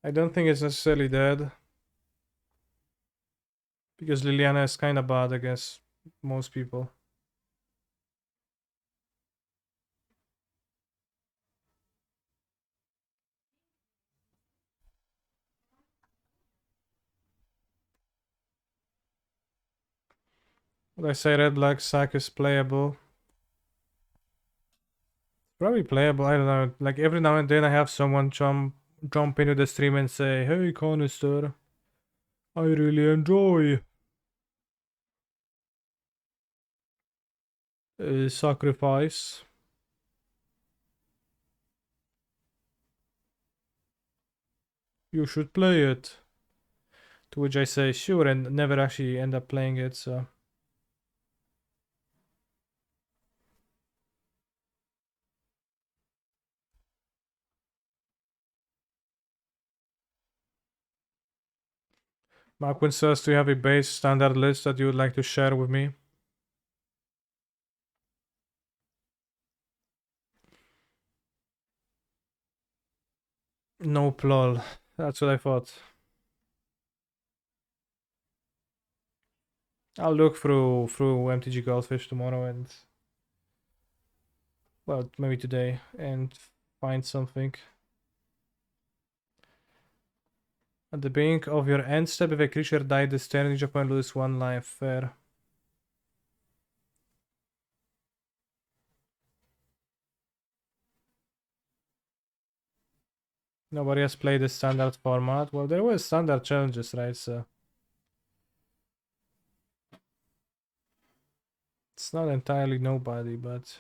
I don't think it's necessarily dead. Because Liliana is kinda bad against most people. Would I say red black sack is playable? Probably playable, I don't know. Like every now and then I have someone jump into the stream and say, "Hey Conister, I really enjoy sacrifice. You should play it." To which I say sure and never actually end up playing it, so. Marquin says, do you have a base standard list that you would like to share with me? Nope, lol. That's what I thought. I'll look through MTG Goldfish tomorrow and, well, maybe today, and find something. At the beginning of your end step, if a creature died this turn, each opponent loses 1 life. Fair. Nobody has played the standard format. Well, there were standard challenges, right? So it's not entirely nobody, but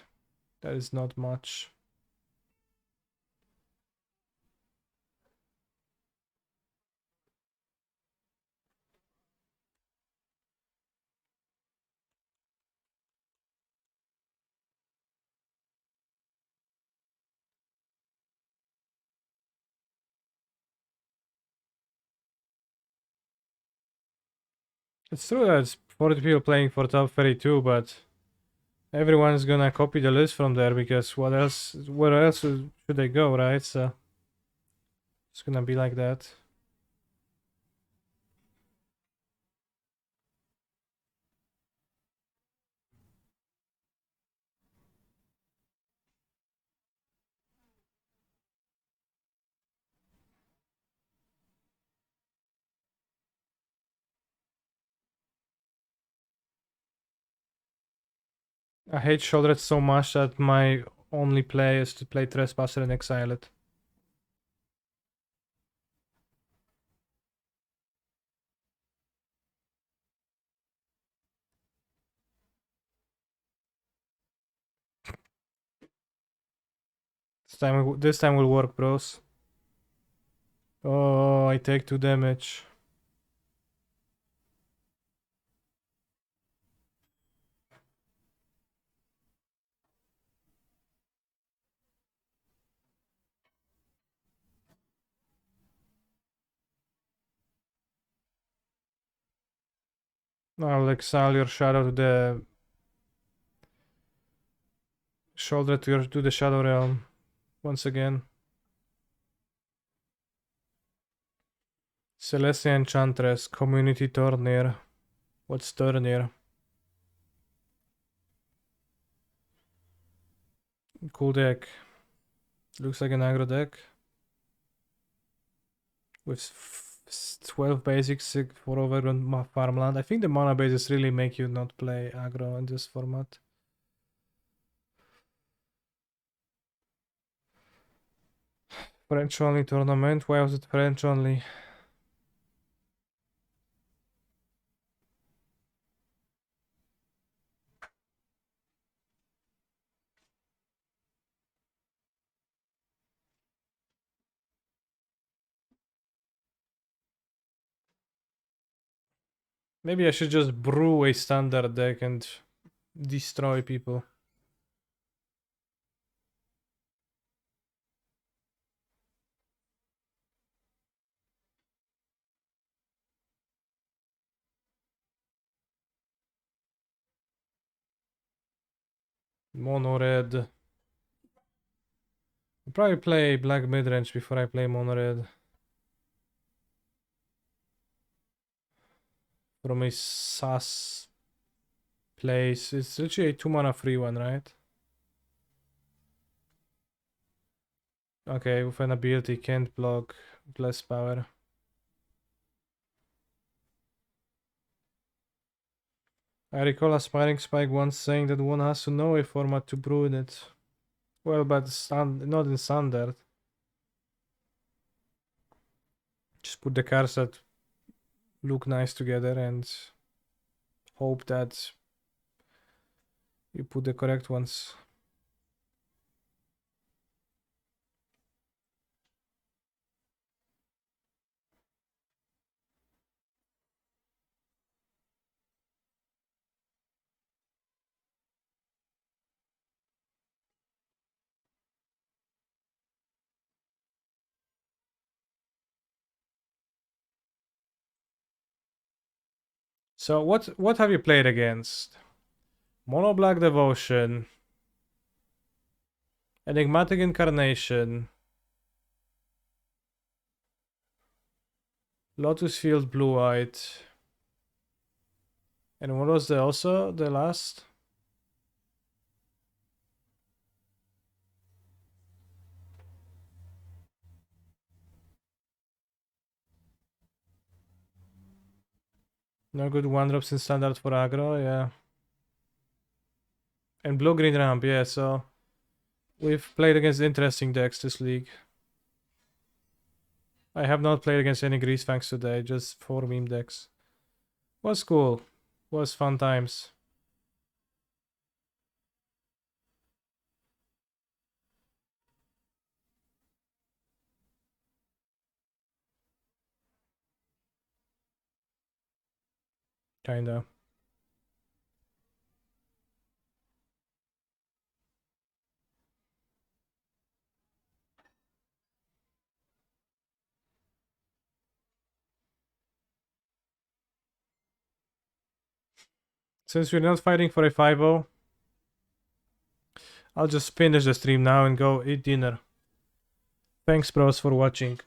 that is not much. It's true that it's 40 people playing for top 32, but everyone's gonna copy the list from there because where else should they go, right? So it's gonna be like that. I hate Shoulder so much that my only play is to play Trespasser and exile it. This time will work, bros. Oh, I take 2 damage. I'll exile your shadow to the shoulder to the shadow realm once again. Celestia Enchantress, Community Tournir. What's Tournir? Cool deck. Looks like an aggro deck. With 12 basics for overgrown farmland. I think the mana bases really make you not play aggro in this format. French only tournament? Why was it French only? Maybe I should just brew a standard deck and destroy people. Mono red. I'll probably play black midrange before I play mono red. From a sus place. It's literally a 2 mana free one, right? Okay, with an ability can't block, less power. I recall Aspiring Spike once saying that one has to know a format to brew in it. Well, but not in standard. Just put the cards that look nice together and hope that you put the correct ones. So what have you played against? Mono Black Devotion, Enigmatic Incarnation, Lotus Field Blue White, and what was the last? No good 1-drops in standard for aggro, yeah. And blue-green ramp, yeah, so we've played against interesting decks this league. I have not played against any Grease Fangs today, just 4 meme decks. Was cool. Was fun times. Kinda. Since we're not fighting for a 5-0, I'll just finish the stream now and go eat dinner. Thanks, bros, for watching.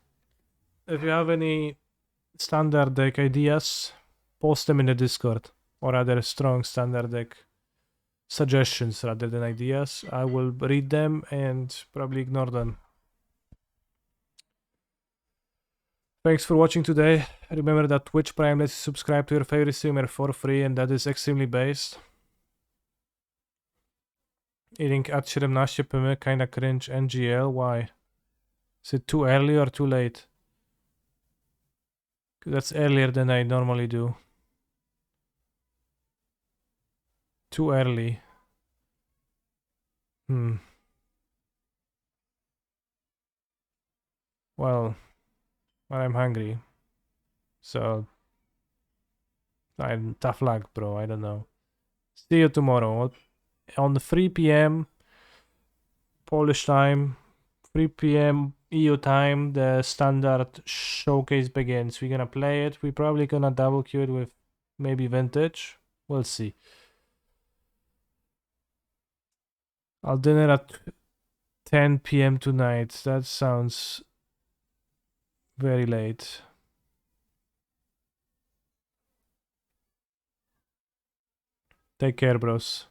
If you have any standard deck ideas, post them in the Discord, or rather strong standard deck suggestions rather than ideas. I will read them and probably ignore them. Thanks for watching today. Remember that Twitch Prime lets you subscribe to your favorite streamer for free, and that is extremely based. Eating at 17 PM, kinda cringe. NGL, why? Is it too early or too late? That's earlier than I normally do. Too early. Well, I'm hungry. So, I'm tough luck, bro. I don't know. See you tomorrow on 3 PM Polish time, 3 PM EU time. The standard showcase begins. We're gonna play it. We're probably gonna double queue it with maybe vintage. We'll see. I'll dinner at 10 p.m. tonight. That sounds very late. Take care, bros.